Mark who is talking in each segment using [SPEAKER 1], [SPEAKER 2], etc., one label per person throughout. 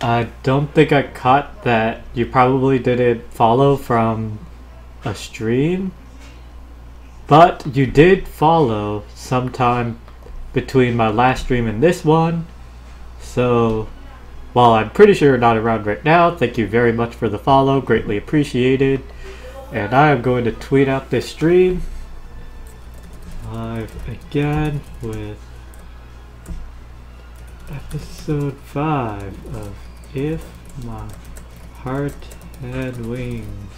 [SPEAKER 1] I don't think I caught that you probably didn't follow from a stream, but you did follow sometime between my last stream and this one. So, while I'm pretty sure you're not around right now, thank you very much for the follow, greatly appreciated. And I am going to tweet out this stream live again with episode 5 of If My Heart Had Wings.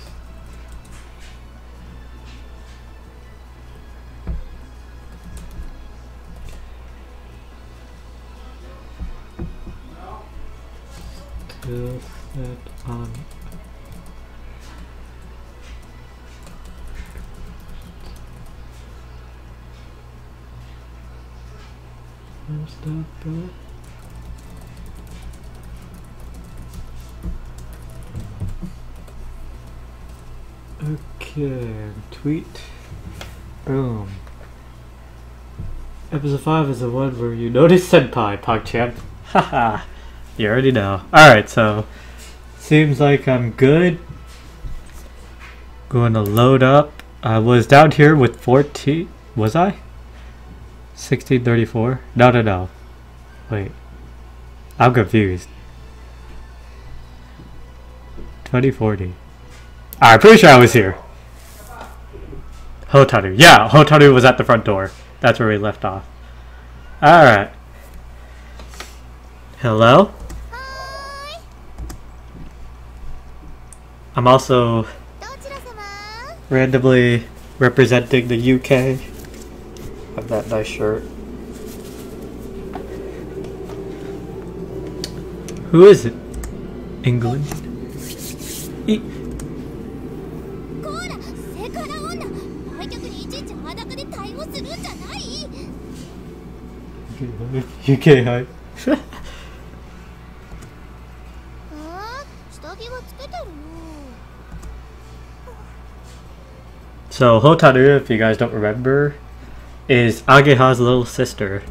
[SPEAKER 1] Still set on stop that. Okay, tweet. Boom. Episode 5 is the one where you notice Senpai, PogChamp. Haha. You already know. Alright, so seems like I'm good. Going to load up. I was down here with 14. Was I? 1634? No. Wait. I'm confused. 2040. I'm pretty sure I was here. Hotaru. Yeah, Hotaru was at the front door. That's where we left off. Alright. Hello?
[SPEAKER 2] Hi.
[SPEAKER 1] I'm also randomly representing the UK. Have that nice shirt. Who is it? England? UK hype. So Hotaru, if you guys don't remember, is Ageha's little sister.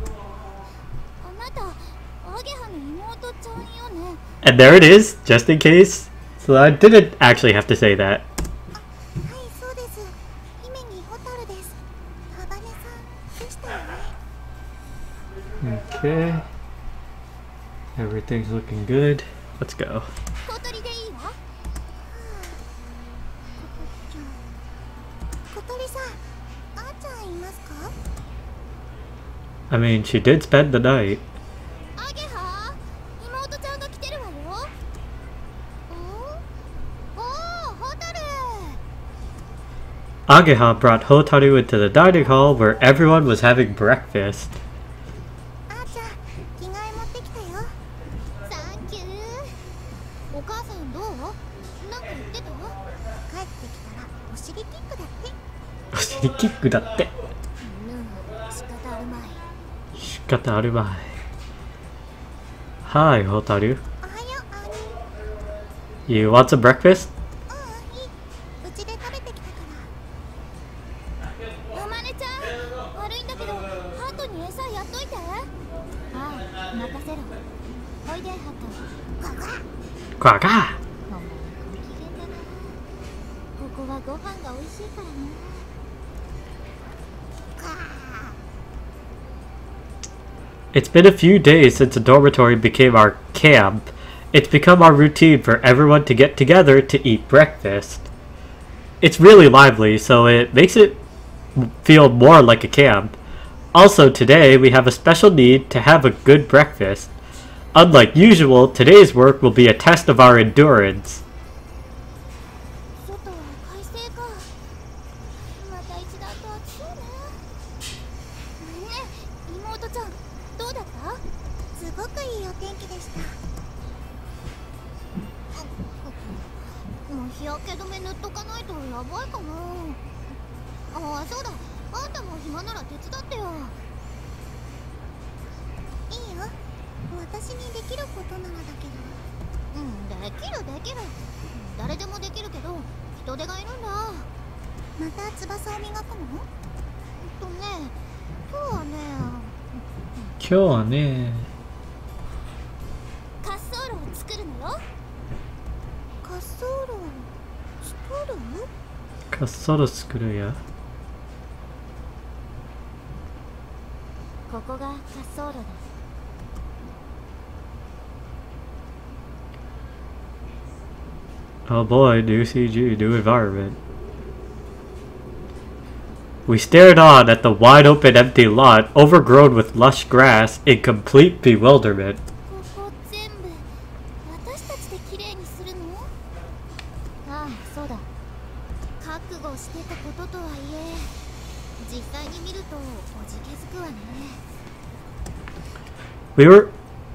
[SPEAKER 1] And there it is, just in case. So I didn't actually have to say that. Okay. Everything's looking good. Let's go. I mean, she did spend the night. Ageha brought Hotaru into the dining hall where everyone was having breakfast. Hi, Hotaru. You want some breakfast? Quack. It's been a few days since the dormitory became our camp. It's become our routine for everyone to get together to eat breakfast. It's really lively, so it makes it feel more like a camp. Also today, we have a special need to have a good breakfast. Unlike usual, today's work will be a test of our endurance. そろ作るや。
[SPEAKER 2] ここが滑走路だ。
[SPEAKER 1] Oh boy, new CG, new environment. We stared on at the wide open empty lot, overgrown with lush grass, in complete bewilderment.
[SPEAKER 2] ここ全部私たちできれいにするの？ああ、そうだ。覚悟してたこととはいえ、実際に見るとおじけづくわね。
[SPEAKER 1] We were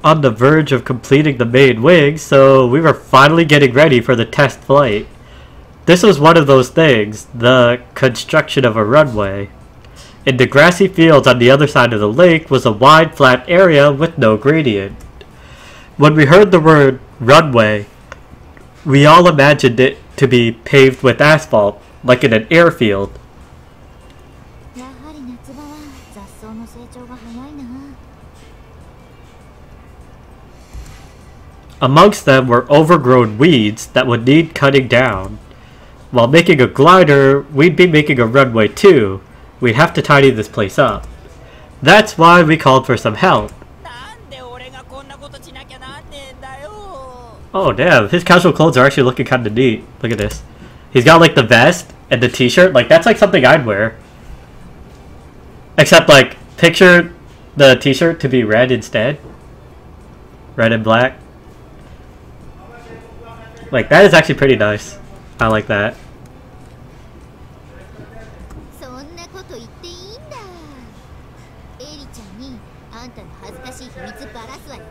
[SPEAKER 1] on the verge of completing the main wing, so we were finally getting ready for the test flight. This was one of those things, the construction of a runway. In the grassy fields on the other side of the lake was a wide flat area with no gradient. When we heard the word runway, we all imagined it to be paved with asphalt, like in an airfield.
[SPEAKER 2] やはり夏場は雑草の成長が早いな。
[SPEAKER 1] Amongst them were overgrown weeds that would need cutting down. While making a glider, we'd be making a runway too. We'd have to tidy this place up. That's why we called for some help. Oh damn, his casual clothes are actually looking kinda neat. Look at this. He's got like the vest and the t-shirt. Like that's like something I'd wear. Except like, picture the t-shirt to be red instead. Red and black. Like that is actually pretty nice. I like that.
[SPEAKER 2] そんなこと言っていいんだ。エリちゃんにあんたの恥ずかしい秘密ばらすわよ。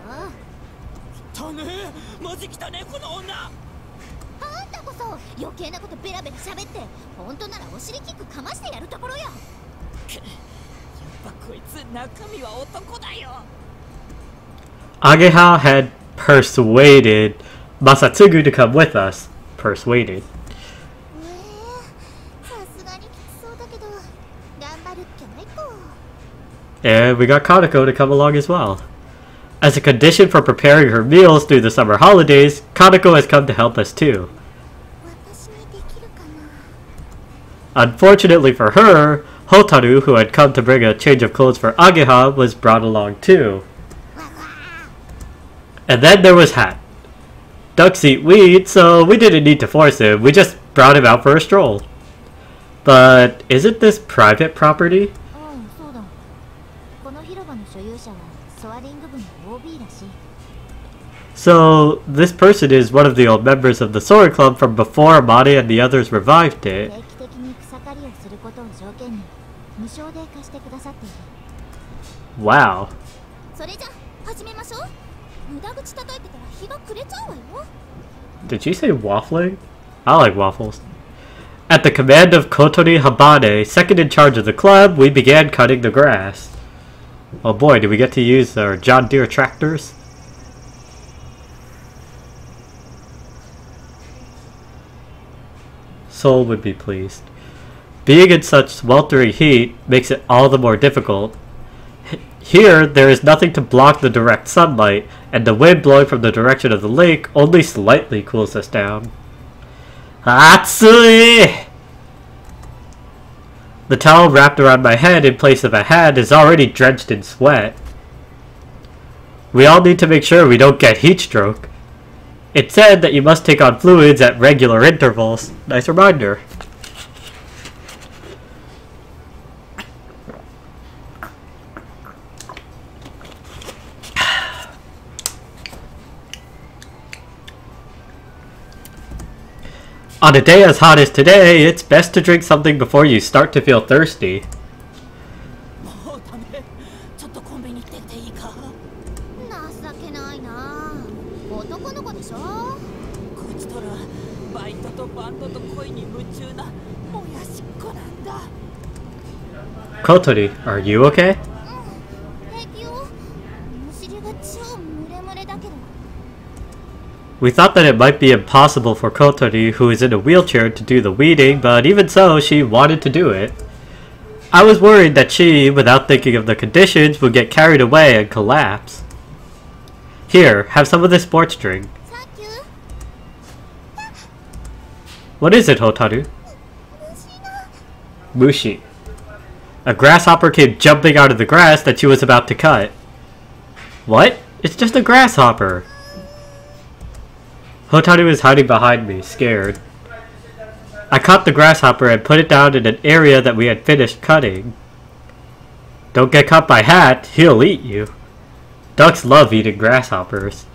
[SPEAKER 3] 汚ねえ、マジ汚ねえこの女。
[SPEAKER 2] あんたこそ余計なことベラベラ喋って、本当ならお尻キックかましてやるところよ。
[SPEAKER 3] やっぱこいつ中身は男だよ。
[SPEAKER 1] Ageha had persuaded Masatsugu to come with us. Persuaded.
[SPEAKER 2] さすがにきつそうだけど、頑張るっきゃないと。
[SPEAKER 1] And we got Kaneko to come along as well. As a condition for preparing her meals through the summer holidays, Kaneko has come to help us too.
[SPEAKER 2] 私にできるかな。
[SPEAKER 1] Unfortunately for her, Hotaru, who had come to bring a change of clothes for Ageha, was brought along too. And then there was Hat. Ducks eat weed, so we didn't need to force him, we just brought him out for a stroll. But isn't this private property?
[SPEAKER 2] そうだ。この広場の所有者はソアリング部の OB らしい。
[SPEAKER 1] So, this person is one of the old members of the Soaring Club from before Amane and the others revived it.
[SPEAKER 2] 定期的に草刈りをすることを条件に無償で貸してくださっている。
[SPEAKER 1] Wow.
[SPEAKER 2] それじゃ始めましょう。無駄口叩いてたら日が暮れちゃうわよ。
[SPEAKER 1] Did she say waffling? I like waffles. At the command of Kotori Habane, second in charge of the club, we began cutting the grass. Oh boy, did we get to use our John Deere tractors? Soul would be pleased. Being in such sweltering heat makes it all the more difficult. Here, there is nothing to block the direct sunlight, and the wind blowing from the direction of the lake only slightly cools us down. Atsui! The towel wrapped around my head in place of a hat is already drenched in sweat. We all need to make sure we don't get heat stroke. It said that you must take on fluids at regular intervals. Nice reminder. On a day as hot as today, it's best to drink something before you start to feel thirsty.
[SPEAKER 3] もうダメ。ちょっとコンビニ行ってていいか。
[SPEAKER 2] 情けないな。男の子でしょ。
[SPEAKER 3] こいつとらバイトとバンドと恋に夢中なもやしっこなんだ。
[SPEAKER 1] Kotori, are you okay?
[SPEAKER 2] 平気よ。お尻が超ムレムレだけど。
[SPEAKER 1] We thought that it might be impossible for Kotori, who is in a wheelchair, to do the weeding, but even so, she wanted to do it. I was worried that she, without thinking of the conditions, would get carried away and collapse. Here, have some of this sports drink.
[SPEAKER 2] Thank you.
[SPEAKER 1] What is it, Hotaru?
[SPEAKER 2] どうしよ
[SPEAKER 1] Mushi. A grasshopper came jumping out of the grass that she was about to cut. What? It's just a grasshopper. Hotaru was hiding behind me, scared. I caught the grasshopper and put it down in an area that we had finished cutting. Don't get caught by Hat, he'll eat you. Ducks love eating grasshoppers.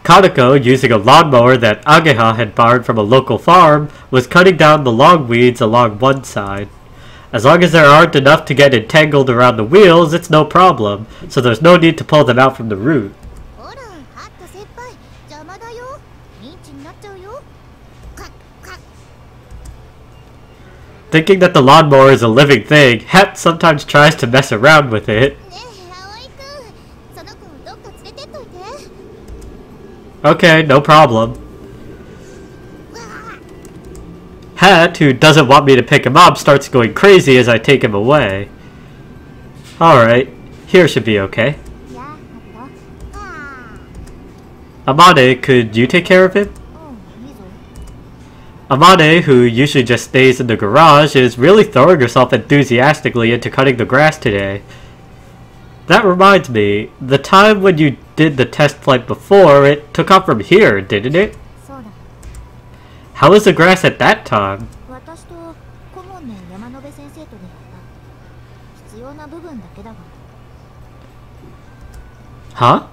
[SPEAKER 1] Kaneko, using a lawnmower that Ageha had borrowed from a local farm, was cutting down the long weeds along one side. As long as there aren't enough to get entangled around the wheels, it's no problem, so there's no need to pull them out from the root. Thinking that the lawnmower is a living thing, Het sometimes tries to mess around with it. Okay, no problem. Het, who doesn't want me to pick him up, starts going crazy as I take him away. Alright, here should be okay. Amane, could you take care of him? Amane, who usually just stays in the garage, is really throwing herself enthusiastically into cutting the grass today. That reminds me, the time when you did the test flight before, it took off from here, didn't it? How was the grass at that time? Huh?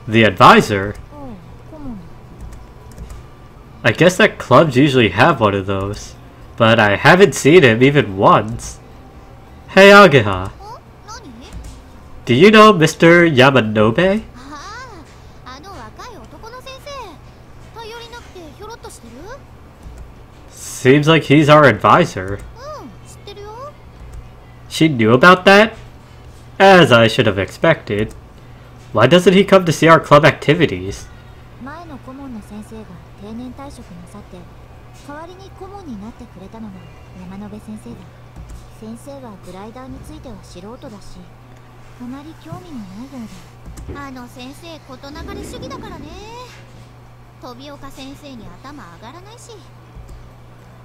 [SPEAKER 1] The advisor? I guess that clubs usually have one of those, but I haven't seen him even once. Hey Ageha. Do you know Mr. Yamanobe? Seems like he's our advisor. She knew about that? As I should have expected. Why doesn't he come to see our club activities?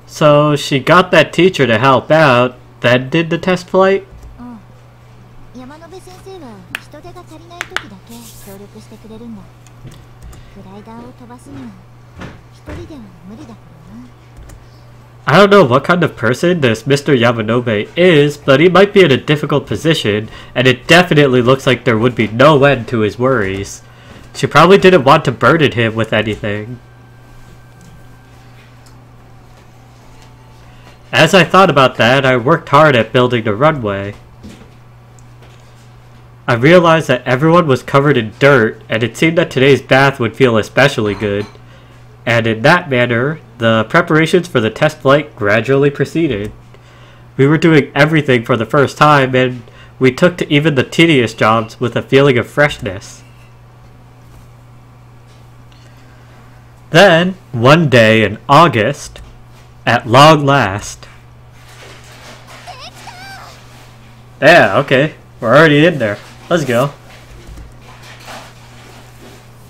[SPEAKER 1] So she got that teacher to help out, then did the test flight? I don't know what kind of person this Mr. Yamanobe is, but he might be in a difficult position, and it definitely looks like there would be no end to his worries. She probably didn't want to burden him with anything. As I thought about that, I worked hard at building the runway. I realized that everyone was covered in dirt, and it seemed that today's bath would feel especially good. And in that manner, the preparations for the test flight gradually proceeded. We were doing everything for the first time, and we took to even the tedious jobs with a feeling of freshness. Then, one day in August, at long last... Yeah, okay, we're already in there. Let's go.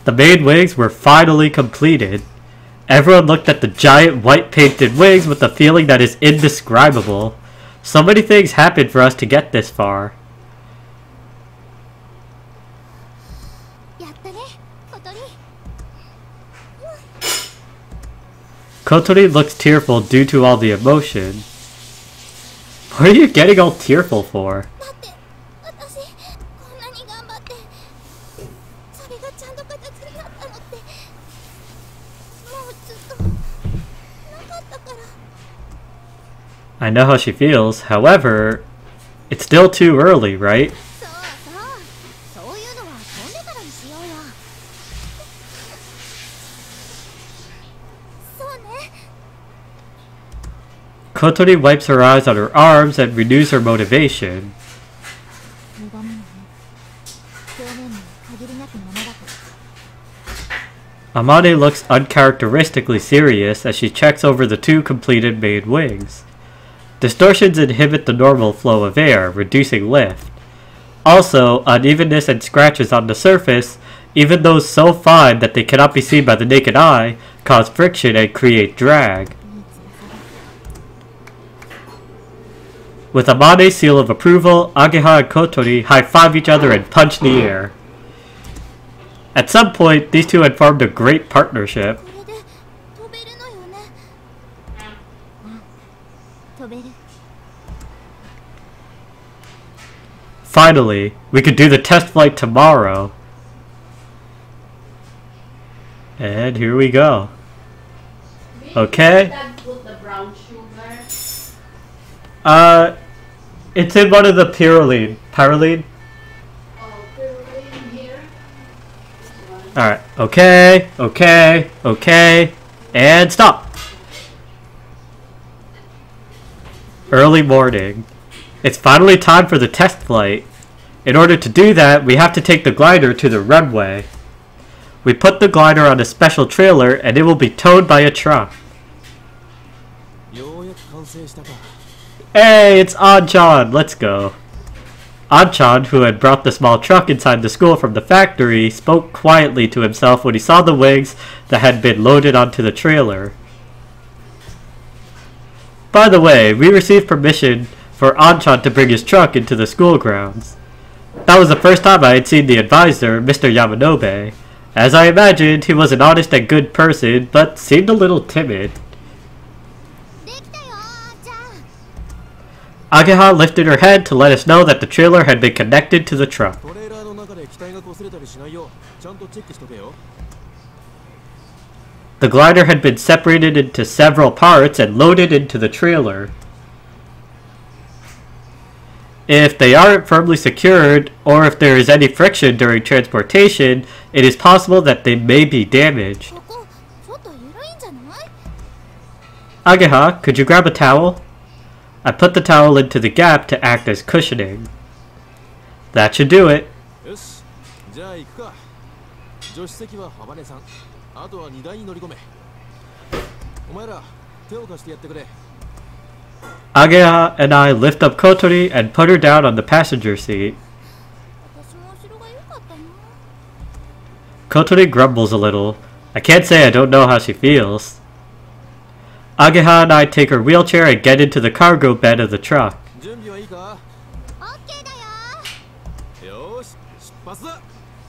[SPEAKER 1] The main wings were finally completed. Everyone looked at the giant white painted wings with a feeling that is indescribable. So many things happened for us to get this far. Kotori looks tearful due to all the emotion. What are you getting all tearful for? I know how she feels, however, it's still too early, right? Kotori wipes her eyes on her arms and renews her motivation. Amane looks uncharacteristically serious as she checks over the two completed main wings. Distortions inhibit the normal flow of air, reducing lift. Also, unevenness and scratches on the surface even those so fine that they cannot be seen by the naked eye, cause friction and create drag. With Amane's seal of approval, Ageha and Kotori high-five each other and punch the air. At some point, these two had formed a great partnership.
[SPEAKER 2] これで飛べるのよね。飛べる。
[SPEAKER 1] Finally, we could do the test flight tomorrow. And here we go. Okay. It's in one of the Pyroline. Pyroline? Alright. Okay. Okay. Okay. And stop. Early morning. It's finally time for the test flight. In order to do that, we have to take the glider to the runway. We put the glider on a special trailer and it will be towed by a truck. Hey, it's Anchan! Let's go. Anchan, who had brought the small truck inside the school from the factory, spoke quietly to himself when he saw the wings that had been loaded onto the trailer. By the way, we received permission for Anchan to bring his truck into the school grounds. That was the first time I had seen the advisor, Mr. Yamanobe. As I imagined, he was an honest and good person, but seemed a little timid. Ageha lifted her head to let us know that the trailer had been connected to the truck. The glider had been separated into several parts and loaded into the trailer. If they aren't firmly secured, or if there is any friction during transportation, it is possible that they may be damaged. Ageha, could you grab a towel? I put the towel into the gap to act as cushioning. That should do it. Ageha and I lift up Kotori and put her down on the passenger seat. Kotori grumbles a little. I can't say I don't know how she feels. Ageha and I take her wheelchair and get into the cargo bed of the truck.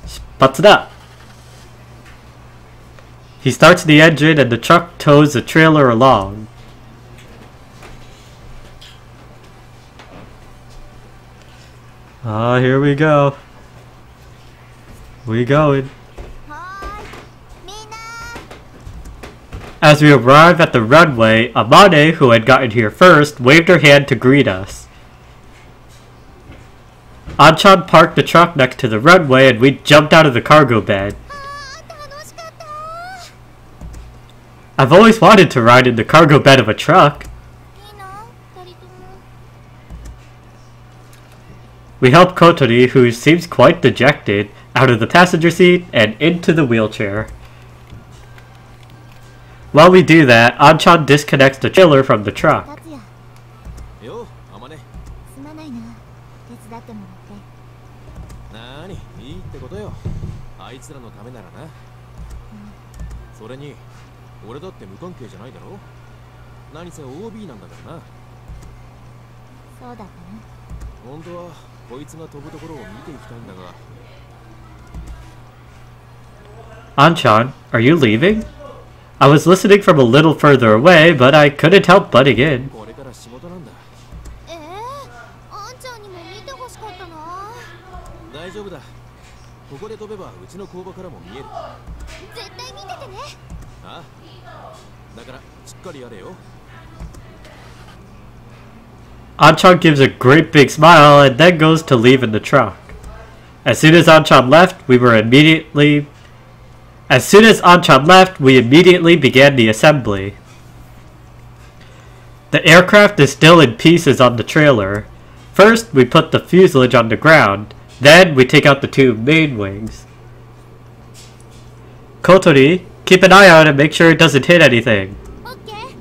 [SPEAKER 1] Spatsuda! He starts the engine and the truck tows the trailer along. Ah, here we go. We going. As we arrive at the runway, Amane, who had gotten here first, waved her hand to greet us. Anchan parked the truck next to the runway and we jumped out of the cargo bed. I've always wanted to ride in the cargo bed of a truck. We help Kotori, who seems quite dejected, out of the passenger seat and into the wheelchair. While we do that, Anchan disconnects the trailer from the truck. Anchan, are you leaving? I was listening from a little further away, but I couldn't help butting in. Anchan gives a great big smile and then goes to leave in the truck. As soon as Anchan left, we immediately began the assembly. The aircraft is still in pieces on the trailer. First, we put the fuselage on the ground. Then, we take out the two main wings. Kotori, keep an eye out and make sure it doesn't hit anything.
[SPEAKER 2] Okay.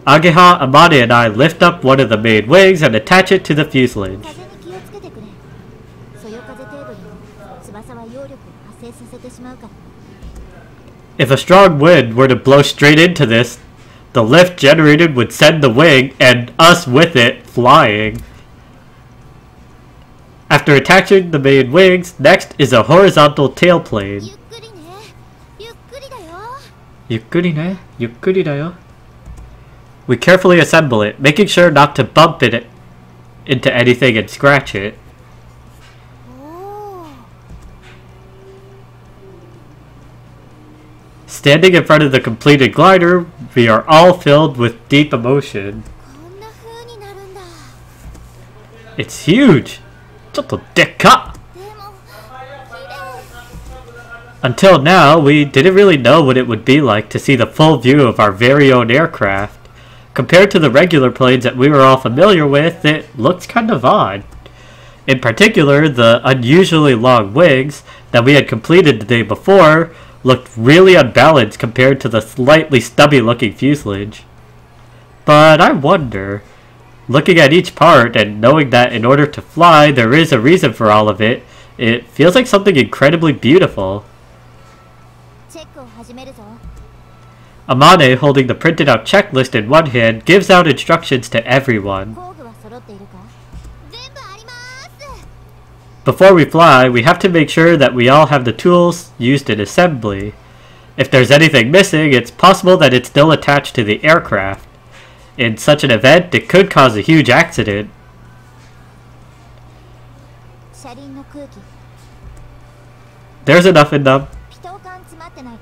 [SPEAKER 1] Ageha, Amane, and I lift up one of the main wings and attach it to the fuselage.
[SPEAKER 2] 生させてしまうから。
[SPEAKER 1] If a strong wind were to blow straight into this, the lift generated would send the wing, and us with it, flying. After attaching the main wings, next is a horizontal tail plane.
[SPEAKER 2] ゆっくりね。ゆっくりだよ。
[SPEAKER 1] Yukkuri ne? Yukkuri da yo. We carefully assemble it, making sure not to bump it into anything and scratch it.
[SPEAKER 2] おお。
[SPEAKER 1] Standing in front of the completed glider, we are all filled with deep emotion.
[SPEAKER 2] こんな風になるんだ。
[SPEAKER 1] It's huge! ちょっとでっか!
[SPEAKER 2] でも、綺麗。
[SPEAKER 1] Until now, we didn't really know what it would be like to see the full view of our very own aircraft. Compared to the regular planes that we were all familiar with, it looks kind of odd. In particular, the unusually long wings that we had completed the day before looked really unbalanced compared to the slightly stubby looking fuselage. But I wonder, looking at each part and knowing that in order to fly there is a reason for all of it, it feels like something incredibly beautiful.
[SPEAKER 2] チェックを始めるぞ。
[SPEAKER 1] Amane, holding the printed out checklist in one hand, gives out instructions to everyone.
[SPEAKER 2] 工具は揃っているか？全部あります。
[SPEAKER 1] Before we fly, we have to make sure that we all have the tools used in assembly. If there's anything missing, it's possible that it's still attached to the aircraft. In such an event, it could cause a huge accident.
[SPEAKER 2] 車輪の空気。
[SPEAKER 1] There's enough in them.
[SPEAKER 2] ピトー管詰まってないか？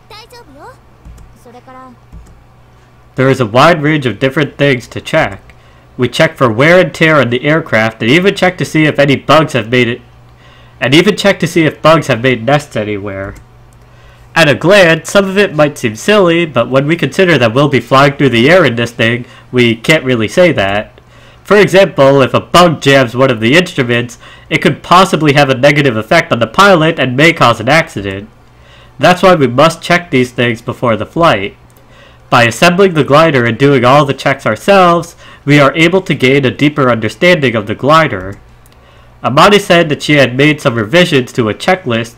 [SPEAKER 2] 大丈夫よ。それから
[SPEAKER 1] There is a wide range of different things to check. We check for wear and tear on the aircraft, and even check to see if any bugs have made it, and even check to see if bugs have made nests anywhere. At a glance, some of it might seem silly, but when we consider that we'll be flying through the air in this thing, we can't really say that. For example, if a bug jams one of the instruments, it could possibly have a negative effect on the pilot and may cause an accident. That's why we must check these things before the flight. By assembling the glider and doing all the checks ourselves, we are able to gain a deeper understanding of the glider. Amani said that she had made some revisions to a checklist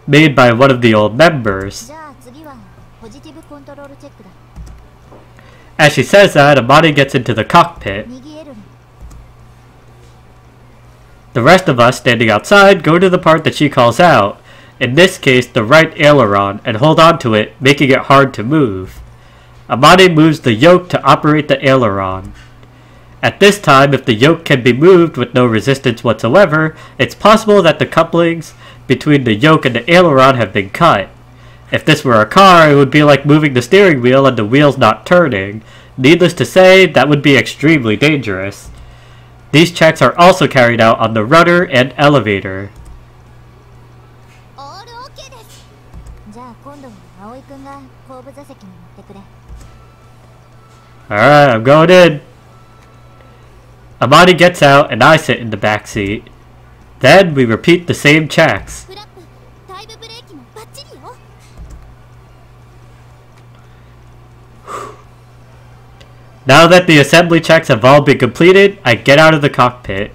[SPEAKER 1] made by one of the old members.
[SPEAKER 2] じゃあ次はポジティブコントロールチェックだ。
[SPEAKER 1] As she says that, Amani gets into the cockpit.
[SPEAKER 2] 右エルに
[SPEAKER 1] The rest of us standing outside go to the part that she calls out, in this case the right aileron, and hold on to it, making it hard to move. Amani moves the yoke to operate the aileron. At this time, if the yoke can be moved with no resistance whatsoever, it's possible that the couplings between the yoke and the aileron have been cut. If this were a car, it would be like moving the steering wheel and the wheels not turning. Needless to say, that would be extremely dangerous. These checks are also carried out on the rudder and elevator.
[SPEAKER 2] オールオッケーです。じゃあ今度は葵くんが後部座席に乗ってくれ。
[SPEAKER 1] Alright, I'm going in. Amani gets out and I sit in the back seat. Then we repeat the same checks.
[SPEAKER 2] フラップ、タイムブレーキもバッチリよ。
[SPEAKER 1] Now that the assembly checks have all been completed, I get out of the cockpit.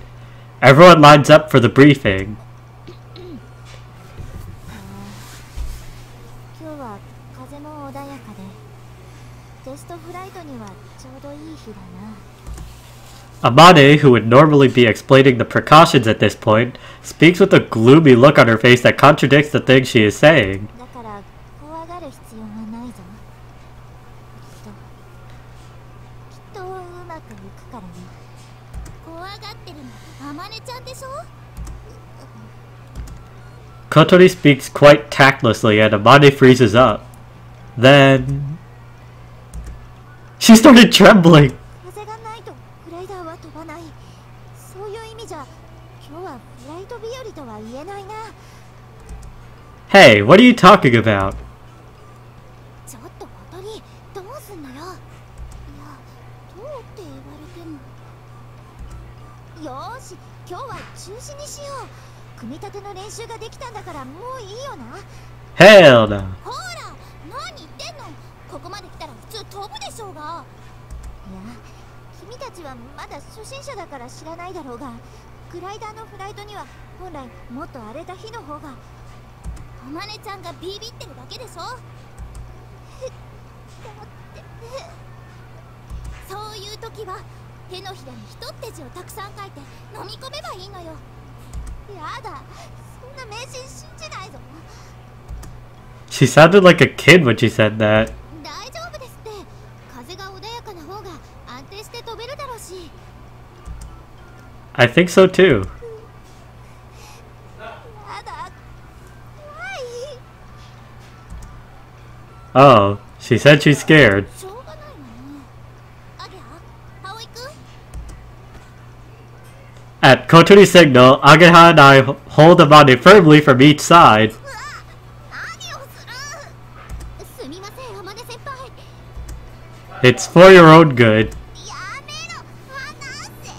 [SPEAKER 1] Everyone lines up for the briefing.
[SPEAKER 2] 今日は風も穏やかで、テストフライトにはちょうどいい日だな。
[SPEAKER 1] Amane, who would normally be explaining the precautions at this point, speaks with a gloomy look on her face that contradicts the things she is saying.
[SPEAKER 2] だから怖がる必要はないぞ。きっとうまくいくからね。怖がってるのあまねちゃんでしょ。
[SPEAKER 1] Kotori speaks quite tactlessly and Amane freezes up. Then... she started trembling!
[SPEAKER 2] 風がないとグライダーは飛ばない。そういう意味じゃ今日はフライト日和とは言えないな。
[SPEAKER 1] Hey, what are you talking about?
[SPEAKER 2] ちょっと小鳥どうすんのよ。いやどうって言われても。よーし今日は中止にしよう。組み立ての練習ができたんだからもういいよな。
[SPEAKER 1] Hell no.
[SPEAKER 2] ほら何言ってんの。ここまで来たら普通飛ぶでしょうが。いや君たちはまだ初心者だから知らないだろうが、グライダーのフライトには本来もっと荒れた日の方が。おまねちゃんがビビってるだけでしょ。だってそういう時は手のひらに一って字をたくさん書いて飲み込めばいいのよ。やだ、そんな迷信信じないぞ。
[SPEAKER 1] She sounded like a kid when she said that.
[SPEAKER 2] 大丈夫ですって。風が穏やかな方が安定して飛べるだろうし。
[SPEAKER 1] I think so too.
[SPEAKER 2] やだ、怖い。
[SPEAKER 1] Oh, she said she's scared.
[SPEAKER 2] しょうがないわね。アゲハ、葵くん。
[SPEAKER 1] At Kotori's signal, Ageha and I hold Amane firmly from each side.
[SPEAKER 2] うわ、何をする。すみません、あまね先輩。
[SPEAKER 1] It's for your own good.
[SPEAKER 2] やめろ、離せ。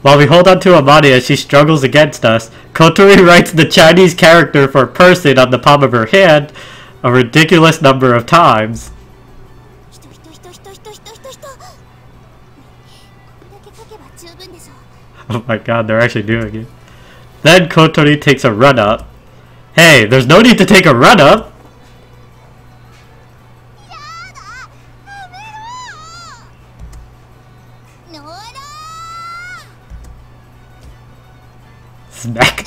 [SPEAKER 1] While we hold on to Amane as she struggles against us, Kotori writes the Chinese character for person on the palm of her hand a ridiculous number of times.
[SPEAKER 2] ひとひとひとひとひとひとひとひと。これだけ書けば十分でしょ。
[SPEAKER 1] Oh my god, they're actually doing it. Then Kotori takes a run up. Hey, there's no need to take a run up!
[SPEAKER 2] やだ、やめろ。のらー。
[SPEAKER 1] Smack.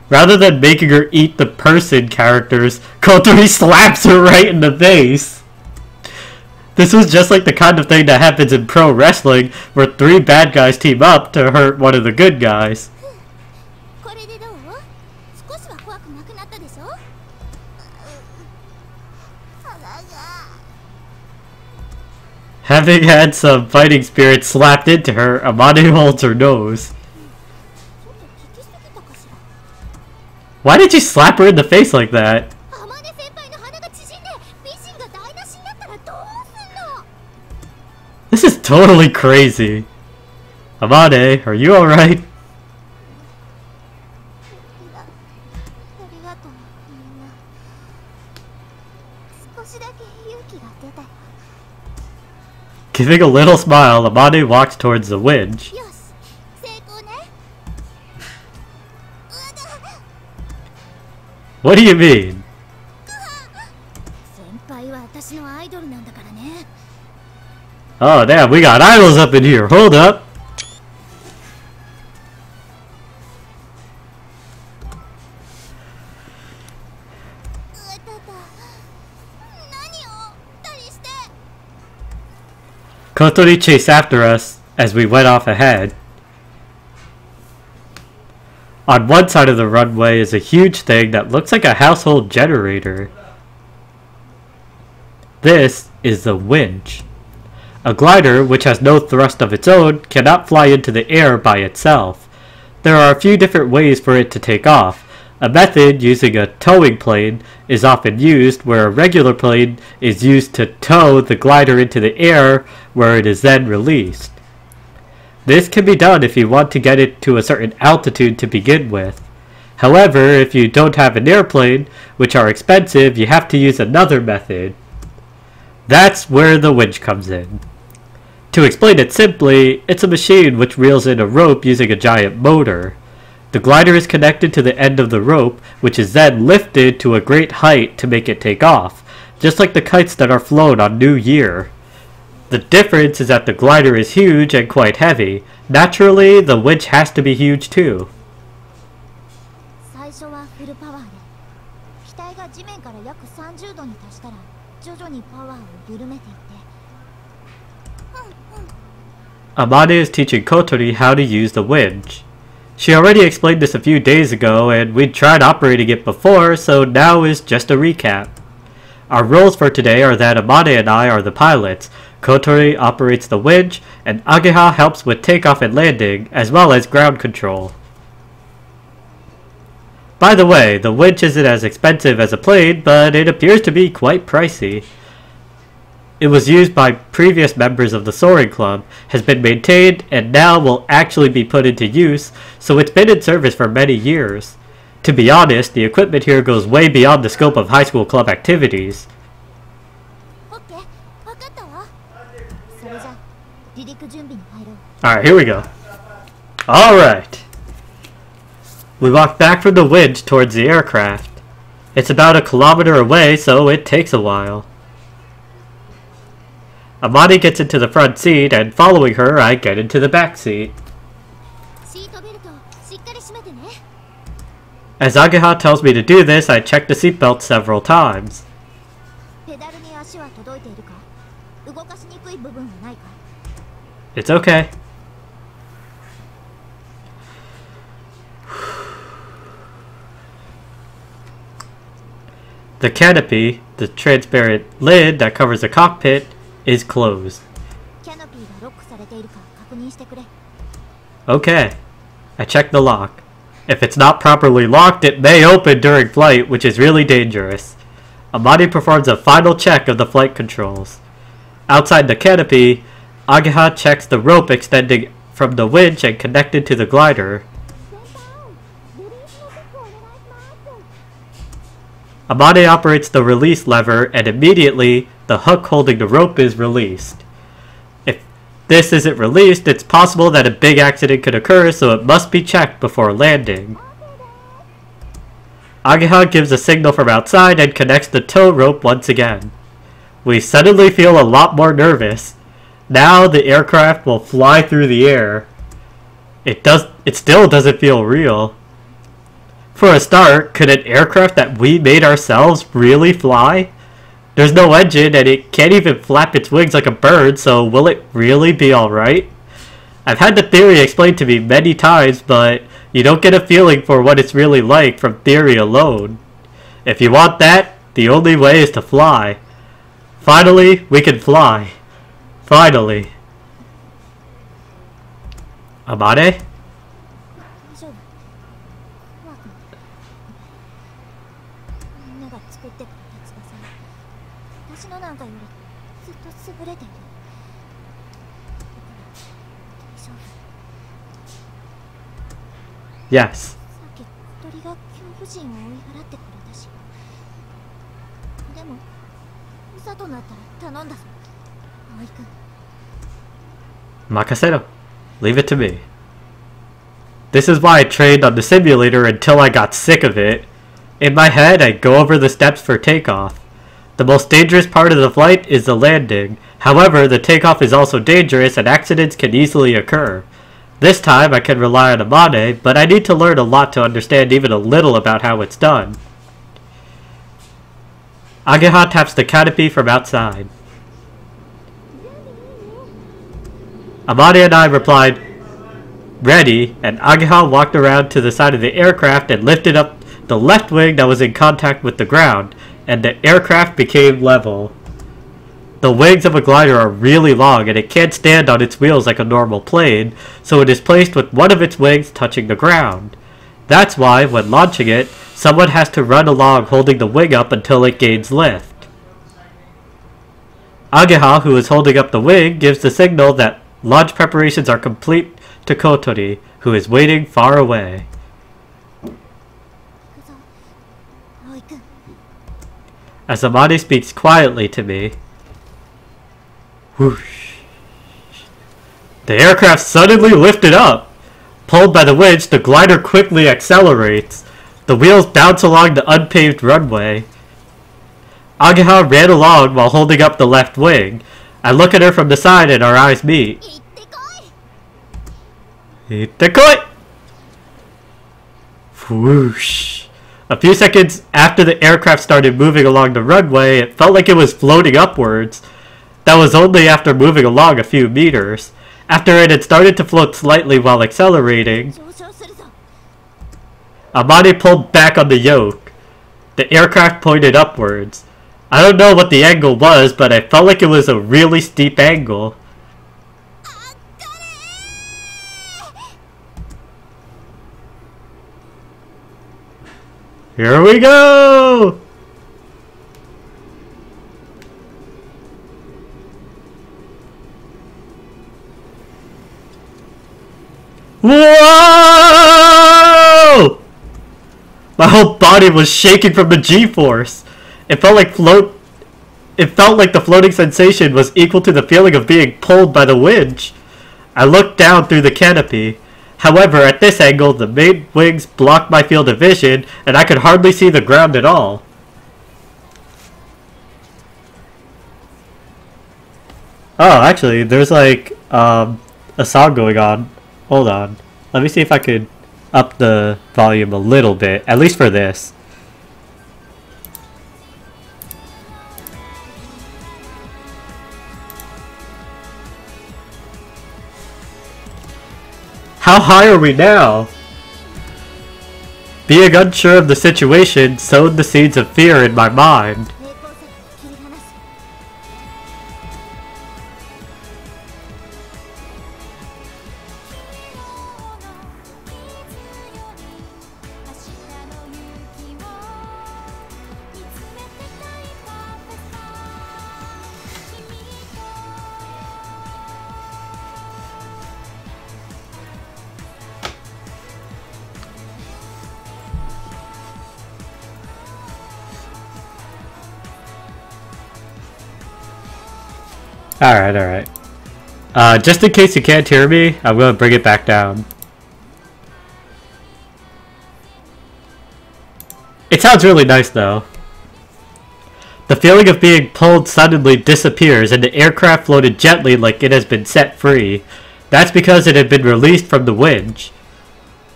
[SPEAKER 1] Rather than making her eat the person characters, Kotori slaps her right in the face. This was just like the kind of thing that happens in pro wrestling, where 3 bad guys team up to hurt one of the good guys.
[SPEAKER 2] これでどう？少しは怖くなくなったでしょ？鼻が。
[SPEAKER 1] Having had some fighting spirit slapped into her, Amane holds her nose.
[SPEAKER 2] ちょっと聞きすぎたかしら。
[SPEAKER 1] Why did you slap her in the face like that?
[SPEAKER 2] あまね先輩の鼻が縮んで美人が台無しになったらどうすんの？
[SPEAKER 1] This is totally crazy. Amane, are you alright?
[SPEAKER 2] ありがとうみんな。少しだけ勇気が出たよ。
[SPEAKER 1] Giving a little smile, Amane walks towards the winch.
[SPEAKER 2] よし、成功ね。うだ。
[SPEAKER 1] What do you mean?
[SPEAKER 2] 先輩は私のアイドルなんだからね。
[SPEAKER 1] Oh damn, we got idols up in here. Hold up.
[SPEAKER 2] うたた。何を二人して。
[SPEAKER 1] Kotori chased after us as we went off ahead. On one side of the runway is a huge thing that looks like a household generator. This is the winch. A glider, which has no thrust of its own, cannot fly into the air by itself. There are a few different ways for it to take off. A method using a towing plane is often used, where a regular plane is used to tow the glider into the air, where it is then released. This can be done if you want to get it to a certain altitude to begin with. However, if you don't have an airplane, which are expensive, you have to use another method. That's where the winch comes in. To explain it simply, it's a machine which reels in a rope using a giant motor. The glider is connected to the end of the rope, which is then lifted to a great height to make it take off, just like the kites that are flown on New Year. The difference is that the glider is huge and quite heavy. Naturally, the winch has to be huge too.
[SPEAKER 2] 最初はフルパワーで、機体が地面から約30度に達したら徐々にパワーを緩めていって。
[SPEAKER 1] Amane is teaching Kotori how to use the winch. She already explained this a few days ago, and we'd tried operating it before, so now is just a recap. Our roles for today are that Amane and I are the pilots, Kotori operates the winch, and Ageha helps with takeoff and landing, as well as ground control. By the way, the winch isn't as expensive as a plane, but it appears to be quite pricey. It was used by previous members of the Soaring Club, has been maintained, and now will actually be put into use, so it's been in service for many years. To be honest, the equipment here goes way beyond the scope of high school club activities.
[SPEAKER 2] オッケー、わかったわ。それじゃ離陸準備に入ろう。
[SPEAKER 1] Alright, here we go. Alright. We walk back from the winch towards the aircraft. It's about 1 kilometer away, so it takes a while. Amani gets into the front seat, and following her, I get into the back seat.
[SPEAKER 2] シートベルトしっかり締めてね。
[SPEAKER 1] As Ageha tells me to do this, I check the seatbelt several times.
[SPEAKER 2] ペダルに足は届いているか？動かしにくい部分はないか？
[SPEAKER 1] It's okay. The canopy, the transparent lid that covers the cockpit, is closed.
[SPEAKER 2] キャノピーがロックされているか確認してくれ。
[SPEAKER 1] Okay. I check the lock. If it's not properly locked, it may open during flight, which is really dangerous. Amani performs a final check of the flight controls. Outside the canopy, Ageha checks the rope extending from the winch and connected to the glider. Amane operates the release lever, and immediately, the hook holding the rope is released. If this isn't released, it's possible that a big accident could occur, so it must be checked before landing. Ageha gives a signal from outside and connects the tow rope once again. We suddenly feel a lot more nervous. Now the aircraft will fly through the air. It still doesn't feel real. For a start, could an aircraft that we made ourselves really fly? There's no engine and it can't even flap its wings like a bird, so will it really be alright? I've had the theory explained to me many times, but you don't get a feeling for what it's really like from theory alone. If you want that, the only way is to fly. Finally, we can fly. Finally. Amane?
[SPEAKER 2] 大丈夫。怖くない。みんなが作ってくれた翼は私のなんかよりずっと優れている。大丈夫。
[SPEAKER 1] Yes.
[SPEAKER 2] さっき小鳥が恐怖心を追い払ってくれたし。でもいざとなったら頼んだぞ、葵君。
[SPEAKER 1] Makasero. Leave it to me. This is why I trained on the simulator until I got sick of it. In my head, I go over the steps for takeoff. The most dangerous part of the flight is the landing. However, the takeoff is also dangerous and accidents can easily occur. This time, I can rely on Amane, but I need to learn a lot to understand even a little about how it's done. Ageha taps the canopy from outside. Amane and I replied, "Ready," and Ageha walked around to the side of the aircraft and lifted up the left wing that was in contact with the ground, and the aircraft became level. The wings of a glider are really long and it can't stand on its wheels like a normal plane, so it is placed with one of its wings touching the ground. That's why, when launching it, someone has to run along holding the wing up until it gains lift. Ageha, who is holding up the wing, gives the signal that launch preparations are complete to Kotori, who is waiting far away.
[SPEAKER 2] 行くぞ、葵君。
[SPEAKER 1] As Amane speaks quietly to me, whoosh, the aircraft suddenly lifted up. Pulled by the winch, the glider quickly accelerates. The wheels bounce along the unpaved runway. Ageha ran along while holding up the left wing. I look at her from the side and our eyes meet.
[SPEAKER 2] 行ってこい。
[SPEAKER 1] Ittekoi! Whoosh. A few seconds after the aircraft started moving along the runway, it felt like it was floating upwards. That was only after moving along a few meters. After it had started to float slightly while accelerating,
[SPEAKER 2] 上昇するぞ。
[SPEAKER 1] Amane pulled back on the yoke. The aircraft pointed upwards. I don't know what the angle was, but I felt like it was a really steep angle. Here we go! Whoa! My whole body was shaking from the G-force. It felt like It felt like the floating sensation was equal to the feeling of being pulled by the wind. I looked down through the canopy. However, at this angle, the main wings blocked my field of vision, and I could hardly see the ground at all. Oh, actually, there's like, a song going on. Hold on. Let me see if I could up the volume a little bit, at least for this. How high are we now? Being unsure of the situation sowed the seeds of fear in my mind. Alright. Just in case you can't hear me, I'm gonna bring it back down. It sounds really nice though. The feeling of being pulled suddenly disappears and the aircraft floated gently like it has been set free. That's because it had been released from the winch.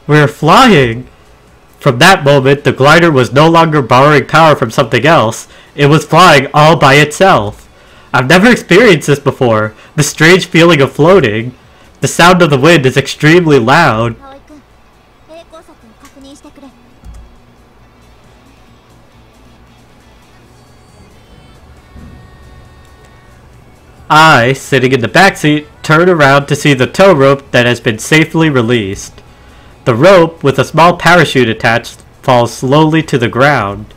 [SPEAKER 1] We're flying! From that moment, the glider was no longer borrowing power from something else. It was flying all by itself. I've never experienced this before, the strange feeling of floating. The sound of the wind is extremely loud. I, sitting in the backseat, turn around to see the tow rope that has been safely released. The rope, with a small parachute attached, falls slowly to the ground.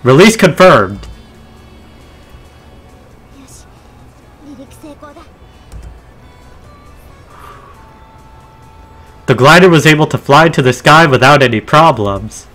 [SPEAKER 1] Release confirmed. The glider was able to fly to the sky without any problems.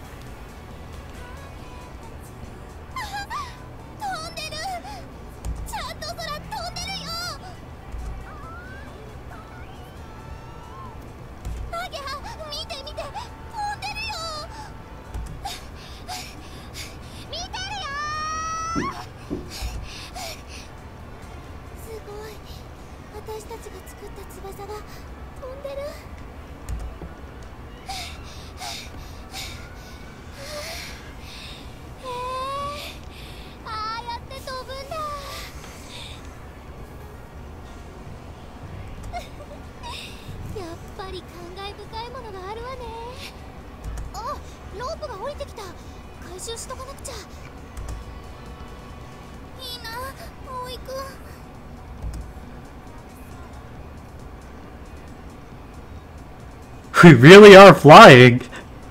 [SPEAKER 1] We really are flying!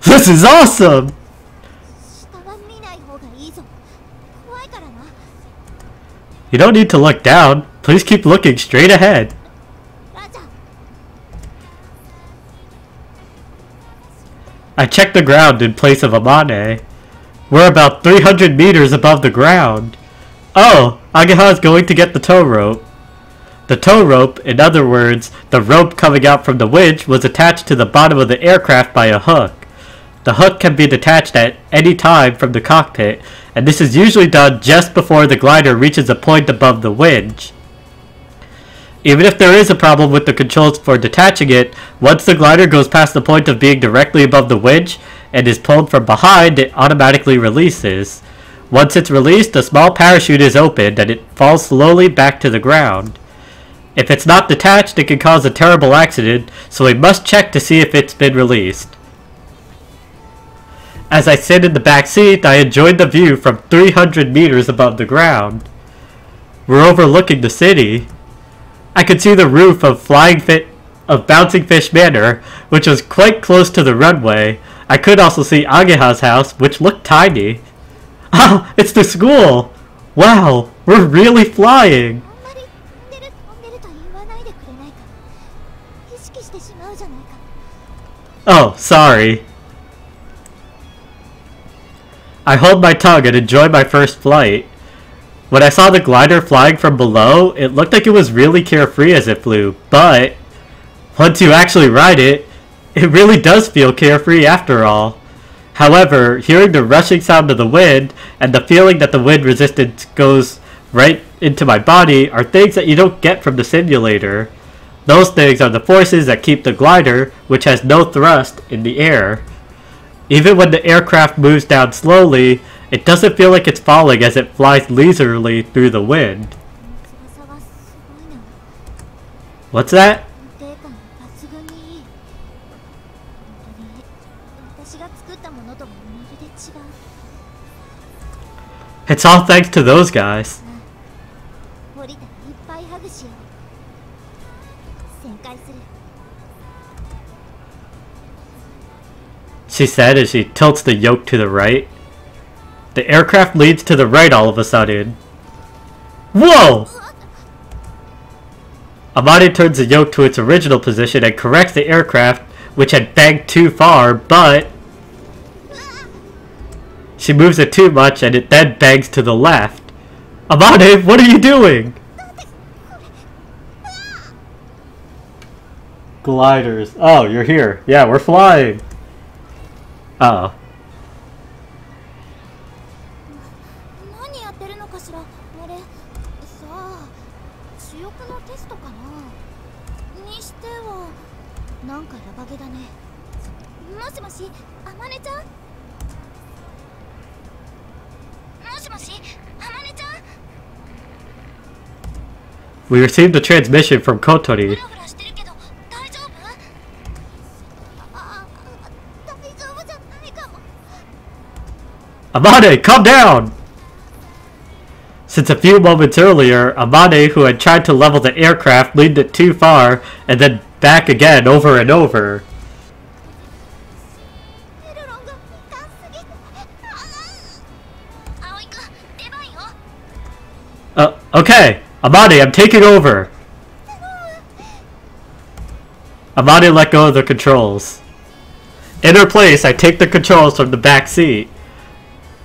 [SPEAKER 1] This is awesome! You don't need to look down. Please keep looking straight ahead. I checked the ground in place of Amane. We're about 300 meters above the ground. Oh, Ageha is going to get the tow rope. The tow rope, in other words, the rope coming out from the winch, was attached to the bottom of the aircraft by a hook. The hook can be detached at any time from the cockpit, and this is usually done just before the glider reaches a point above the winch. Even if there is a problem with the controls for detaching it, once the glider goes past the point of being directly above the winch and is pulled from behind, it automatically releases. Once it's released, a small parachute is opened and it falls slowly back to the ground. If it's not detached, it can cause a terrible accident, so we must check to see if it's been released. As I sit in the back seat, I enjoyed the view from 300 meters above the ground. We're overlooking the city. I could see the roof of Bouncing Fish Manor, which was quite close to the runway. I could also see Ageha's house, which looked tiny. Oh, it's the school! Wow, we're really flying! Oh, sorry. I hold my tongue and enjoy my first flight. When I saw the glider flying from below, it looked like it was really carefree as it flew, but once you actually ride it, it really does feel carefree after all. However, hearing the rushing sound of the wind and the feeling that the wind resistance goes right into my body are things that you don't get from the simulator. Those things are the forces that keep the glider, which has no thrust, in the air. Even when the aircraft moves down slowly, it doesn't feel like it's falling as it flies leisurely through the wind.
[SPEAKER 2] 翼はすごいな。
[SPEAKER 1] What's that?
[SPEAKER 2] 安定感抜群にいい。本当に私が作ったものとはまるで違う。
[SPEAKER 1] It's all thanks to those guys.
[SPEAKER 2] 降りたらいっぱいハグしよう。旋回する。
[SPEAKER 1] She said as she tilts the yoke to the right. The aircraft leans to the right all of a sudden. Whoa! Amane turns the yoke to its original position and corrects the aircraft, which had banked too far, but she moves it too much and it then bangs to the left. Amane, what are you doing? Gliders. Oh, you're here. Yeah, we're flying. Uh-oh.
[SPEAKER 2] 何やってるのかしら。あれさあ、主翼のテストかな。にしてはなんかヤバげだね。もしもし、あまねちゃん。もしもし、あまねちゃん。
[SPEAKER 1] We received a transmission from
[SPEAKER 2] フ
[SPEAKER 1] Kotori.
[SPEAKER 2] ラフラしてるけど大丈夫？大丈夫じゃないかも。
[SPEAKER 1] Amane, calm down! Since a few moments earlier, Amane, who had tried to level the aircraft, leaned it too far, and then back again over and over.
[SPEAKER 2] エルロンがいかんすぎ。葵くん、出番よ。
[SPEAKER 1] Okay. Amane, I'm taking over! Amane let go of the controls. In her place, I take the controls from the back seat.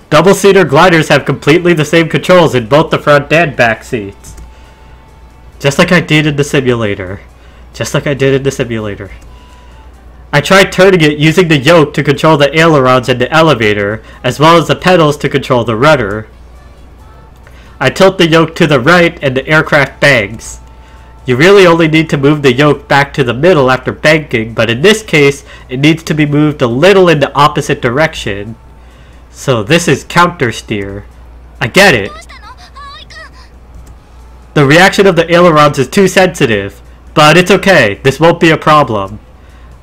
[SPEAKER 1] Double-seater gliders have completely the same controls in both the front and back seats. Just like I did in the simulator. Just like I did in the simulator. I tried turning it using the yoke to control the ailerons and the elevator, as well as the pedals to control the rudder. I tilt the yoke to the right and the aircraft bangs. You really only need to move the yoke back to the middle after banking, but in this case, it needs to be moved a little in the opposite direction. So this is counter steer. I get it.
[SPEAKER 2] どうしたの？葵くん。
[SPEAKER 1] The reaction of the ailerons is too sensitive, but it's okay, this won't be a problem.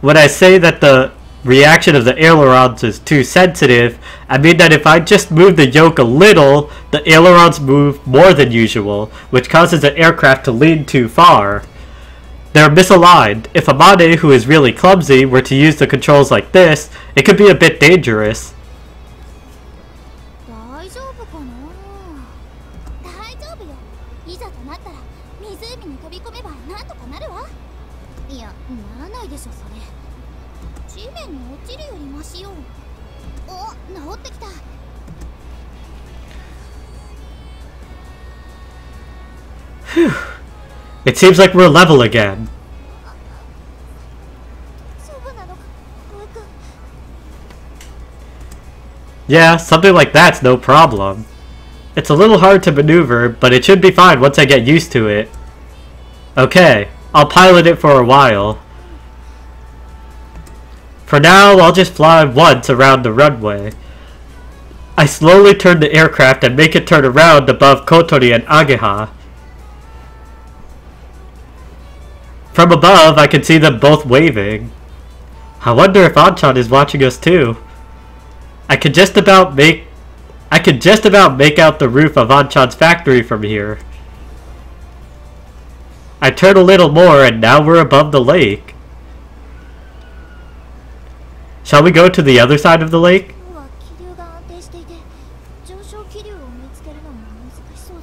[SPEAKER 1] When I say that the reaction of the ailerons is too sensitive, I mean that if I just move the yoke a little, the ailerons move more than usual, which causes the aircraft to lean too far. They're misaligned. If Amane, who is really clumsy, were to use the controls like this, it could be a bit dangerous.
[SPEAKER 2] 大丈夫かな。大丈夫よ。いざとなったら湖に飛び込めばなんとかなるわ。いや、ならないでしょそれ。地面に落ちるよりマシよ。お、治ってきた。
[SPEAKER 1] It seems like we're level again.
[SPEAKER 2] 丈夫なのか、葵くん。
[SPEAKER 1] Yeah, something like that's no problem. It's a little hard to maneuver, but it should be fine once I get used to it. Okay, I'll pilot it for a while. For now, I'll just fly once around the runway. I slowly turn the aircraft and make it turn around above Kotori and Ageha. From above, I can see them both waving. I wonder if Anchan is watching us too. I could just about make out the roof of Anchan's factory from here. I turn a little more and now we're above the lake. Shall we go to the other side of the lake?
[SPEAKER 2] 今日は気流が安定していて、上昇気流を見つけるのも難しそうだ。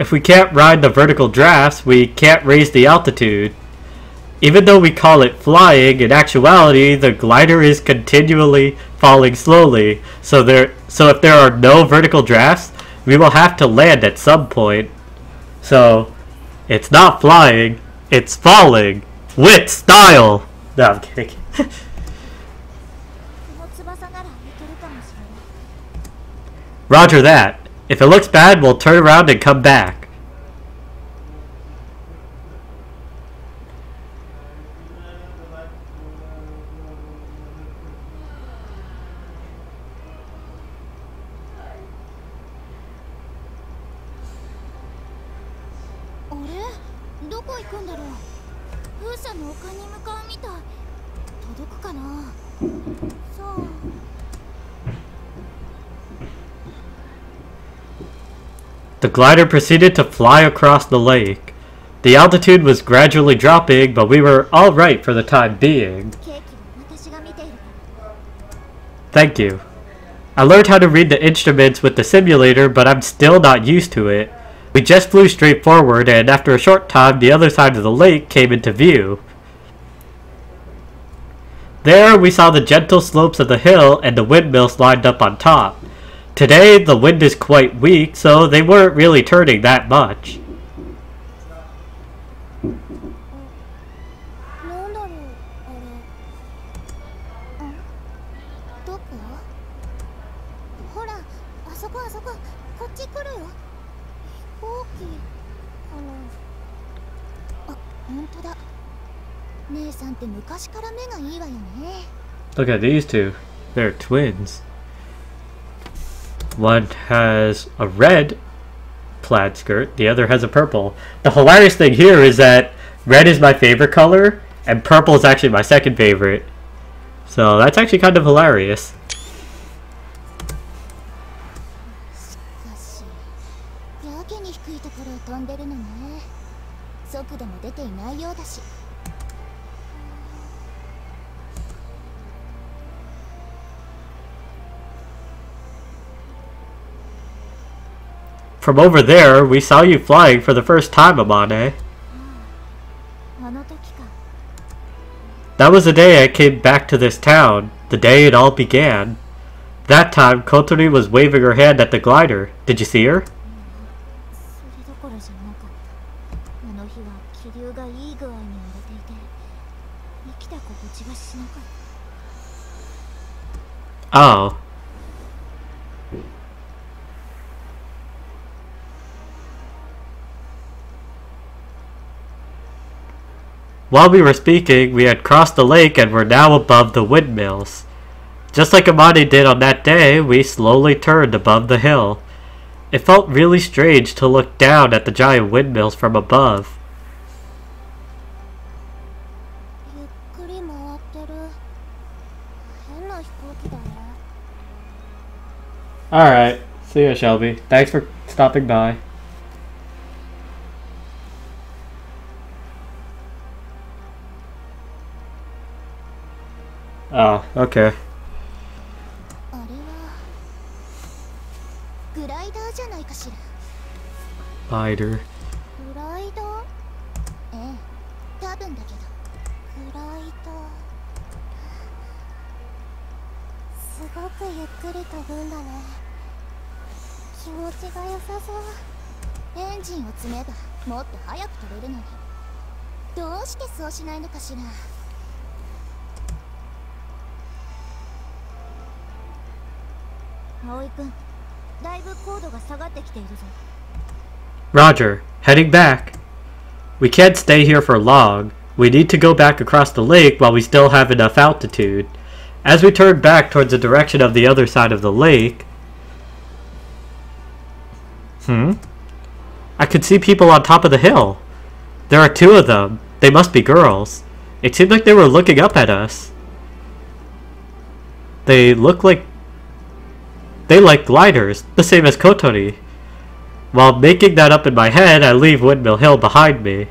[SPEAKER 1] If we can't ride the vertical drafts, we can't raise the altitude. Even though we call it flying, in actuality, the glider is continually falling slowly. So if there are no vertical drafts, we will have to land at some point. So, it's not flying, it's falling with style! No, I'm kidding.
[SPEAKER 2] この翼ならいけるかもしれない。
[SPEAKER 1] Roger that. If it looks bad, we'll turn around and come back. The glider proceeded to fly across the lake. The altitude was gradually dropping, but we were alright for the time being. Thank you. I learned how to read the instruments with the simulator, but I'm still not used to it. We just flew straight forward, and after a short time, the other side of the lake came into view. There, we saw the gentle slopes of the hill and the windmills lined up on top. Today, the wind is quite weak, so they weren't really turning that much. Look at these two. They're twins. One has a red plaid skirt, the other has a purple. The hilarious thing here is that red is my favorite color, and purple is actually my second favorite. So that's actually kind of hilarious. From over there, we saw you flying for the first time, Amane. That was the day I came back to this town, the day it all began. That time, Kotori was waving her hand at the glider. Did you see her? Oh. While we were speaking, we had crossed the lake and were now above the windmills. Just like Amane did on that day, we slowly turned above the hill. It felt really strange to look down at the giant windmills from above. Alright, see ya, Shelby. Thanks for stopping by. Oh, okay. Glider. Roger, heading back. We can't stay here for long. We need to go back across the lake while we still have enough altitude. As we turned back towards the direction of the other side of the lake... I could see people on top of the hill. There are two of them. They must be girls. It seemed like they were looking up at us. They look like... They like gliders, the same as Kotori. While making that up in my head, I leave Windmill Hill behind me.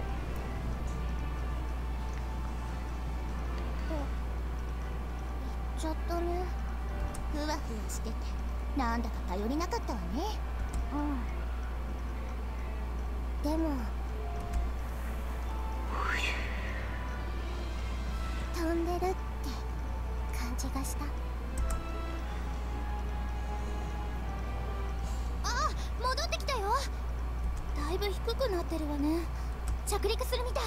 [SPEAKER 2] いぶ低くなってるわね。着陸するみたい。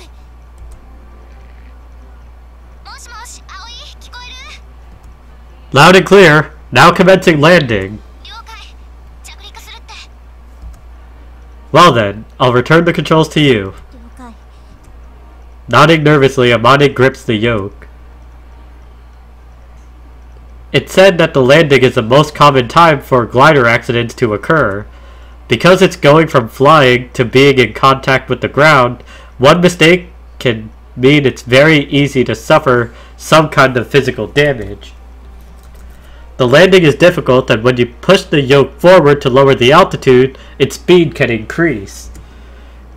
[SPEAKER 2] もしもし、葵、聞こえる？
[SPEAKER 1] Loud and clear. Now commencing landing.
[SPEAKER 2] 了解。着陸するって。
[SPEAKER 1] Well then, I'll return the controls to you.
[SPEAKER 2] 了解。
[SPEAKER 1] Nodding nervously, Amane grips the yoke. It's said that the landing is the most common time for glider accidents to occur. Because it's going from flying to being in contact with the ground, one mistake can mean it's very easy to suffer some kind of physical damage. The landing is difficult, and when you push the yoke forward to lower the altitude, its speed can increase.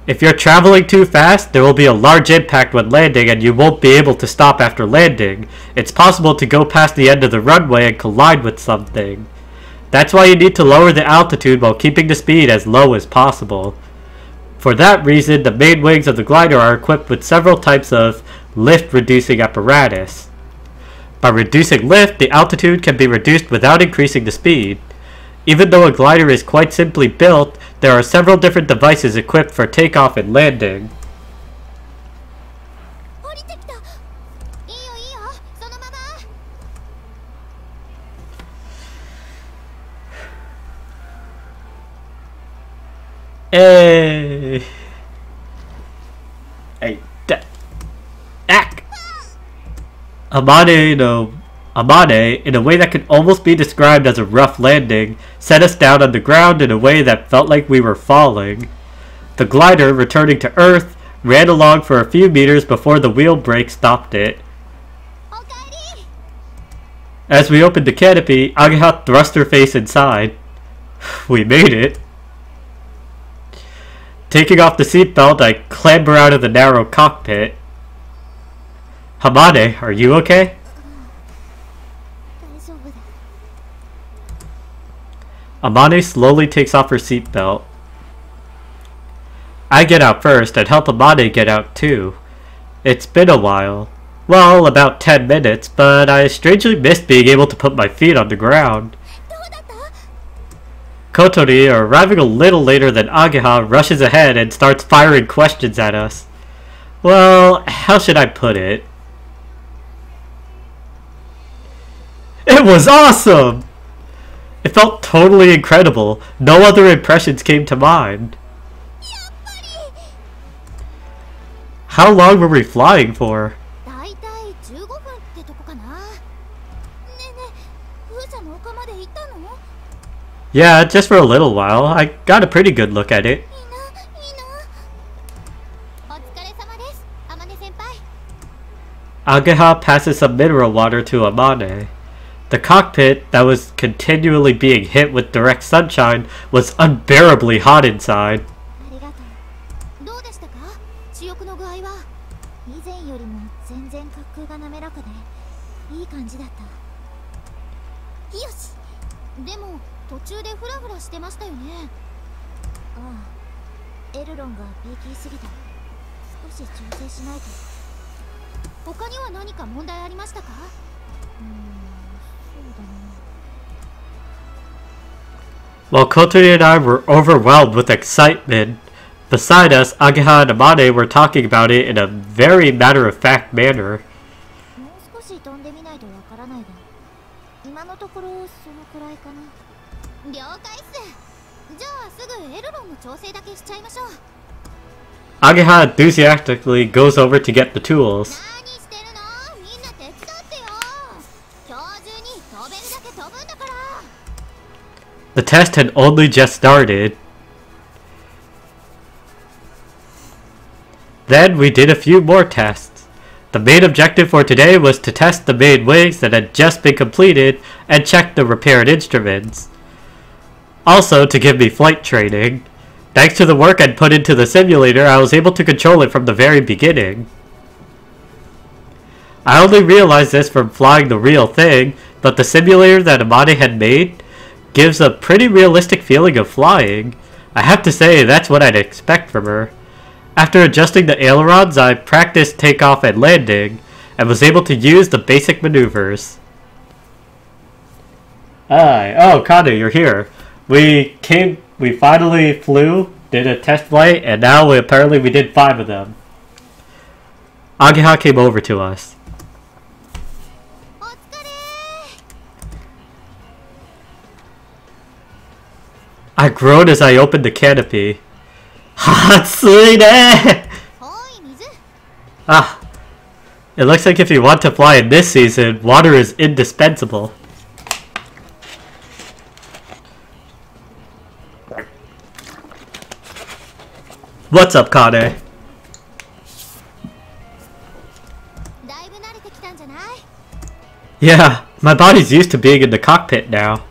[SPEAKER 1] If you're traveling too fast, there will be a large impact when landing and you won't be able to stop after landing. It's possible to go past the end of the runway and collide with something. That's why you need to lower the altitude while keeping the speed as low as possible. For that reason, the main wings of the glider are equipped with several types of lift-reducing apparatus. By reducing lift, the altitude can be reduced without increasing the speed. Even though a glider is quite simply built, there are several different devices equipped for takeoff and landing.
[SPEAKER 2] 降りてきた。いいよいいよ、そのまま。
[SPEAKER 1] Hey! Hey, ack! Amane, in a way that could almost be described as a rough landing, set us down on the ground in a way that felt like we were falling. The glider, returning to Earth, ran along for a few meters before the wheel brake stopped it. As we opened the canopy, Ageha thrust her face inside. We made it. Taking off the seatbelt, I clamber out of the narrow cockpit. Hamane, are you okay? Amane slowly takes off her seatbelt. I get out first and help Amane get out too. It's been a while. Well, about 10 minutes, but I strangely missed being able to put my feet on the ground. Kotori, arriving a little later than Ageha, rushes ahead and starts firing questions at us. Well, how should I put it? It was awesome! It felt totally incredible. No other impressions came to mind. How long were we flying for? Yeah, just for a little while. I got a pretty good look at it. Ageha passes some mineral water to Amane. The cockpit, that was continually being hit with direct sunshine, was unbearably hot inside. While Kotori and I were overwhelmed with excitement, beside us, Ageha and Amane were talking about it in a very matter-of-fact manner. Ageha enthusiastically goes over to get the tools. The test had only just started. Then we did a few more tests. The main objective for today was to test the main wings that had just been completed and check the repaired instruments. Also to give me flight training. Thanks to the work I'd put into the simulator, I was able to control it from the very beginning. I only realized this from flying the real thing, but the simulator that Amane had made gives a pretty realistic feeling of flying. I have to say, that's what I'd expect from her. After adjusting the ailerons, I practiced takeoff and landing, and was able to use the basic maneuvers. Oh, Kanu, you're here. We finally flew did a test flight, and now apparently we did 5 of them. Ageha came over to us. I groaned as I opened the canopy. Hatsui ne! Ah, it looks like if you want to fly in this season, water is indispensable. What's up, Kane? Yeah, my body's used to being in the cockpit now.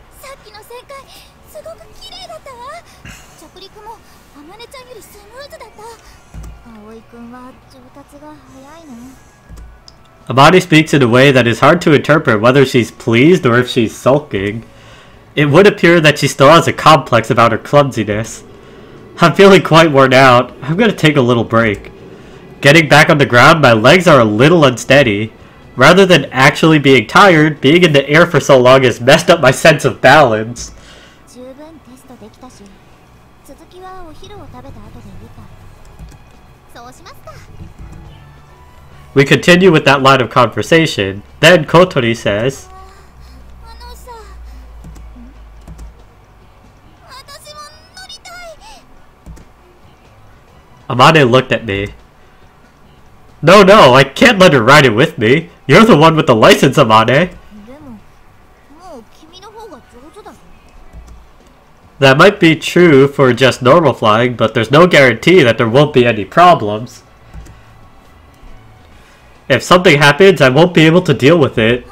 [SPEAKER 1] Amani speaks in a way that is hard to interpret whether she's pleased or if she's sulking. It would appear that she still has a complex about her clumsiness. I'm feeling quite worn out. I'm gonna take a little break. Getting back on the ground, my legs are a little unsteady. Rather than actually being tired, being in the air for so long has messed up my sense of balance. We continue with that line of conversation. Then Kotori says, Amane looked at me. No, I can't let her ride it with me. You're the one with the license, Amane. That might be true for just normal flying, but there's no guarantee that there won't be any problems. If something happens, I won't be able to deal with it.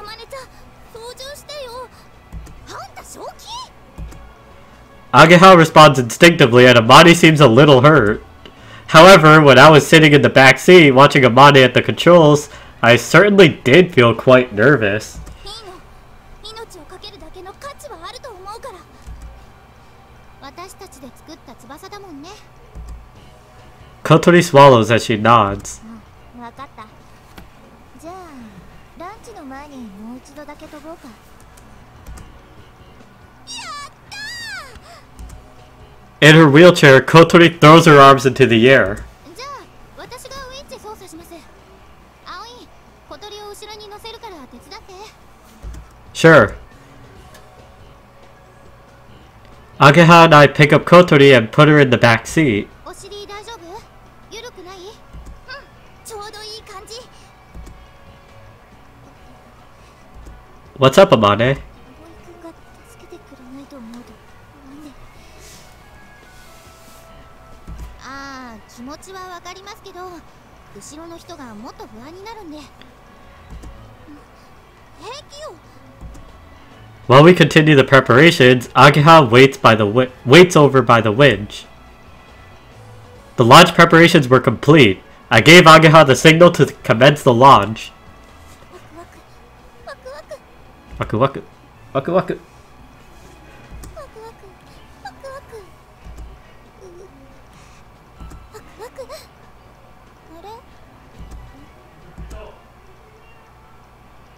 [SPEAKER 1] Ageha responds instinctively and Amane seems a little hurt. However, when I was sitting in the back seat watching Amane at the controls, I certainly did feel quite nervous. Kotori swallows as she nods. In her wheelchair, Kotori throws her arms into the air. Sure. Ageha and I pick up Kotori and put her in the back seat. What's up, Amane? While we continue the preparations, Ageha waits over by the winch. The launch preparations were complete. I gave Ageha the signal to commence the launch. Waku waku. Waku waku.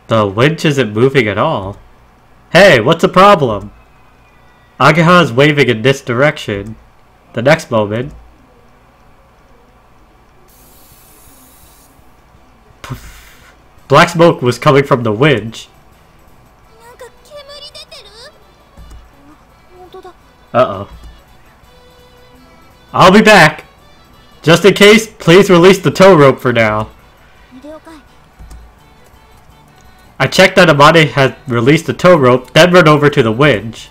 [SPEAKER 1] The winch isn't moving at all. Hey, what's the problem? Ageha is waving in this direction. The next moment... Poof. Black smoke was coming from the winch. Uh-oh. I'll be back! Just in case, please release the tow rope for now. I checked that Amane had released the tow rope, then run over to the winch.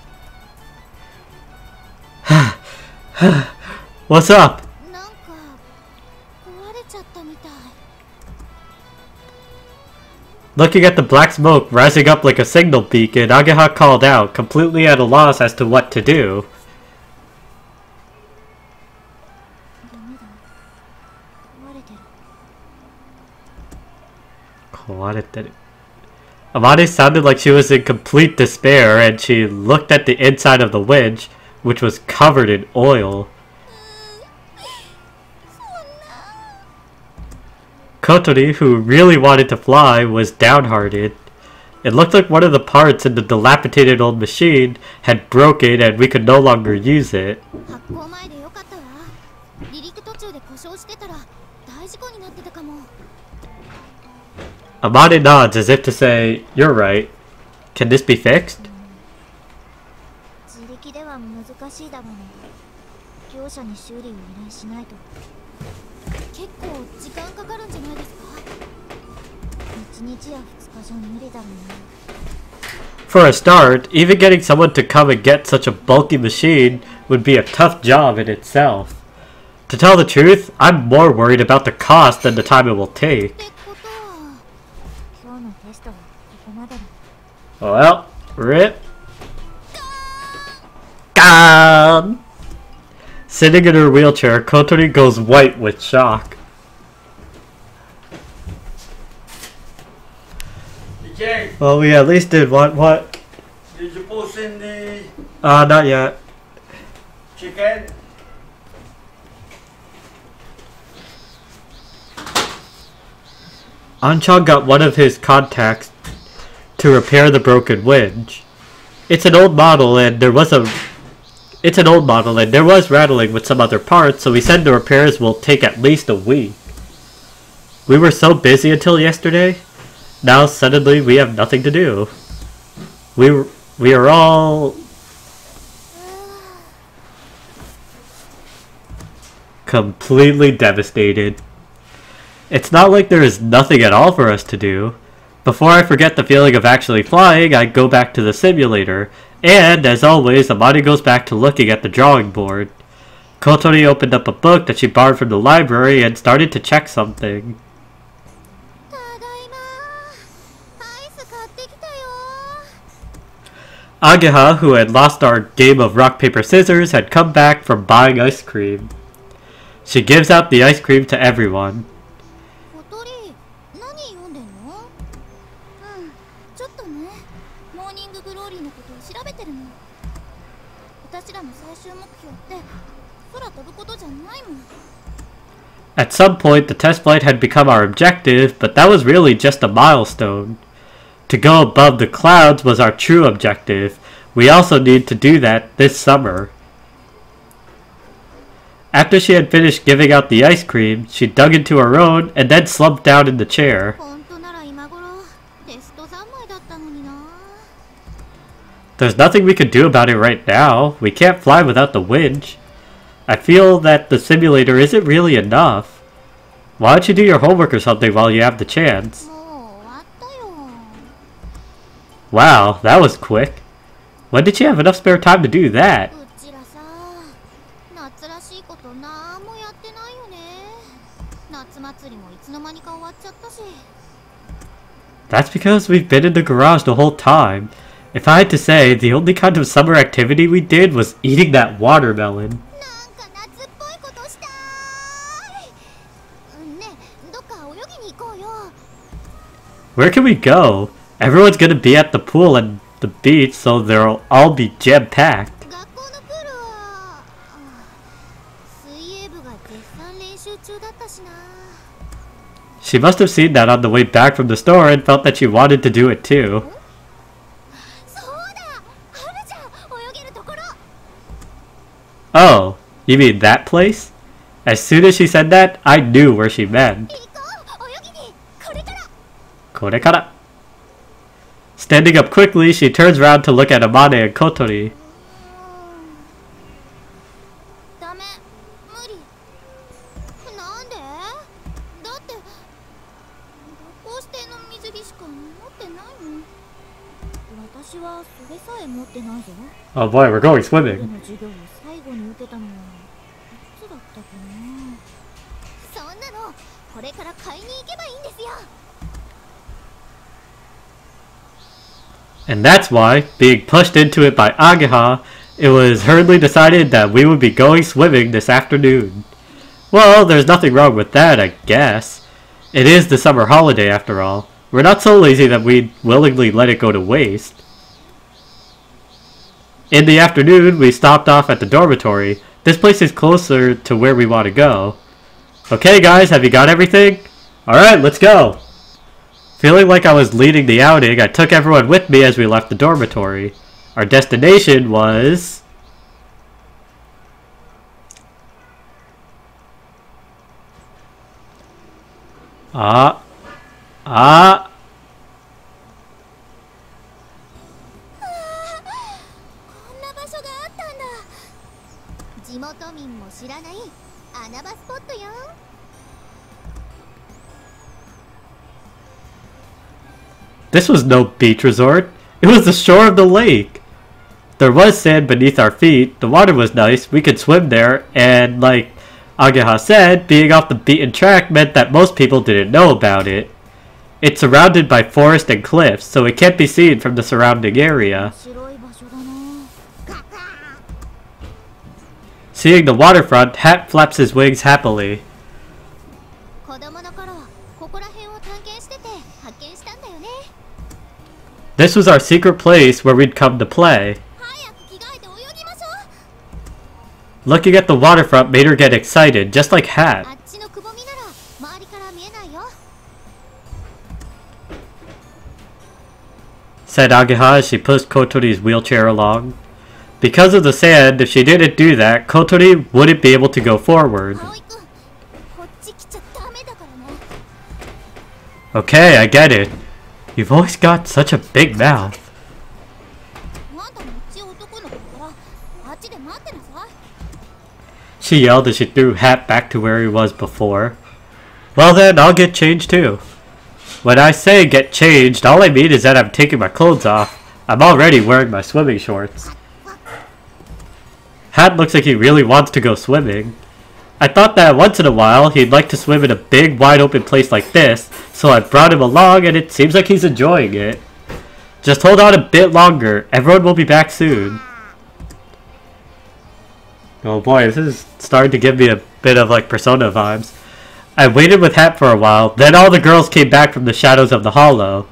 [SPEAKER 1] What's up? Looking at the black smoke rising up like a signal beacon, Ageha called out, completely at a loss as to what to do. Amane sounded like she was in complete despair, and she looked at the inside of the winch, which was covered in oil. Kotori, who really wanted to fly, was downhearted. It looked like one of the parts in the dilapidated old machine had broken and we could no longer use it.
[SPEAKER 2] してたら大事故になってたかも。
[SPEAKER 1] Amane nods as if to say, "You're right. Can this be fixed?"
[SPEAKER 2] 自力では難しいだろうね。業者に修理を依頼しないと。結構時間かかるんじゃないですか。1日や2日じゃ無理だろうね。
[SPEAKER 1] For a start, even getting someone to come and get such a bulky machine would be a tough job in itself. To tell the truth, I'm more worried about the cost than the time it will take.
[SPEAKER 2] ってことは今日のテストはここまでだ。
[SPEAKER 1] Well, rip. Gone! Sitting in her wheelchair, Kotori goes white with shock. Well, we at least did what?
[SPEAKER 4] Did you post in the
[SPEAKER 1] Not yet.
[SPEAKER 4] chicken?
[SPEAKER 1] Anchang got one of his contacts to repair the broken winch. It's an old model and there was rattling with some other parts, so he said the repairs will take at least a week. We were so busy until yesterday. Now suddenly we have nothing to do. We are all completely devastated. It's not like there is nothing at all for us to do. Before I forget the feeling of actually flying, I go back to the simulator, and as always, Amani goes back to looking at the drawing board. Kotori opened up a book that she borrowed from the library and started to check something. Ageha, who had lost our game of rock, paper, scissors, had come back from buying ice cream. She gives out the ice cream to everyone.
[SPEAKER 2] 小鳥、何読んでんの？ちょっとね、モーニンググローリーのことを調べてるの。私らの最終目標って空飛ぶことじゃないもん。
[SPEAKER 1] At some point, the test flight had become our objective, but that was really just a milestone. To go above the clouds was our true objective. We also need to do that this summer. After she had finished giving out the ice cream, she dug into her own and then slumped down in the chair.
[SPEAKER 2] 本当なら今頃テスト三昧だったのにな。
[SPEAKER 1] There's nothing we can do about it right now. We can't fly without the winch. I feel that the simulator isn't really enough. Why don't you do your homework or something while you have the chance?
[SPEAKER 2] もう終わったよ。
[SPEAKER 1] Wow, that was quick. When did she have enough spare time to do that?
[SPEAKER 2] うちらさ、夏らしいことなんもやってないよね。夏祭りもいつの間にか終わっちゃったし。
[SPEAKER 1] That's because we've been in the garage the whole time. If I had to say, the only kind of summer activity we did was eating that watermelon.
[SPEAKER 2] なんか夏っぽいことしたい。ねえ、どっか泳ぎに行こうよ。
[SPEAKER 1] Where can we go? Everyone's gonna be at the pool and the beach, so they'll all be jam-packed.
[SPEAKER 2] 学校のプールは水泳部が絶賛練習中だったしな。
[SPEAKER 1] She must have seen that on the way back from the store and felt that she wanted to do it too.
[SPEAKER 2] そうだ、あるじゃん、泳げるところ。
[SPEAKER 1] Oh, you mean that place? As soon as she said that, I knew where she meant.
[SPEAKER 2] 行こう、泳ぎに。これから。
[SPEAKER 1] Korekara. Standing up quickly, she turns around to look at Amane and Kotori.
[SPEAKER 2] ダメ、無理。なんで？だって学校指定の水着しか持ってないもん。私はそれさえ持ってないぞ。
[SPEAKER 1] Oh boy, we're going
[SPEAKER 2] こ
[SPEAKER 1] swimming.
[SPEAKER 2] の授業を最後に受けたのはいつだったかな。そんなのこれから買いに行けばいいんですよ。
[SPEAKER 1] And that's why, being pushed into it by Ageha, it was hurriedly decided that we would be going swimming this afternoon. Well, there's nothing wrong with that, I guess. It is the summer holiday after all. We're not so lazy that we'd willingly let it go to waste. In the afternoon, we stopped off at the dormitory. This place is closer to where we want to go. Okay guys, have you got everything? Alright, let's go! Feeling like I was leading the outing, I took everyone with me as we left the dormitory. Our destination was... Ah. Ah.
[SPEAKER 2] こんな場所があったんだ。地元民も知らない穴場スポットよ。
[SPEAKER 1] This was no beach resort. It was the shore of the lake. There was sand beneath our feet. The water was nice. We could swim there. And like Ageha said, being off the beaten track meant that most people didn't know about it. It's surrounded by forest and cliffs, so it can't be seen from the surrounding area.
[SPEAKER 2] 白い場所だな。
[SPEAKER 1] Seeing the waterfront, Hat flaps his wings happily.
[SPEAKER 2] 子供の頃ここら辺を探検してて発見したんだよね。
[SPEAKER 1] This was our secret place where we'd come to play.
[SPEAKER 2] 早く着替えて泳ぎましょう。
[SPEAKER 1] Looking at the waterfront made her get excited, just like Hat.
[SPEAKER 2] あっちのくぼみなら周りから見えないよ。
[SPEAKER 1] Said Ageha as she pushed Kotori's wheelchair along. Because of the sand, if she didn't do that, Kotori wouldn't be able to go forward.
[SPEAKER 2] 葵くん、こっち来ちゃダメだからね。
[SPEAKER 1] Okay, I get it. You've always got such a big mouth.
[SPEAKER 2] あんたも一応男の子だからあっちで待ってなさい。
[SPEAKER 1] She yelled as she threw Hat back to where he was before. Well then, I'll get changed too. When I say get changed, all I mean is that I'm taking my clothes off. I'm already wearing my swimming shorts. Hat looks like he really wants to go swimming. I thought that once in a while he'd like to swim in a big wide open place like this, so I brought him along and it seems like he's enjoying it. Just hold on a bit longer, everyone will be back soon. Oh boy, this is starting to give me a bit of like Persona vibes. I waited with Hat for a while, then all the girls came back from the shadows of the hollow,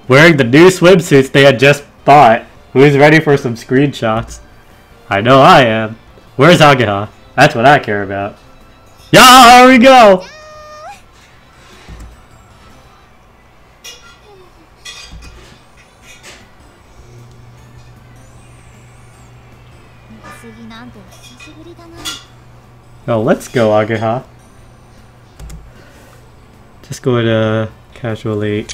[SPEAKER 1] wearing the new swimsuits they had just bought. Who's ready for some screenshots? I know I am. Where's Ageha? That's what I care about. Yeah, here we go!
[SPEAKER 2] 水着なんて久しぶりだな。
[SPEAKER 1] Oh, let's go, Ageha. Just going to casually.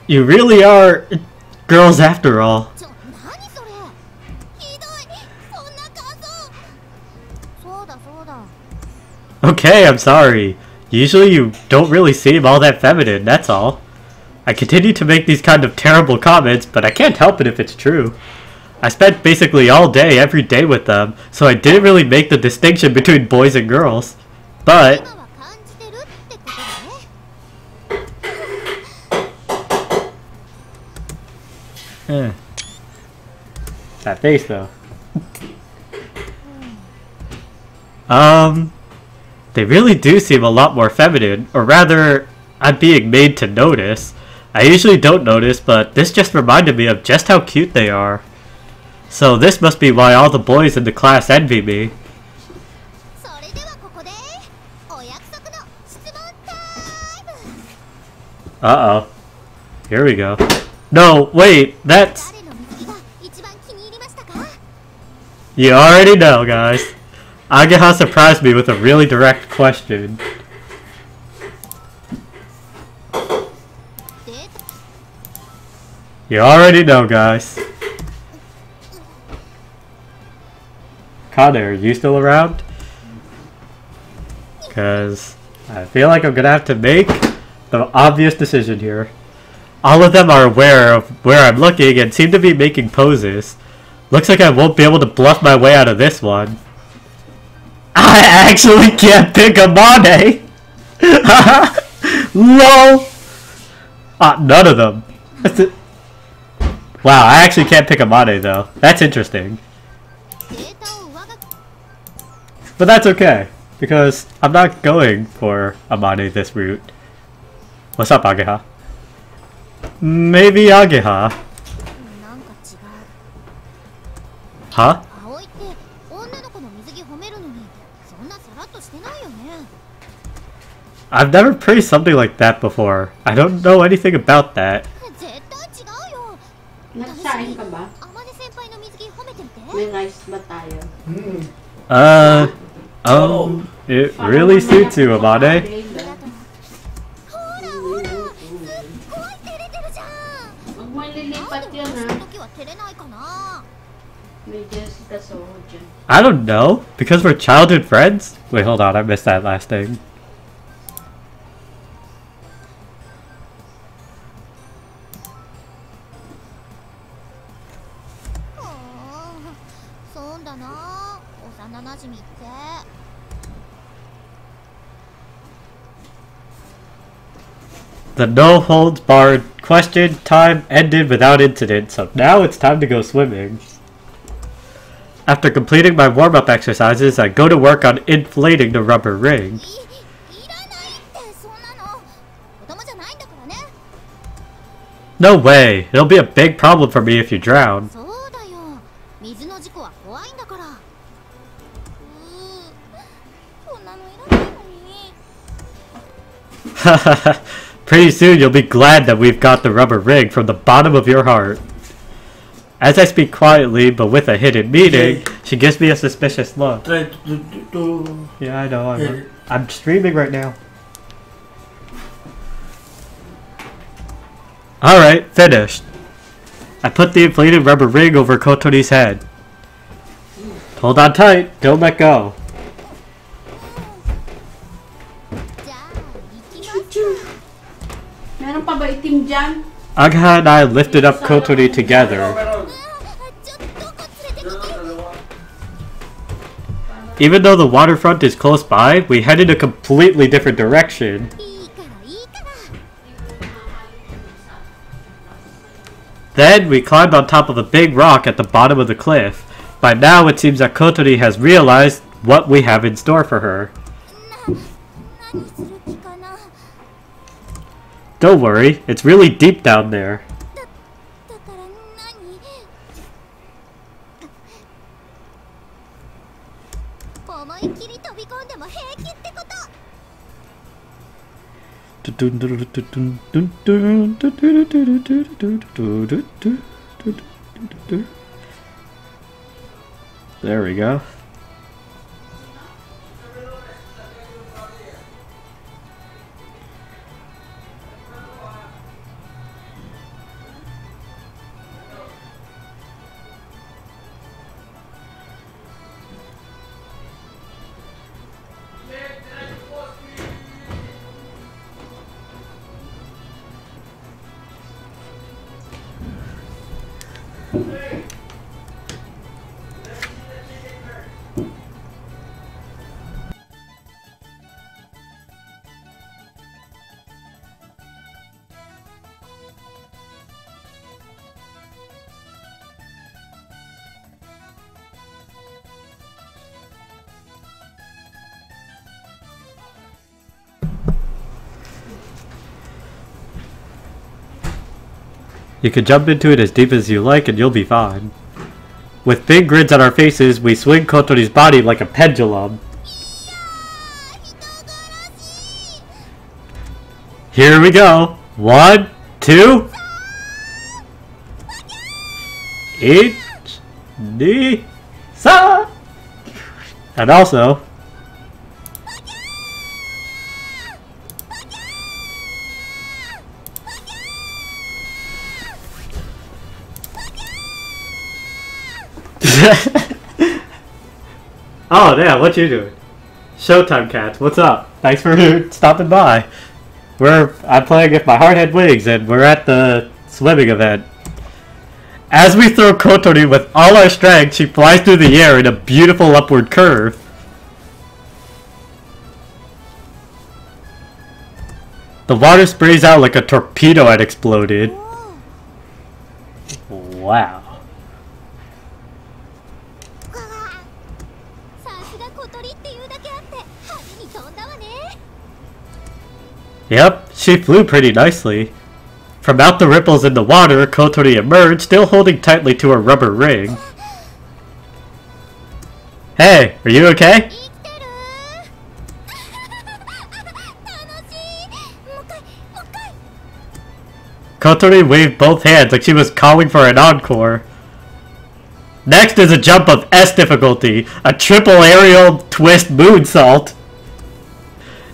[SPEAKER 1] You really are girls after all.
[SPEAKER 2] ちょ、何それ。ひどい。そんな感想。そうだそうだ。
[SPEAKER 1] Okay, I'm sorry. Usually you don't really seem all that feminine, that's all. I continue to make these kind of terrible comments, but I can't help it if it's true. I spent basically all day, every day with them, so I didn't really make the distinction between boys and girls. But...
[SPEAKER 2] 今は感じてるってことだね。
[SPEAKER 1] That face though. They really do seem a lot more feminine, or rather, I'm being made to notice. I usually don't notice, but this just reminded me of just how cute they are. So this must be why all the boys in the class envy me.
[SPEAKER 2] それではここでお約束の質問タイム。
[SPEAKER 1] Uh-oh. Here we go. No, wait, that's...
[SPEAKER 2] 誰の水着が一番気に入りましたか？
[SPEAKER 1] You already know, guys. Ageha surprised me with a really direct question.
[SPEAKER 2] で、
[SPEAKER 1] You already know, guys. Kane, are you still around? Because I feel like I'm gonna have to make the obvious decision here. All of them are aware of where I'm looking and seem to be making poses. Looks like I won't be able to bluff my way out of this one. I actually can't pick a Mane! LOL! None of them. That's it. Wow, I actually can't pick a Mane though. That's interesting.
[SPEAKER 2] データを上書き。
[SPEAKER 1] But that's okay, because I'm not going for Amane this route. What's up, Ageha? Maybe Ageha.
[SPEAKER 2] なんか違う。
[SPEAKER 1] Huh?
[SPEAKER 2] 葵って女の子の水着褒めるのにそんなさらっとしてないよね。
[SPEAKER 1] I've never praised something like that before. I don't know anything about that.
[SPEAKER 2] 絶対違うよ。
[SPEAKER 5] Nagsaing ka ba?
[SPEAKER 2] 天音先輩の水着褒めてみて。
[SPEAKER 5] May rice ba tayo?
[SPEAKER 1] It really suits you, Amane.
[SPEAKER 2] ほらほら怖い照れてるじゃん
[SPEAKER 5] Huwag mo
[SPEAKER 2] なん
[SPEAKER 5] ililipat
[SPEAKER 2] で
[SPEAKER 5] yun
[SPEAKER 2] 私
[SPEAKER 5] ha.
[SPEAKER 2] の時は照れないかな
[SPEAKER 5] May Jessica Soho dyan.
[SPEAKER 1] I don't know. Because we're childhood friends? Wait, hold on. I missed that last thing.
[SPEAKER 2] そうだな幼なじみって
[SPEAKER 1] The no holds barred question time ended without incident, so now it's time to go swimming. After completing my warm-up exercises, I go to work on inflating the rubber ring.
[SPEAKER 2] いらないってそんなの子供じゃないんだからね
[SPEAKER 1] No way! It'll be a big problem for me if you drown.
[SPEAKER 2] そうだよ水の事故は怖いんだからこんなのいらないのに
[SPEAKER 1] Pretty soon you'll be glad that we've got the rubber ring from the bottom of your heart. As I speak quietly, but with a hidden meaning, she gives me a suspicious look.
[SPEAKER 4] Try to
[SPEAKER 1] Yeah, I know. I'm streaming right now. Alright, finished. I put the inflated rubber ring over Kotori's head. Hold on tight, don't let go.
[SPEAKER 2] じゃあ行きますか
[SPEAKER 5] Meron pa ba itim dyan?
[SPEAKER 1] Agha and I lifted up Kotori together.
[SPEAKER 2] ちょっとどこ連れてきて
[SPEAKER 1] Even though the waterfront is close by, we head in a completely different direction.
[SPEAKER 2] いいからいいから
[SPEAKER 1] Then we climbed on top of a big rock at the bottom of the cliff. By now it seems that Kotori has realized what we have in store for her.
[SPEAKER 2] 何する気かな
[SPEAKER 1] Don't worry, it's really deep down there.
[SPEAKER 2] だから何思いっきり飛び込んでも平気ってこと
[SPEAKER 1] There we go. You can jump into it as deep as you like and you'll be fine. With big grins on our faces, we swing Kotori's body like a pendulum. Here we go. 1, 2. Each, knee, sa. And also. Oh, yeah, what you doing? Showtime Cats, what's up? Thanks for stopping by. I'm playing If My Heart Had Wings, and we're at the swimming event. As we throw Kotori with all our strength, she flies through the air in a beautiful upward curve. The water sprays out like a torpedo had exploded. Wow.
[SPEAKER 2] さすが小鳥っていうだけあって派手に飛んだわね
[SPEAKER 1] Yep, she flew pretty nicely. From out the ripples in the water, Kotori emerged, still holding tightly to her rubber ring. Hey, are you okay?
[SPEAKER 2] 生きてる楽しいもう一回もう一回
[SPEAKER 1] Kotori waved both hands like she was calling for an encore. Next is a jump of S difficulty, a triple aerial twist moonsault.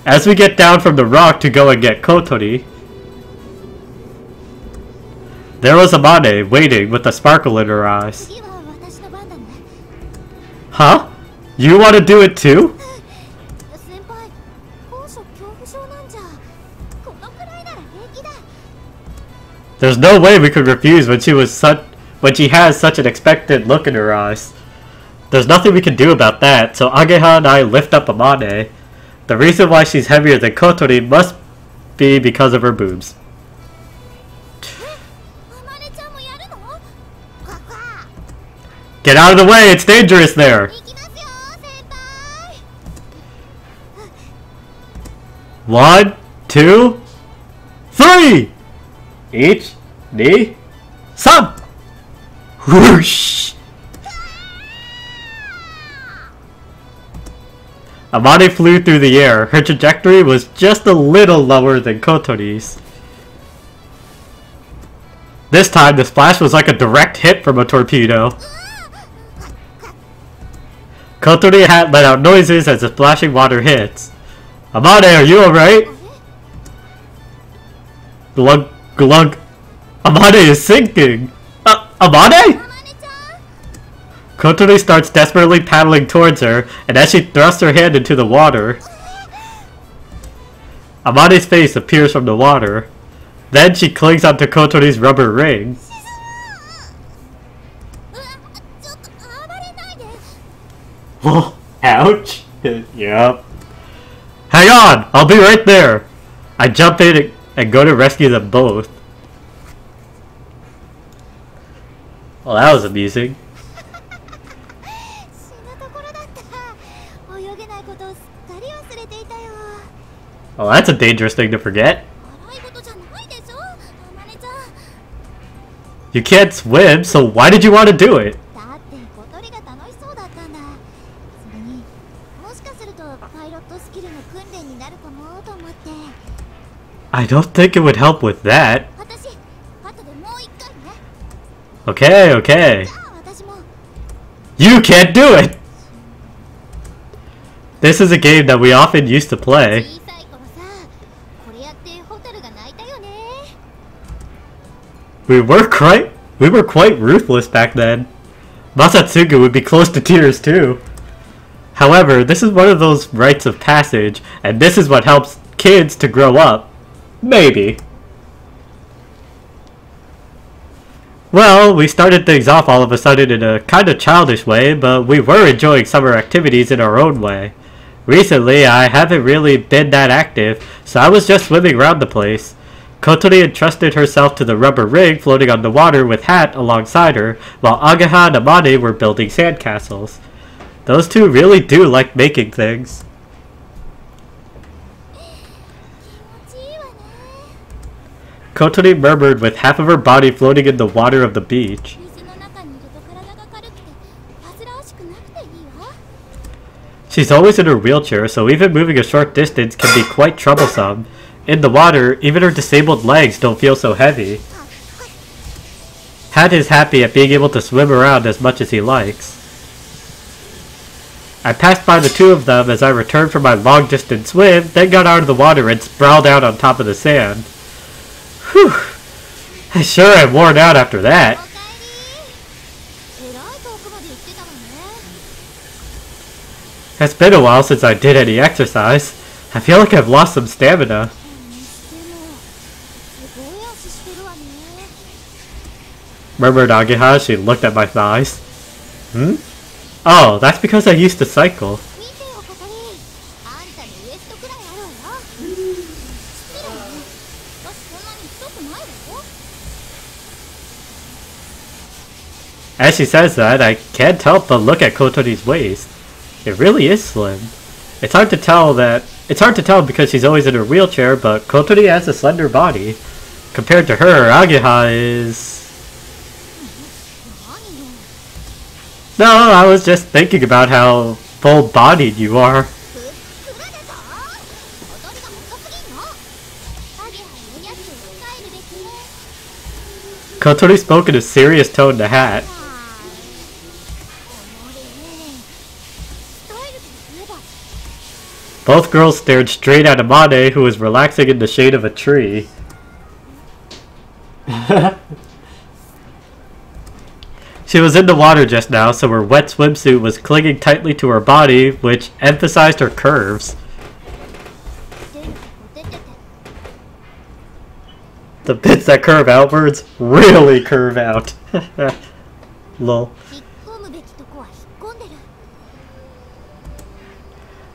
[SPEAKER 1] As we get down from the rock to go and get Kotori, there was Amane waiting with a sparkle in her eyes.
[SPEAKER 2] 次は私の番だね。
[SPEAKER 1] Huh? You want to do it too?
[SPEAKER 2] 先輩、高所恐怖症なんじゃ。このくらいなら平気だ。
[SPEAKER 1] There's no way we could refuse when she has such an expectant look in her eyes. There's nothing we can do about that, so Ageha and I lift up Amane. The reason why she's heavier than Kotori must be because of her boobs.
[SPEAKER 2] あまねちゃんもやるの？わわ。
[SPEAKER 1] Get out of the way, it's dangerous there!
[SPEAKER 2] 行きますよ、先輩。
[SPEAKER 1] 1, 2, 3! Each, knee, some! Whoosh! Amane flew through the air. Her trajectory was just a little lower than Kotori's. This time, the splash was like a direct hit from a torpedo. Kotori had let out noises as the splashing water hits. Amane, are you alright? Glug, glug. Amane is sinking! Amane?
[SPEAKER 2] あまねちゃん。
[SPEAKER 1] Kotori starts desperately paddling towards her, and as she thrusts her hand into the water, Amane's face appears from the water. Then she clings onto Kotori's rubber ring.
[SPEAKER 2] うわ、ちょっと暴れないで。
[SPEAKER 1] Oh, ouch! Yep. Hang on! I'll be right there! I jump in and go to rescue them both. Well, that was amusing.
[SPEAKER 2] 死ぬところだった。泳げないことをすっかり忘れていたよ。
[SPEAKER 1] Well, that's a dangerous thing to forget.
[SPEAKER 2] 笑い事じゃないでしょ、あまねちゃん。
[SPEAKER 1] You can't swim, so why did you want to do it?
[SPEAKER 2] だって小鳥が楽しそうだったんだ。それにもしかするとパイロットスキルの訓練になるかもと思って。
[SPEAKER 1] I don't think it would help with that.
[SPEAKER 2] 私後でもう一回ね。
[SPEAKER 1] Okay, okay.
[SPEAKER 2] じゃあ私も。
[SPEAKER 1] You can't do it! This is a game that we often used to play.
[SPEAKER 2] 小さい頃さ、これやってホタルが泣いたよね。
[SPEAKER 1] We were quite ruthless back then. Masatsugu would be close to tears too. However, this is one of those rites of passage, and this is what helps kids to grow up. Maybe. Well, we started things off all of a sudden in a kind of childish way, but we were enjoying summer activities in our own way. Recently, I haven't really been that active, so I was just swimming around the place. Kotori entrusted herself to the rubber rig floating on the water with Hat alongside her, while Ageha and Amane were building sandcastles. Those two really do like making things.
[SPEAKER 2] 気持ちいいわね。
[SPEAKER 1] Kotori murmured with half of her body floating in the water of the beach.
[SPEAKER 2] 水の中にいると体が軽くて煩わしくなくていいわ。
[SPEAKER 1] She's always in her wheelchair, so even moving a short distance can be quite troublesome. In the water, even her disabled legs don't feel so heavy. Hat is happy at being able to swim around as much as he likes. I passed by the two of them as I returned from my long-distance swim, then got out of the water and sprawled out on top of the sand. Whew! I sure am worn out after that.
[SPEAKER 2] おかえり。えらい遠くまで行ってたわね。
[SPEAKER 1] It's been a while since I did any exercise. I feel like I've lost some stamina.
[SPEAKER 2] にしてもすごい足してるわね。
[SPEAKER 1] Murmured Ageha as she looked at my thighs. Hmm? Oh, that's because I used to cycle.
[SPEAKER 2] 見てよ小鳥。あんたのウエストくらいあるわよ。失礼ね。私そんなに太くないわよ。
[SPEAKER 1] As she says that, I can't help but look at Kotori's waist. It really is slim. It's hard to tell because she's always in her wheelchair, but Kotori has a slender body. Compared to her, Ageha is...
[SPEAKER 2] 何よ。
[SPEAKER 1] No, I was just thinking about how full-bodied you are.
[SPEAKER 2] ふっくらでさ。小鳥が細すぎんの。アゲハのやつを帰るべきね。
[SPEAKER 1] Kotori spoke in a serious tone to Hat. Both girls stared straight at Amane, who was relaxing in the shade of a tree. She was in the water just now, so her wet swimsuit was clinging tightly to her body, which emphasized her curves. The bits that curve outwards really curve out. Lol.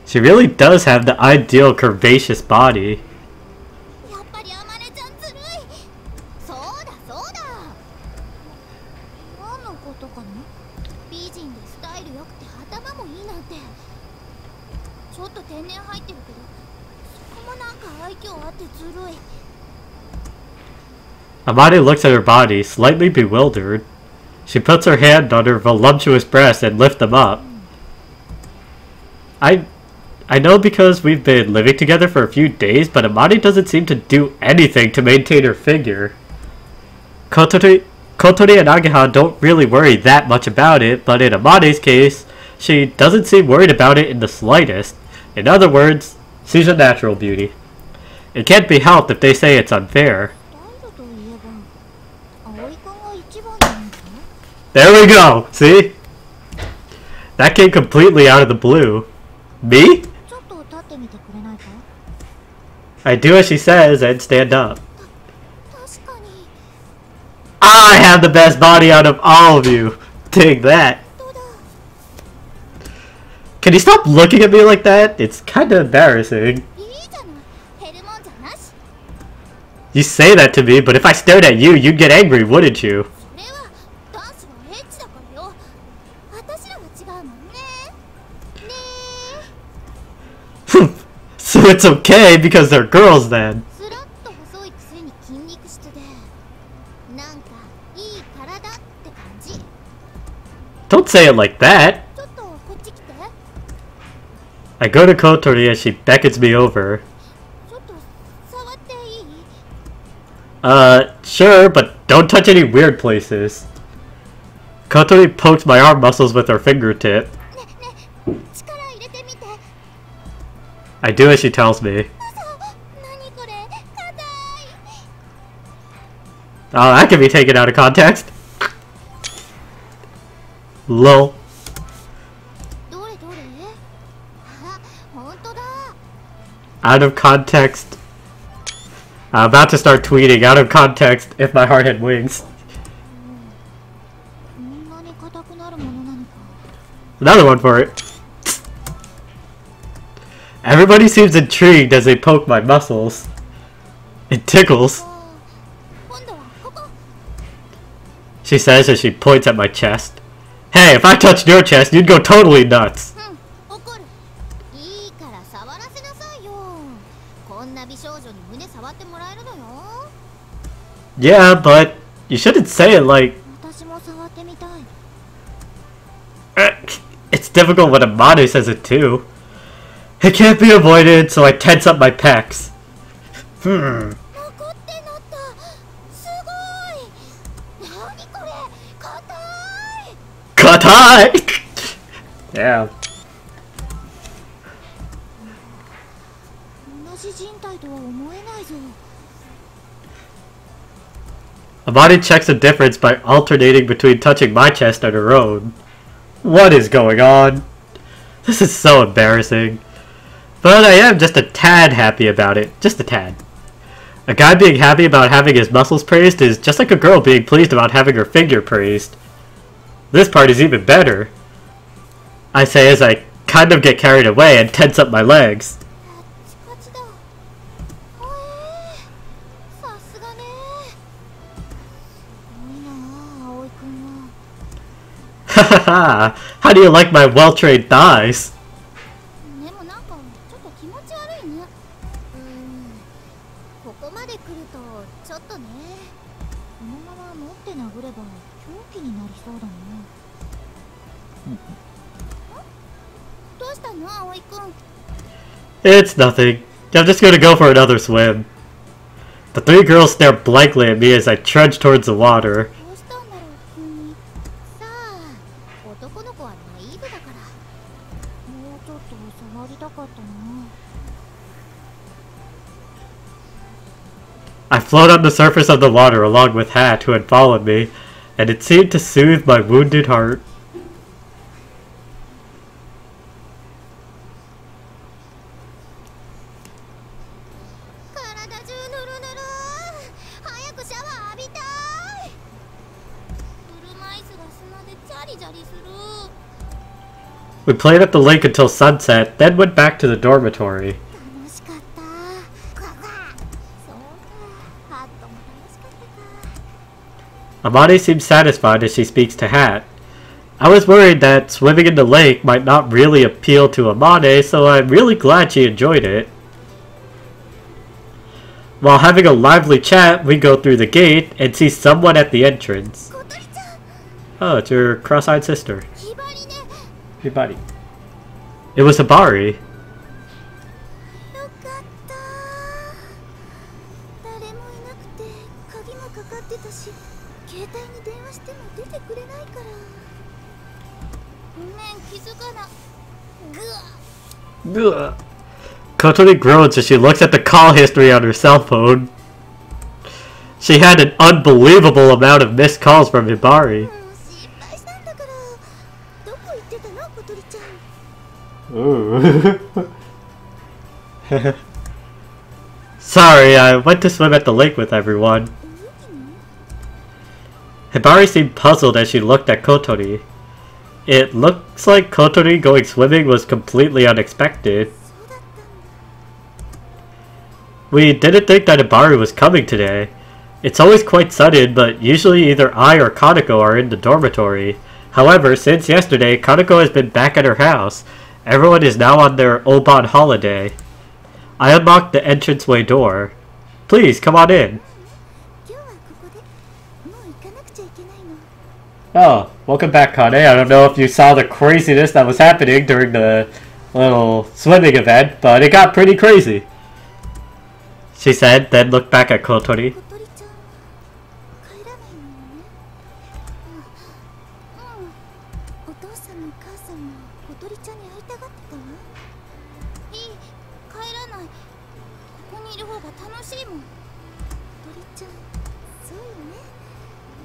[SPEAKER 1] She really does have the ideal curvaceous body. Amane looks at her body, slightly bewildered. She puts her hand on her voluptuous breasts and lifts them up. I know because we've been living together for a few days, but Amane doesn't seem to do anything to maintain her figure. Kotori and Ageha don't really worry that much about it, but in Amane's case, she doesn't seem worried about it in the slightest. In other words, she's a natural beauty. It can't be helped if they say it's unfair. There we go! See? That came completely out of the blue. Me? I do as she says and stand up. I have the best body out of all of you. Take that. Can you stop looking at me like that? It's kinda embarrassing. You say that to me, but if I stared at you, you'd get angry, wouldn't you? So it's okay because they're girls then. Don't say it like that. I go to Kotori as she beckons me over. Sure, but don't touch any weird places. Kotori pokes my arm muscles with her fingertip. I do as she tells me. Oh, that can be taken out of context. Lol. Out of context. I'm about to start tweeting out of context if my heart had wings. Another one for it. Everybody seems intrigued as they poke my muscles. It tickles. She says as she points at my chest. Hey, if I touched your chest, you'd go totally nuts. Yeah, but you shouldn't say it like... It's difficult when Amane says it too. It can't be avoided, so I tense up my pecs. Katai! Yeah. Amane checks the difference by alternating between touching my chest and her own. What is going on? This is so embarrassing. But I am just a tad happy about it. Just a tad. A guy being happy about having his muscles praised is just like a girl being pleased about having her figure praised. This part is even better. I say as I kind of get carried away and tense up my legs. Hahaha! How do you like my well-trained thighs? It's nothing. I'm just gonna go for another swim. The three girls stare blankly at me as I trudge towards the water.
[SPEAKER 2] うちょっと触りたかったな。
[SPEAKER 1] I float on the surface of the water along with Hat, who had followed me, and it seemed to soothe my wounded heart.
[SPEAKER 2] 体中ぬるぬる。早くシャワー浴びたい。車椅子が砂でジャリジャリする。
[SPEAKER 1] We played at the lake until sunset, then went back to the dormitory.
[SPEAKER 2] 楽しかった。そうか、ハットも楽しかったか。
[SPEAKER 1] Amane seems satisfied as she speaks to Hat. I was worried that swimming in the lake might not really appeal to Amane, so I'm really glad she enjoyed it. While having a lively chat, we go through the gate and see someone at the entrance.
[SPEAKER 2] 小鳥ちゃん。
[SPEAKER 1] Oh, it's your cross-eyed sister.
[SPEAKER 2] ひばりね。
[SPEAKER 1] Hibari. It was Hibari.
[SPEAKER 2] よかった。誰もいなくて鍵もかかってたし、携帯に電話しても出てくれないから。ごめん、気づかな。ぐわ。
[SPEAKER 1] Ugh. Kotori groans as she looks at the call history on her cell phone. She had an unbelievable amount of missed calls from Hibari.
[SPEAKER 2] 心配したんだから。どこ行ってたの、小鳥ちゃん。
[SPEAKER 1] Ooh. Sorry, I went to swim at the lake with everyone. Hibari seemed puzzled as she looked at Kotori. It looks like Kotori going swimming was completely unexpected. We didn't think that Hibari was coming today. It's always quite sudden, but usually either I or Kaneko are in the dormitory. However, since yesterday, Kaneko has been back at her house. Everyone is now on their Obon holiday. I unlocked the entranceway door. Please, come on in.
[SPEAKER 2] 今日はここでもう行かなくちゃいけないの。
[SPEAKER 1] Oh, welcome back, Kane. I don't know if you saw the craziness that was happening during the little swimming event, but it got pretty crazy. She said, then looked back at Kotori.
[SPEAKER 2] 小鳥ちゃん、帰らないのよね。お父さんもお母さんも小鳥ちゃんに会いたがってたわ。いい、帰らない。ここにいる方が楽しいもん。小鳥ちゃん、そうよね。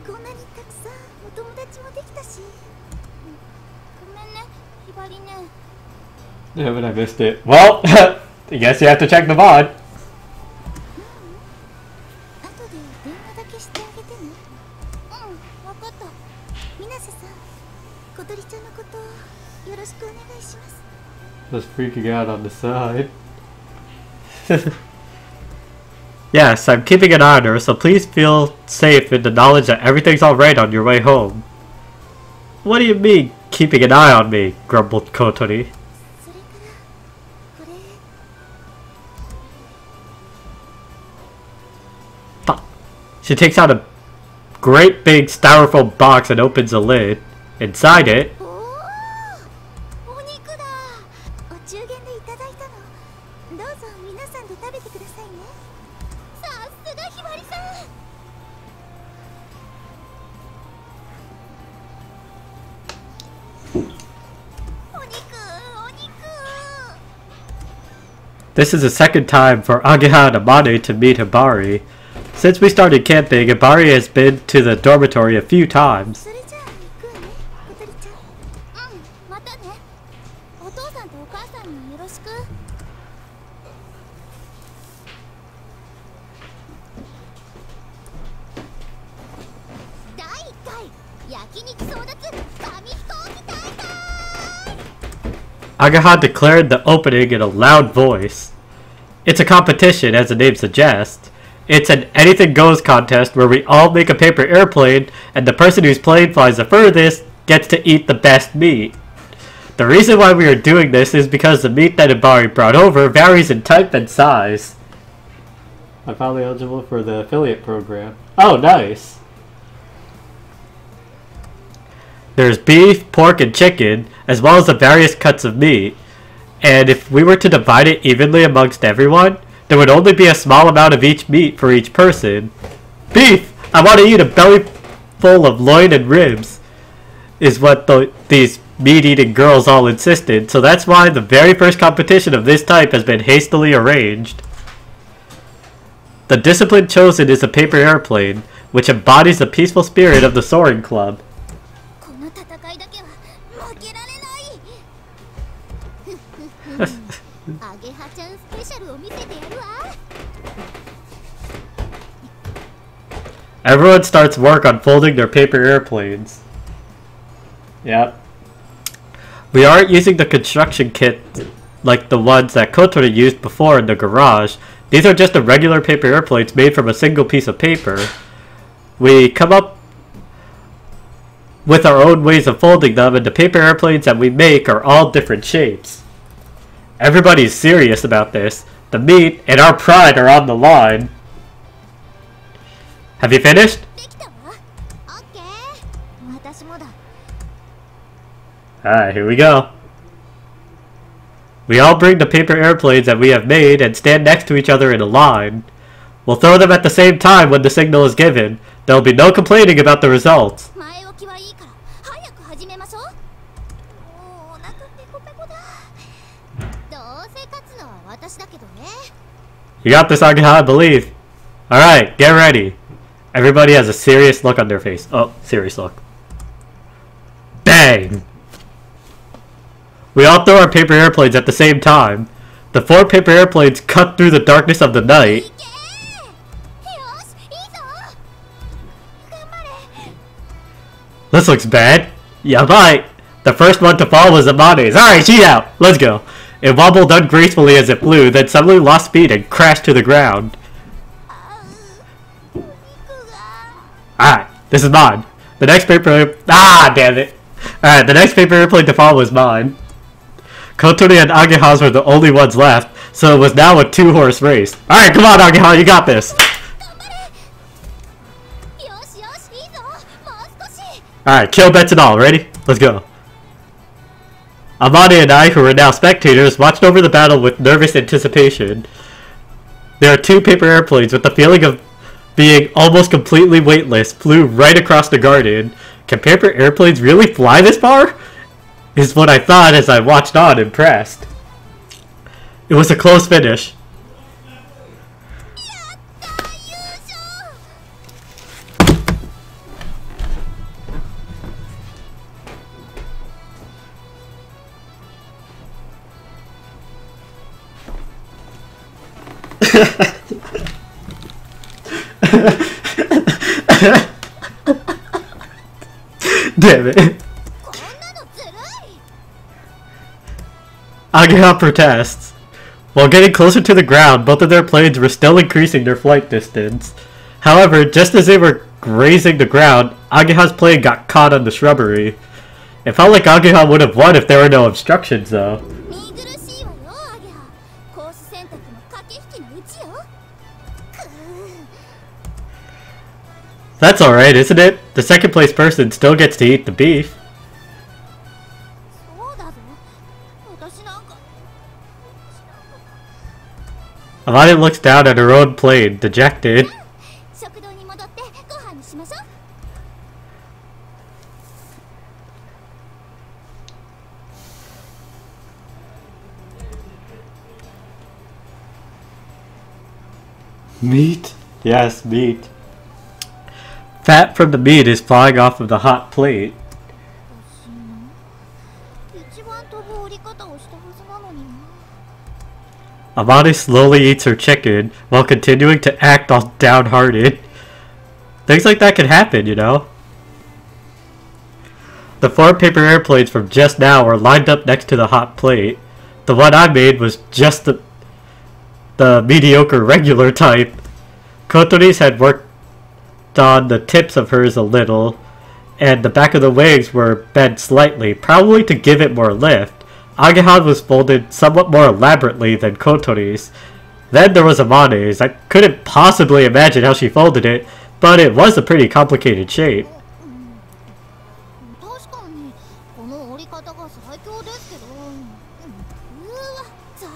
[SPEAKER 2] こんなにたくさんお友達もできたし。ごめんね、ひばりね。
[SPEAKER 1] Yeah, but I missed it. Well, I guess you have to check the mod.
[SPEAKER 2] 後で電話だけしてあげてね。わかった。水瀬さん、小鳥ちゃんのことよろしくお願いします。
[SPEAKER 1] Just freaking out on the side. Yes, I'm keeping an eye on her, so please feel safe in the knowledge that everything's alright on your way home. What do you mean, keeping an eye on me? Grumbled Kotori.
[SPEAKER 2] それからこれ。
[SPEAKER 1] She takes out a great big styrofoam box and opens the lid. Inside it,
[SPEAKER 2] おお、お肉だ。お中元でいただいたの。どうぞ皆さんで食べてくださいね。さすがひばりさん。お肉、お肉。
[SPEAKER 1] this is the second time for Ageha and Amane to meet Hibari. Since we started camping, Hibari has been to the dormitory a few times.
[SPEAKER 2] それじゃあ行くわね、小鳥ちゃん。またね。お父さんとお母さんによろしく。第1回焼肉争奪紙飛行機大会。
[SPEAKER 1] Ageha declared the opening in a loud voice. It's a competition, as the name suggests. It's an anything goes contest where we all make a paper airplane, and the person whose plane flies the furthest gets to eat the best meat. The reason why we are doing this is because the meat that Hibari brought over varies in type and size. I'm finally eligible for the affiliate program. Oh, nice! There's beef, pork, and chicken, as well as the various cuts of meat. And if we were to divide it evenly amongst everyone, there would only be a small amount of each meat for each person. Beef! I want to eat a belly full of loin and ribs, is what these meat-eating girls all insisted, so that's why the very first competition of this type has been hastily arranged. The discipline chosen is a paper airplane, which embodies the peaceful spirit of the soaring club.
[SPEAKER 2] この戦いだけは負けられないアゲハちゃんスペシャルを見せてやるわ
[SPEAKER 1] Everyone starts work on folding their paper airplanes. Yep. We aren't using the construction kit like the ones that Kotori used before in the garage. These are just the regular paper airplanes made from a single piece of paper. We come up with our own ways of folding them, and the paper airplanes that we make are all different shapes. Everybody's serious about this. The meat and our pride are on the line. Have you finished?
[SPEAKER 2] できたわオッケー私もだ
[SPEAKER 1] Alright, here we go. We all bring the paper airplanes that we have made and stand next to each other in a line. We'll throw them at the same time when the signal is given. There will be no complaining about the results.
[SPEAKER 2] 前置きはいいから早く始めましょうもうお腹ペコペコだどうせ勝つのは私だけどね
[SPEAKER 1] You got this, Ageha, I believe. Alright, get ready. Everybody has a serious look on their face. Oh, serious look. Bang! We all throw our paper airplanes at the same time. The 4 paper airplanes cut through the darkness of the night.
[SPEAKER 2] いけーよしいいぞ頑張れ
[SPEAKER 1] This looks bad. Yabai! The first one to fall was Amane's. Alright, she's out! Let's go. It wobbled ungracefully as it flew, then suddenly lost speed and crashed to the ground.
[SPEAKER 2] あうお肉が
[SPEAKER 1] Alright, this is mine. The next paper... Ah, damn it. Alright, the next paper airplane to fall was mine. Kotori and Ageha's were the only ones left, so it was now a 2-horse race. Alright, come on, Ageha, you got this.
[SPEAKER 2] 頑張れよしよしいいぞもう少し
[SPEAKER 1] Alright, kill bets and all. Ready? Let's go. Amane and I, who were now spectators, watched over the battle with nervous anticipation. There are 2 paper airplanes with the feeling of being almost completely weightless flew right across the garden. Can paper airplanes really fly this far? Is what I thought as I watched on, impressed. It was a close finish.
[SPEAKER 2] やった優勝
[SPEAKER 1] Damn it.
[SPEAKER 2] こんなのずるい
[SPEAKER 1] Ageha protests. While getting closer to the ground, both of their planes were still increasing their flight distance. However, just as they were grazing the ground, Ageha's plane got caught on the shrubbery. It felt like Ageha would have won if there were no obstructions, though.
[SPEAKER 2] 見苦しいわよアゲハコース選択の駆け引きのうちよくー
[SPEAKER 1] That's alright, isn't it? The second place person still gets to eat the beef.
[SPEAKER 2] そうだぞ私なんか
[SPEAKER 1] Amane looks down at her own plane, dejected.
[SPEAKER 2] 食堂に戻ってご飯にしましょう
[SPEAKER 1] Meat? Yes, meat. Fat from the meat is flying off of the hot plate.
[SPEAKER 2] 一番飛ぶ折り方をしたはずなのにな
[SPEAKER 1] Amane slowly eats her chicken while continuing to act all downhearted. Things like that can happen, you know. The 4 paper airplanes from just now were lined up next to the hot plate. The one I made was just the mediocre regular type. Kotori's had worked on the tips of hers a little, and the back of the wings were bent slightly, probably to give it more lift. Ageha's was folded somewhat more elaborately than Kotori's. Then there was Amane's. I couldn't possibly imagine how she folded it, but it was a pretty complicated shape.
[SPEAKER 2] 確かにこの折り方が最強ですけどうわ雑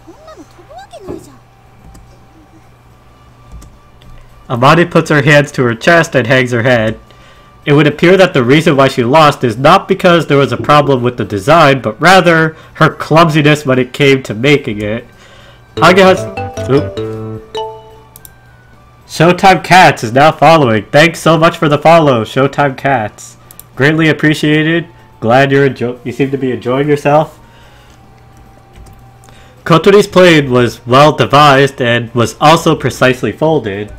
[SPEAKER 2] こんなの飛ぶわけないじゃん
[SPEAKER 1] Amane puts her hands to her chest and hangs her head. It would appear that the reason why she lost is not because there was a problem with the design, but rather her clumsiness when it came to making it. Showtime Cats is now following. Thanks so much for the follow, Showtime Cats. Greatly appreciated. Glad you seem to be enjoying yourself. Kotori's plane was well devised and was also precisely folded.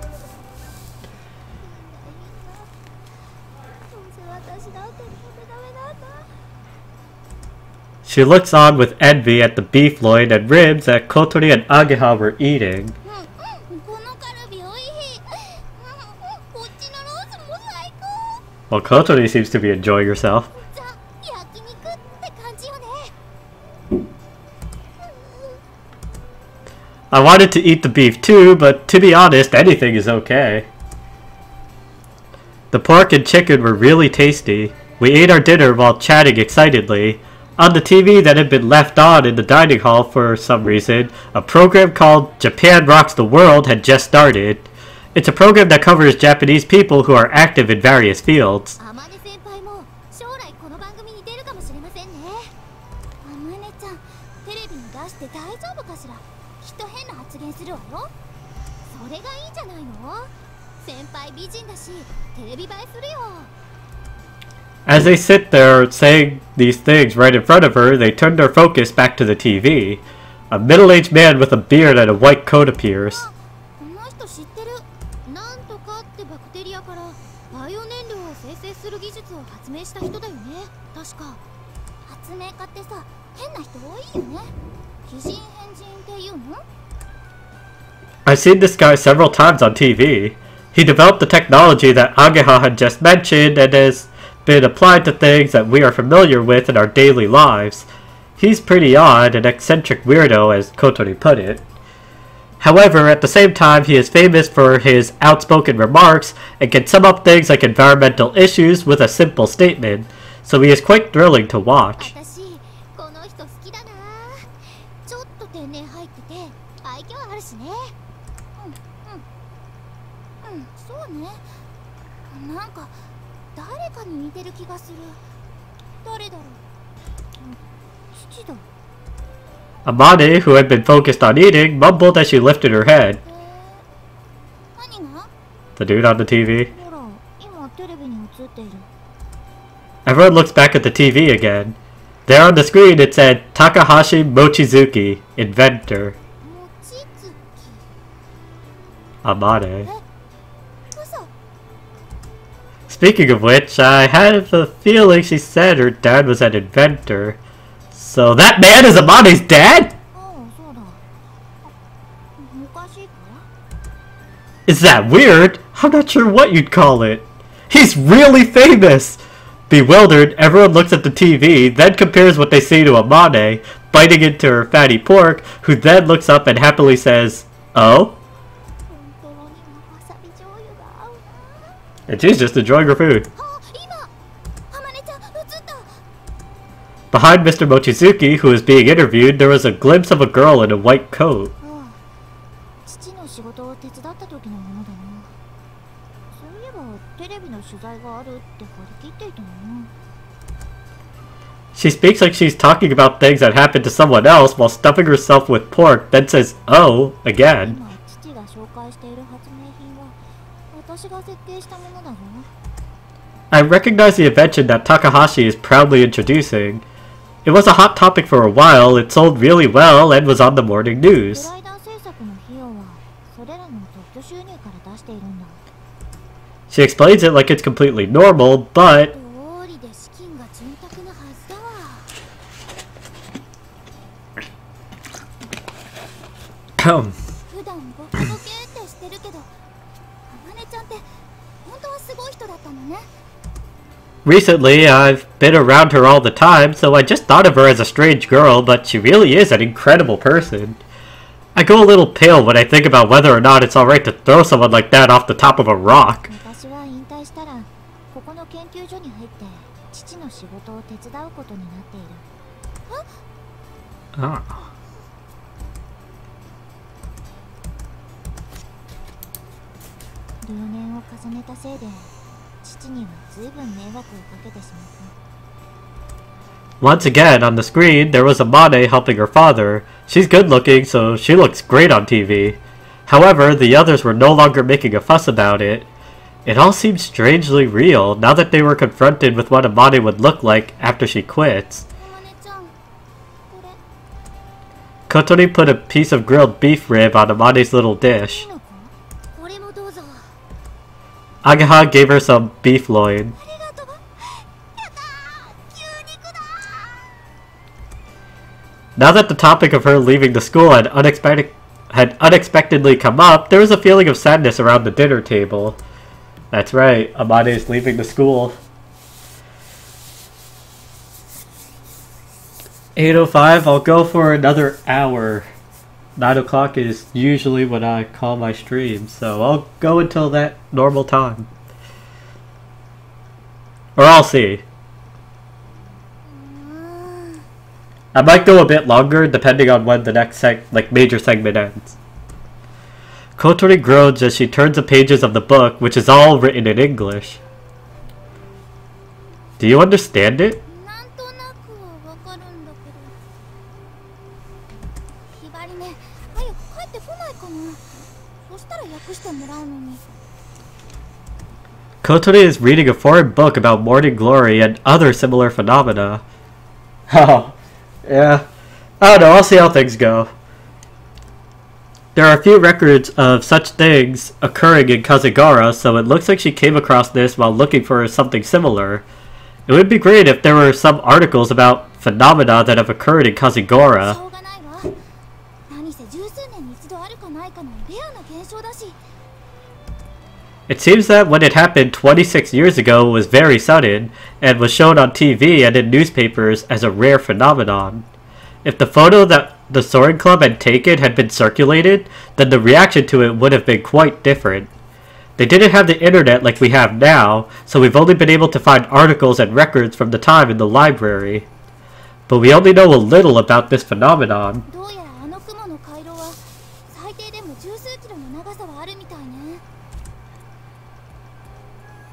[SPEAKER 2] どうせ私なんてダメダメなんだ。
[SPEAKER 1] She looks on with envy at the beef loin and ribs that Kotori and Ageha were eating.
[SPEAKER 2] このカルビおいしい。こっちのロースも最高。
[SPEAKER 1] Well, Kotori seems to be enjoying herself.
[SPEAKER 2] ザ焼肉って感じよね。
[SPEAKER 1] I wanted to eat the beef too, but to be honest, anything is okay. The pork and chicken were really tasty. We ate our dinner while chatting excitedly. On the TV that had been left on in the dining hall for some reason, a program called Japan Rocks the World had just started. It's a program that covers Japanese people who are active in various fields.
[SPEAKER 2] あまね先輩も将来この番組に出るかもしれませんね。あまねちゃん、テレビに出して大丈夫かしら。きっと変な発言するわよ。それがいいんじゃないの？先輩美人だし、テレビ映えするよ。
[SPEAKER 1] As they sit there saying these things right in front of her, they turn their focus back to the TV. A middle-aged man with a beard and a white coat appears.
[SPEAKER 2] この人知ってる。なんとかってバクテリアからバイオ燃料を生成する技術を発明した人だよね。確か。発明家ってさ、変な人多いよね。奇人変人っていうの？
[SPEAKER 1] I've seen this guy several times on TV. He developed the technology that Ageha had just mentioned and has been applied to things that we are familiar with in our daily lives. He's pretty odd, an eccentric weirdo, as Kotori put it. However, at the same time, he is famous for his outspoken remarks and can sum up things like environmental issues with a simple statement, so he is quite thrilling to watch.
[SPEAKER 2] 私この人好きだな。ちょっと天然入ってて愛嬌あるしね。そうね。なんか誰かに似てる気がする。誰だろう。父だ。
[SPEAKER 1] Amane, who had been focused on eating, mumbled as she lifted her head.
[SPEAKER 2] 何が？
[SPEAKER 1] The dude on the TV.
[SPEAKER 2] ほら、今テレビに映っている。
[SPEAKER 1] Everyone looks back at the TV again. There on the screen it said Takahashi Mochizuki, inventor.
[SPEAKER 2] もちつき。
[SPEAKER 1] Amane.
[SPEAKER 2] 嘘。
[SPEAKER 1] Speaking of which, I have a feeling she said her dad was an inventor. So that man is Amane's dad?
[SPEAKER 2] ああ、そうだ。おかしいか？
[SPEAKER 1] Is that weird? I'm not sure what you'd call it. He's really famous! Bewildered, everyone looks at the TV, then compares what they see to Amane, biting into her fatty pork, who then looks up and happily says, "Oh?"
[SPEAKER 2] 本当にわさび醤油が合うな。
[SPEAKER 1] And she's just enjoying her food.
[SPEAKER 2] あ、今、あまねちゃん映った。
[SPEAKER 1] Behind Mr. Mochizuki, who is being interviewed, there was a glimpse of a girl in a white coat.
[SPEAKER 2] ああ、父の仕事を手伝った時のものだな。そういえばテレビの取材があるって張り切っていたのな。
[SPEAKER 1] She speaks like she's talking about things that happened to someone else while stuffing herself with pork, then says, "Oh," again.
[SPEAKER 2] 今父が紹介している発明品は私が設計したものだぞ。
[SPEAKER 1] I recognize the invention that Takahashi is proudly introducing. It was a hot topic for a while, it sold really well, and was on the morning
[SPEAKER 2] グ
[SPEAKER 1] news.
[SPEAKER 2] ライダー制作の費用はそれらの特許収入から出しているんだ。
[SPEAKER 1] She explains it like it's completely normal, but
[SPEAKER 2] どうりで資金が潤沢なはずだわ。 普段ボケボケってしてるけど、あまねちゃんって本当はすごい人だったのね。
[SPEAKER 1] recently I've been around her all the time, so I just thought of her as a strange girl, but she really is an incredible person. I go a little pale when I think about whether or not it's alright to throw someone like that off the top of a rock.
[SPEAKER 2] 私は引退したらここの研究所に入って父の仕事を手伝うことになっている。
[SPEAKER 1] Ah.
[SPEAKER 2] 留年を重ねたせいで父には随分迷惑をかけてしまった。
[SPEAKER 1] Once again, on the screen, there was Amane helping her father. She's good looking, so she looks great on TV. However, the others were no longer making a fuss about it. It all seemed strangely real, now that they were confronted with what Amane would look like after she quits.
[SPEAKER 2] あまねちゃん、これ
[SPEAKER 1] Kotori put a piece of grilled beef rib on Amane's little
[SPEAKER 2] いい
[SPEAKER 1] dish.
[SPEAKER 2] のか？これもどうぞ。
[SPEAKER 1] Ageha gave her some beef loin.
[SPEAKER 2] ありがとう。やったー、牛肉だ
[SPEAKER 1] Now that the topic of her leaving the school had unexpectedly come up, there was a feeling of sadness around the dinner table. That's right, Amane's leaving the school. 8:05, I'll go for another hour. 9 o'clock is usually when I call my stream, so I'll go until that normal time. Or I'll see. I might go a bit longer depending on when the next major segment ends. Kotori groans as she turns the pages of the book, which is all written in English. Do you understand it?
[SPEAKER 2] なんとなくはわかるんだけど。ひばりね、早く帰ってこないかな。そしたら訳してもらうのに。
[SPEAKER 1] Kotori is reading a foreign book about morning glory and other similar phenomena. Oh, yeah. I don't know, I'll see how things go. There are a few records of such things occurring in Kazegara, so it looks like she came across this while looking for something similar. It would be great if there were some articles about phenomena that have occurred in
[SPEAKER 2] し
[SPEAKER 1] Kazegara.
[SPEAKER 2] ょうがないわ。何せ十数年に一度あるかないかのレアな現象だし。
[SPEAKER 1] It seems that when it happened 26 years ago, it was very sudden, and was shown on TV and in newspapers as a rare phenomenon. If the photo that the Soaring Club had taken had been circulated, then the reaction to it would have been quite different. They didn't have the internet like we have now, so we've only been able to find articles and records from the time in the library. But we only know a little about this phenomenon.
[SPEAKER 2] どうやらあの雲の回廊は最低でも十数キロの長さはあるみたいね。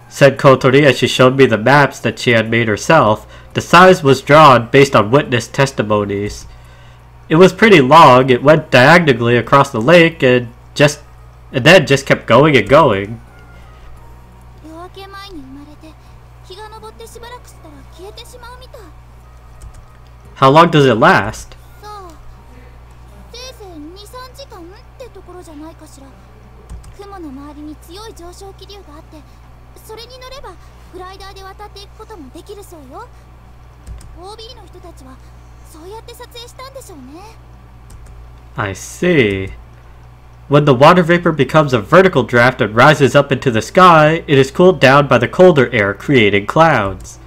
[SPEAKER 1] Said Kotori as she showed me the maps that she had made herself. The size was drawn based on witness testimonies. It was pretty long. It went diagonally across the lake and then just kept going and going.
[SPEAKER 2] 夜明け前に生まれて日が昇ってしばらくしたら消えてしまうみたい。
[SPEAKER 1] How long does it last?
[SPEAKER 2] さあ、せいぜい2、3時間ってところじゃないかしら。雲の周りに強い上昇気流があって、それに乗ればグライダーで渡っていくこともできるそうよ。 OB の人たちはそうやって撮影したんでしょうね。
[SPEAKER 1] I see. When the water vapor becomes a vertical draft and rises up into the sky, it is cooled down by the colder air, creating clouds.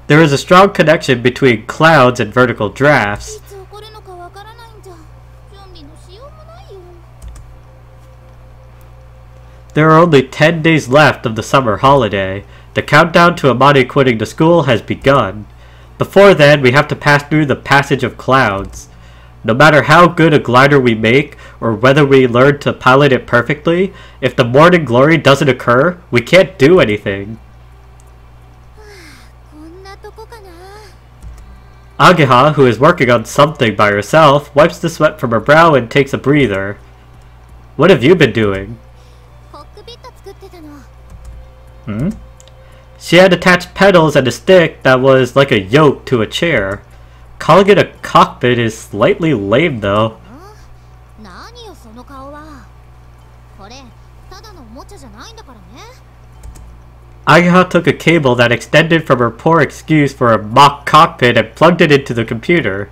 [SPEAKER 1] There is a strong connection between clouds and vertical
[SPEAKER 2] い
[SPEAKER 1] drafts.
[SPEAKER 2] つ起こるのかわからないんじゃ。準備のしようもないよ。
[SPEAKER 1] There are only 10 days left of the summer holiday. The countdown to Amane quitting the school has begun. Before then, we have to pass through the passage of clouds. No matter how good a glider we make, or whether we learn to pilot it perfectly, if the morning glory doesn't occur, we can't do anything.
[SPEAKER 2] こんなとこかな。
[SPEAKER 1] Ageha, who is working on something by herself, wipes the sweat from her brow and takes a breather. What have you been doing?
[SPEAKER 2] コックピット作ってたの。
[SPEAKER 1] Hmm? She had attached pedals and a stick that was like a yoke to a chair. Calling it a cockpit is slightly lame though.
[SPEAKER 2] 何よその顔は。これただのおもちゃじゃないんだからね。
[SPEAKER 1] Ageha took a cable that extended from her poor excuse for a mock cockpit and plugged it into the computer.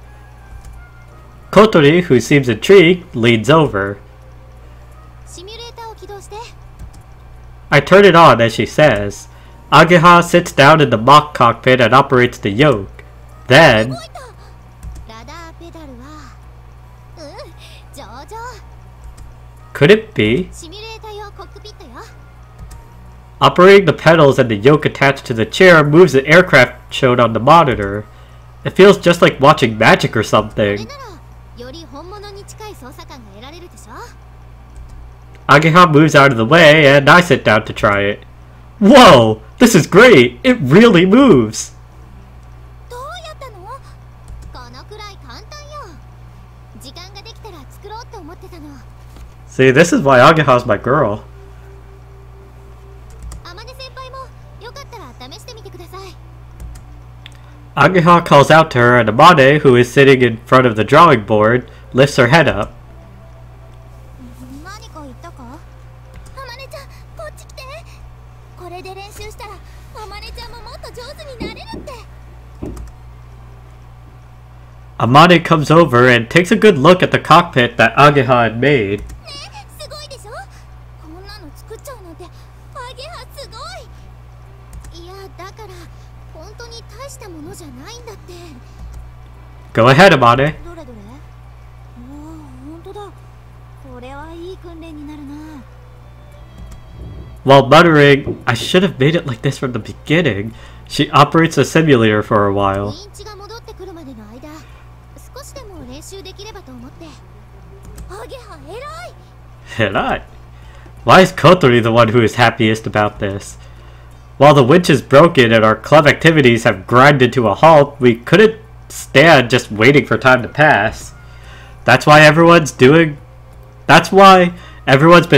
[SPEAKER 1] Kotori, who seems intrigued, leans over.
[SPEAKER 2] シミュレーターを起動して。
[SPEAKER 1] I turn it on as she says. Ageha sits down in the mock cockpit and operates the yoke. Then,
[SPEAKER 2] 動いた。ラダーペダルは。上々。
[SPEAKER 1] could it be?
[SPEAKER 2] シミュレーター用コックピットよ。
[SPEAKER 1] Operating the pedals and the yoke attached to the chair moves the aircraft shown on the monitor. It feels just like watching magic or
[SPEAKER 2] これ
[SPEAKER 1] something.
[SPEAKER 2] ならより本物に近い操作感が得られるでしょ。
[SPEAKER 1] Ageha moves out of the way and I sit down to try it. Whoa! This is great! It really moves!
[SPEAKER 2] どうやったの？このくらい簡単よ。時間ができたら作ろうって思ってたの。
[SPEAKER 1] See, this is why Ageha's my girl.
[SPEAKER 2] 天音先輩もよかったら試してみてください。
[SPEAKER 1] Ageha calls out to her, and Amane, who is sitting in front of the drawing board, lifts her head up.
[SPEAKER 2] 何か言ったか？天音ちゃん、こっち来て。これで練習したら天音ちゃんももっと上手になれるって。
[SPEAKER 1] Amane comes over and takes a good look at the cockpit that Ageha had made.
[SPEAKER 2] ね、すごいでしょ？こんなの作っちゃうなんて、アゲハすごい。いや、だから本当に大したものじゃないんだって。
[SPEAKER 1] Go ahead, Amane.
[SPEAKER 2] どれどれ？おお、本当だ。これはいい訓練になるな。
[SPEAKER 1] While muttering, I should have made it like this from the beginning, she operates the simulator for a while.
[SPEAKER 2] 認知が戻ってくるまでの間、少しでも練習できればと思って。アゲハ偉い。
[SPEAKER 1] Not. Why is Kotori the one who is happiest about this? While the winch is broken and our club activities have grinded to a halt, we couldn't stand just waiting for time to pass. That's why everyone's been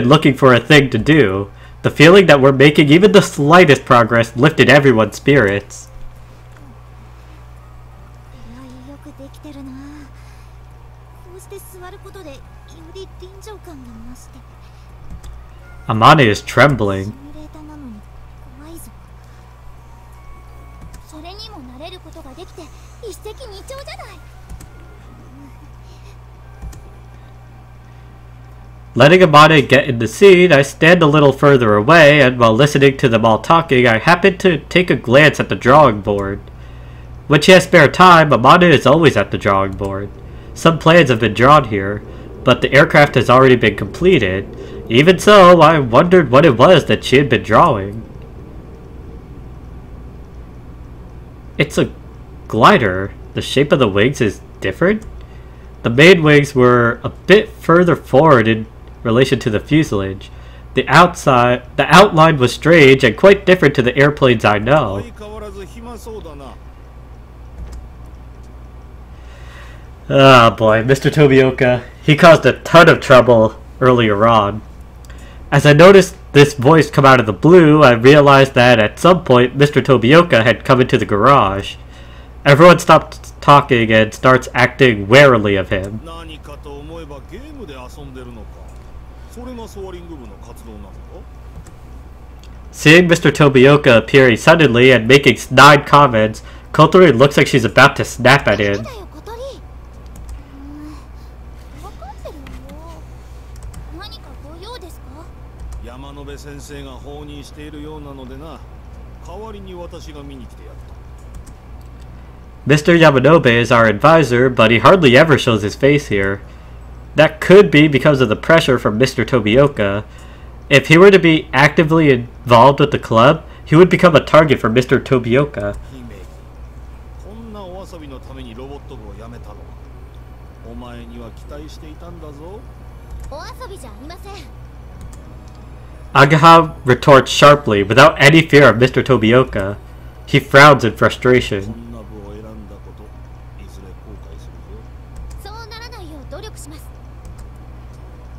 [SPEAKER 1] looking for a thing to do. The feeling that we're making even the slightest progress lifted everyone's spirits.
[SPEAKER 2] よくできてるな。こうして座ることでより臨場感が増して。
[SPEAKER 1] Amane is
[SPEAKER 2] シ
[SPEAKER 1] trembling.
[SPEAKER 2] ミュレーターなのに怖いぞ。それにも慣れることができて一石二鳥じゃない。
[SPEAKER 1] Letting Amane get in the scene, I stand a little further away, and while listening to them all talking, I happen to take a glance at the drawing board. When she has spare time, Amane is always at the drawing board. Some plans have been drawn here, but the aircraft has already been completed. Even so, I wondered what it was that she had been drawing. It's a glider. The shape of the wings is different. The main wings were a bit further forward in relation to the fuselage. The outline was strange and quite different to the airplanes I know. Ah boy, Mr. Tobioka. He caused a ton of trouble earlier on. As I noticed this voice come out of the blue, I realized that at some point Mr. Tobioka had come into the garage. Everyone stopped talking and starts acting warily of him. Seeing Mr. Tobioka appearing suddenly and making snide comments, Kotori looks like she's about to snap at him.
[SPEAKER 6] 先生が放任しているようなのでな。代わりに私が見に来てやった。
[SPEAKER 1] Mr. Yamanobe is our advisor, but he hardly ever shows his face here. That could be because of the pressure from Mr. Tobioka. If he were to be actively involved with the club, he would become a target for Mr. Tobioka.
[SPEAKER 6] こんなお遊びのためにロボット部を辞めたのはお前には期待していたんだぞ。
[SPEAKER 2] お遊びじゃありません。
[SPEAKER 1] Ageha retorts sharply, without any fear of Mr. Tobioka. He frowns in frustration.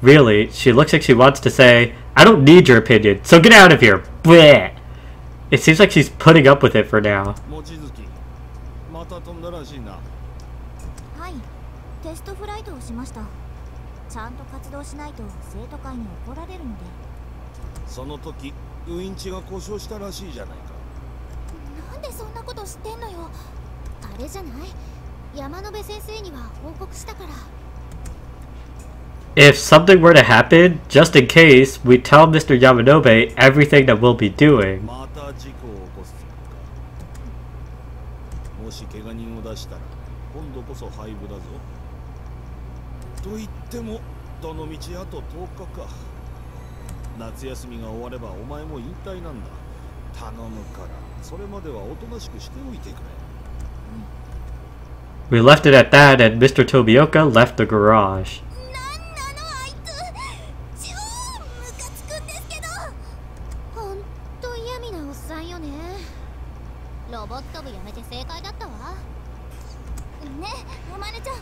[SPEAKER 1] Really, she looks like she wants to say, I don't need your opinion, so get out of here! Bleh! It seems like she's putting up with it for now.
[SPEAKER 2] はい、テストフライトをしました。ちゃんと活動しないと生徒会に怒られるので。
[SPEAKER 6] その時ウインチが故障したらしいじゃないか。
[SPEAKER 2] なんでそんなこと知ってんのよ。あれじゃない？山野辺先生には報告したから。
[SPEAKER 1] If something were to happen, just in case, we tell Mr. Yamanobe everything that we'll be doing.
[SPEAKER 6] また事故を起こすか。もし怪我人を出したら今度こそ廃部だぞ。と言ってもどの道あと10日か。 夏休みが終わればお前も引退なんだ。頼むからそれまではおとなしくしておいてくれ。
[SPEAKER 1] We left it at that, and Mr. Tobioka left the garage.
[SPEAKER 2] なんなのあいつ。超ムカつくんですけど。ほんと嫌味なまねちゃん、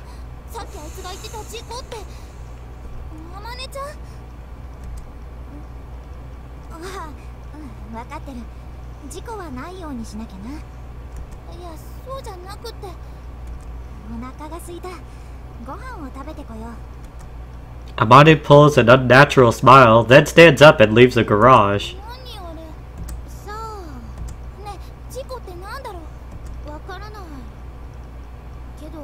[SPEAKER 2] さっきあいつが言ってた事故って。あまねちゃん。ああ、うん、分かってる。事故はないようにしなきゃな。いや、そうじゃなくって、お腹が空いた。ご飯を食べてこよう。
[SPEAKER 1] Amane pulls an unnatural smile, then stands up and leaves the garage.
[SPEAKER 2] 何あれ。さあね、事故ってなんだろう。わからないけど。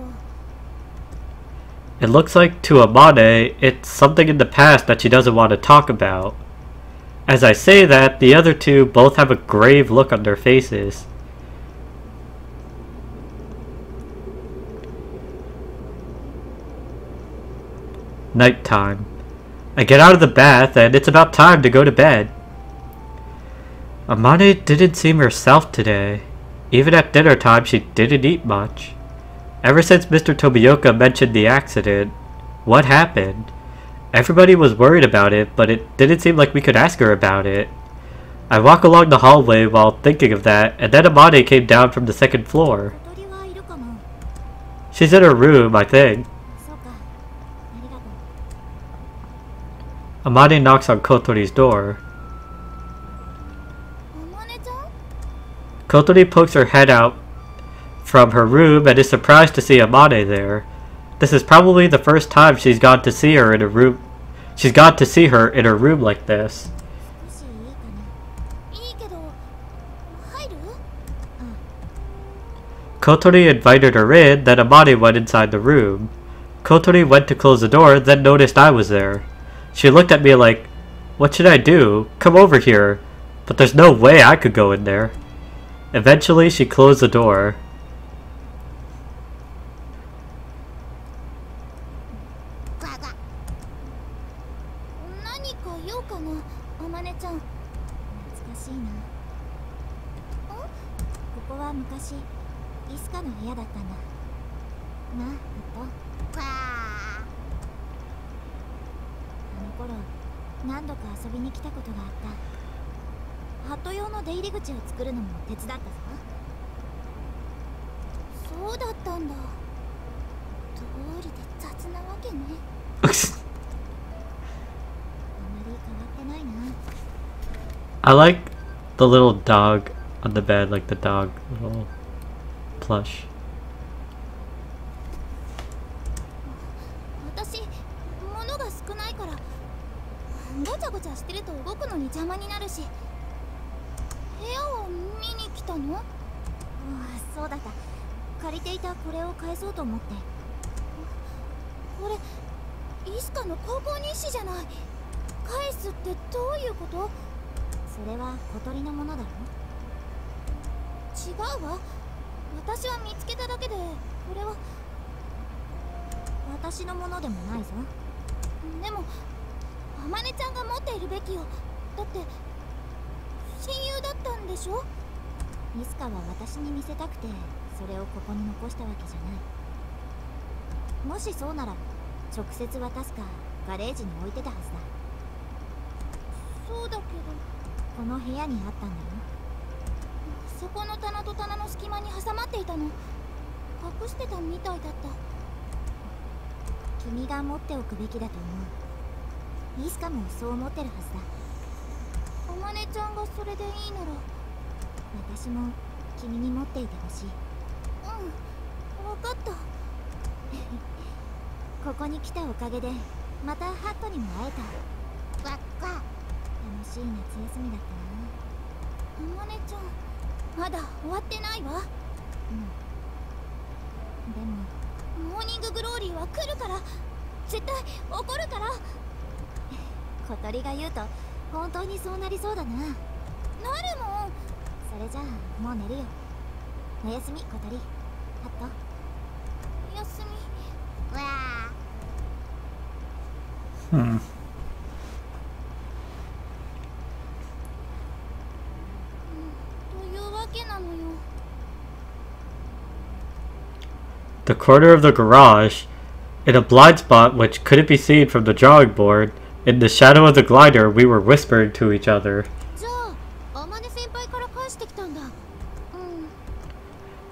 [SPEAKER 1] It looks like to Amane, it's something in the past that she doesn't want to talk about. As I say that, the other two both have a grave look on their faces. Nighttime. I get out of the bath and it's about time to go to bed. Amane didn't seem herself today. Even at dinner time, she didn't eat much. Ever since Mr. Tobioka mentioned the accident, what happened? Everybody was worried about it, but it didn't seem like we could ask her about it. I walk along the hallway while thinking of that, and then Amane came down from the second floor.
[SPEAKER 2] 小鳥はいるかな。
[SPEAKER 1] She's in her room, I think.
[SPEAKER 2] そうか、ありがとう。
[SPEAKER 1] Amane knocks on Kotori's door.
[SPEAKER 2] あまねちゃん。
[SPEAKER 1] Kotori pokes her head out from her room and is surprised to see Amane there. This is probably the first time she's gone to see her in a room. She's got to see her in her room like this.
[SPEAKER 2] 少しいいかな。いいけど、入る？
[SPEAKER 1] Kotori invited her in, then Amane went inside the room. Kotori went to close the door, then noticed I was there. She looked at me like, "What should I do? Come over here." But there's no way I could go in there. Eventually, she closed the door.
[SPEAKER 2] 何か用かな、あまねちゃん。懐かしいな。ここは昔イスカの部屋だったんだな、あの頃何度か遊びに来たことがあった。ハット用の出入り口を作るのも手伝ったぞ。そうだったんだ。どうりで雑なわけね。
[SPEAKER 1] I like the little dog on the bed, like the dog little plush.
[SPEAKER 2] 私、物が少ないからごちゃごちゃしてると動くのに邪魔になるし、部屋を見に来たの？ああ、そうだった。借りていたこれを返そうと思って。これイスカの高校日誌じゃない。返すってどういうこと？それは小鳥のものだろ。違うわ。私は見つけただけで、これは私のものでもないぞ。でもあまねちゃんが持っているべきよ。だって親友だったんでしょ。イスカは私に見せたくてそれをここに残したわけじゃない。もしそうなら直接渡すかガレージに置いてたはずだ。そうだけどこの部屋にあったんだよ。そこの棚と棚の隙間に挟まっていたの。隠してたみたいだった。君が持っておくべきだと思う。イスカもそう思ってるはずだ。あまねちゃんがそれでいいなら私も君に持っていてほしい。うん、分かった。ここに来たおかげでまたハットにも会えた。わっわ。楽しい夏休みだったな。あまねちゃんまだ終わってないわ。うん。でもモーニンググローリーは来るから。絶対怒るから。小鳥が言うと本当にそうなりそうだな。なるもん。それじゃあもう寝るよ。おやすみ小鳥。ハット。おやすみ。わあ。というわけなのよ。
[SPEAKER 1] The corner of the garage, in a blind spot which couldn't be seen from the drawing board, in the shadow of the glider, we were whispering to each other.
[SPEAKER 2] じゃあ、あまね先輩から返してきたんだ。うん。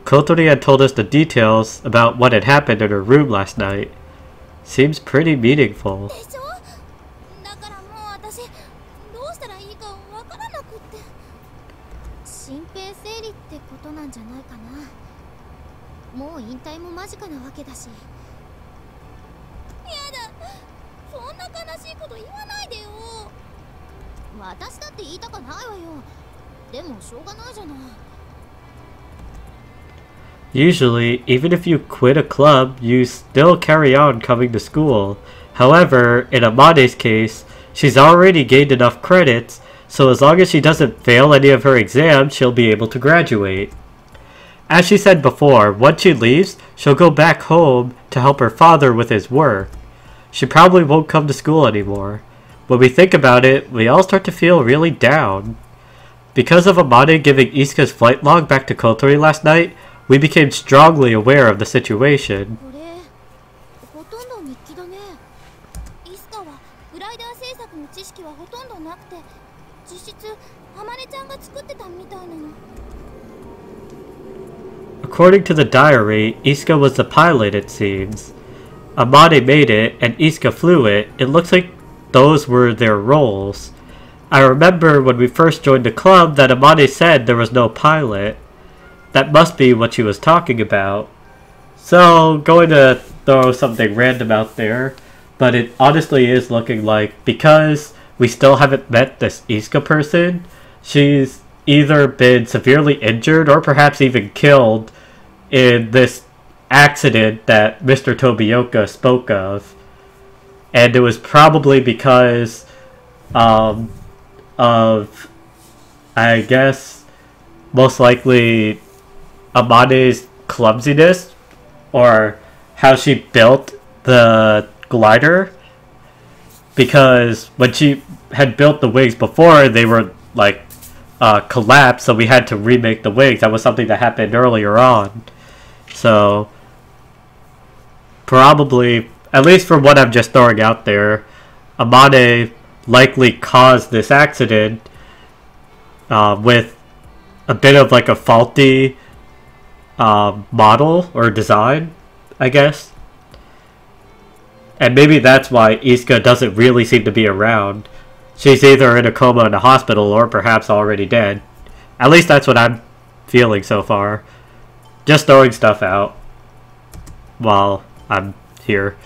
[SPEAKER 1] Kotori had told us the details about what had happened in her room last night. Seems pretty meaningful.
[SPEAKER 2] でしょ。だからもう私どうしたらいいかわからなくって。心平整理ってことなんじゃないかな。もう引退も間近なわけだし。やだ、そんな悲しいこと言わないでよ。私だって言いたかないわよ。でもしょうがないじゃない。
[SPEAKER 1] Usually, even if you quit a club, you still carry on coming to school. However, in Amane's case, she's already gained enough credits, so as long as she doesn't fail any of her exams, she'll be able to graduate. As she said before, once she leaves, she'll go back home to help her father with his work. She probably won't come to school anymore. When we think about it, we all start to feel really down. Because of Amane giving Isuka's flight log back to Kotori last night, we became strongly aware of the situation.
[SPEAKER 2] これほとんど日記だね。イスカはグライダー制作の知識はほとんどなくて、実質ハマネちゃんが作ってたみたいなの。
[SPEAKER 1] According to the diary, Isuka was the pilot, it seems. Amane made it, and Isuka flew it. It looks like those were their roles. I remember when we first joined the club that Amane said there was no pilot. That must be what she was talking about. So, going to throw something random out there, but it honestly is looking like, because we still haven't met this Isuka person, she's either been severely injured or perhaps even killed in this accident that Mr. Tobioka spoke of. And it was probably because of, I guess, most likely Amane's clumsiness, or how she built the glider, because when she had built the wings before, they were like collapsed, so we had to remake the wings. That was something that happened earlier on. So probably, at least from what I'm just throwing out there, Amane likely caused this accident with a bit of like a faulty model or design, I guess. And maybe that's why Isuka doesn't really seem to be around. She's either in a coma in a hospital or perhaps already dead. At least that's what I'm feeling so far. Just throwing stuff out while I'm here.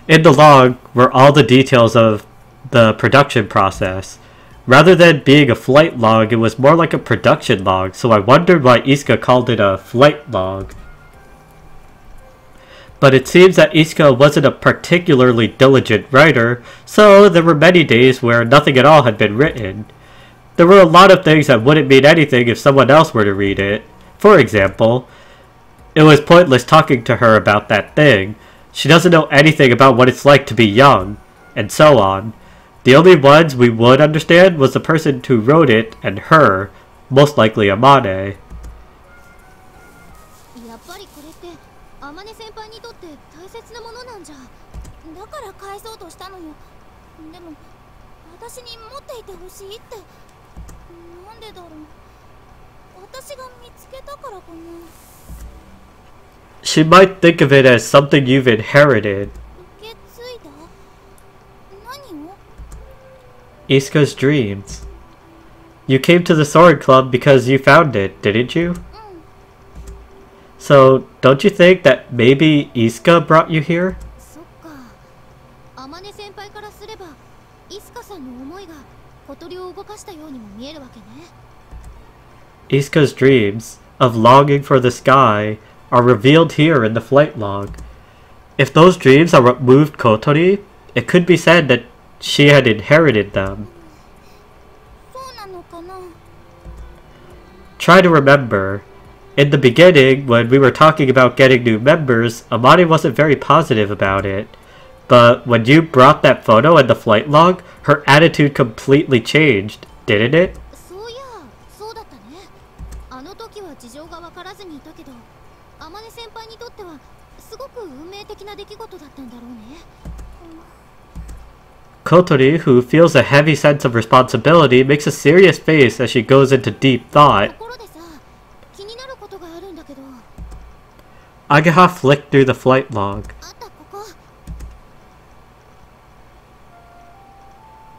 [SPEAKER 1] In the log were all the details of the production process. Rather than being a flight log, it was more like a production log, so I wondered why Isuka called it a flight log. But it seems that Isuka wasn't a particularly diligent writer, so there were many days where nothing at all had been written. There were a lot of things that wouldn't mean anything if someone else were to read it. For example, it was pointless talking to her about that thing. She doesn't know anything about what it's like to be young, and so on. The only ones we would understand was the person who wrote it and her, most likely Amane.
[SPEAKER 2] やっぱりこれって天音先輩にとって大切なものなんじゃ。だから返そうとしたのよ。でも私に持っていてほしいって。なんでだろう。私が見つけたからかな。
[SPEAKER 1] She might think of it as something you've inherited.
[SPEAKER 2] 受け継いだ？何を？
[SPEAKER 1] Isuka's dreams. You came to the Sword Club because you found it, didn't you? So, don't you think that maybe Isuka brought you here?
[SPEAKER 2] そっか。天音先輩からすれば、イスカさんの思いが小鳥を動かしたようにも見えるわけね。
[SPEAKER 1] Isuka's dreams of longing for the sky are revealed here in the flight log. If those dreams are what moved Kotori, it could be said that she had inherited them.
[SPEAKER 2] そうなのかな。
[SPEAKER 1] Try to remember. In the beginning, when we were talking about getting new members, Amane wasn't very positive about it. But when you brought that photo and the flight log, her attitude completely changed, didn't it?
[SPEAKER 2] そういや、そうだったね。あの時は事情がわからずにいたけど、天音先輩にとってはすごく運命的な出来事だったんだろうね。
[SPEAKER 1] Kotori, who feels a heavy sense of responsibility, makes a serious face as she goes into deep thought.
[SPEAKER 2] ところでさ、気になることがあるんだけど。
[SPEAKER 1] Agaha flicked through the flight log.
[SPEAKER 2] あったここ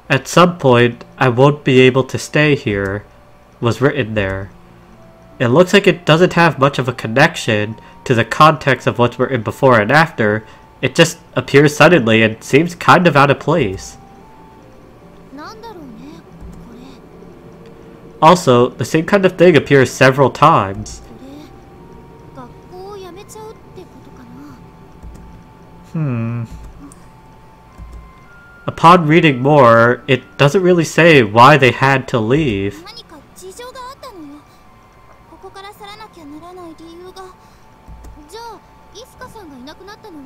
[SPEAKER 1] At some point, I won't be able to stay here, was written there. It looks like it doesn't have much of a connection to the context of what's written before and after. It just appears suddenly and seems kind of out of place.
[SPEAKER 2] なんだろうねこれ
[SPEAKER 1] Also, the same kind of thing appears several times.
[SPEAKER 2] これ学校を辞めちゃうってことかな
[SPEAKER 1] Upon reading more, it doesn't really say why they had to leave.
[SPEAKER 2] 何か事情があったのよここから去らなきゃならない理由がじゃあイスカさんがいなくなったのは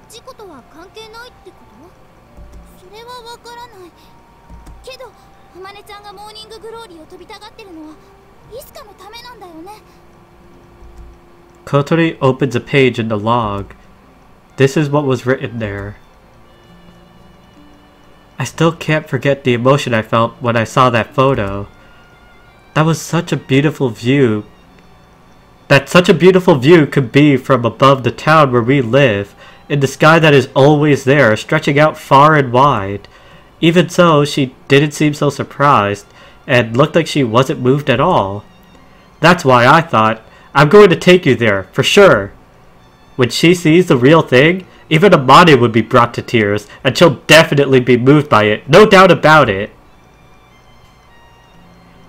[SPEAKER 2] 事故とは関係ないってことそれはわからないけどハマネちゃんがモーニンググローリーを飛びたがってるのはイスカのためなんだよね
[SPEAKER 1] Kotori opens a page in the log. This is what was written there. I still can't forget the emotion I felt when I saw that photo. That was such a beautiful view. That such a beautiful view could be from above the town where we live, in the sky that is always there, stretching out far and wide. Even so, she didn't seem so surprised, and looked like she wasn't moved at all. That's why I thought, I'm going to take you there, for sure. When she sees the real thing, even Amane would be brought to tears, and she'll definitely be moved by it, no doubt about it.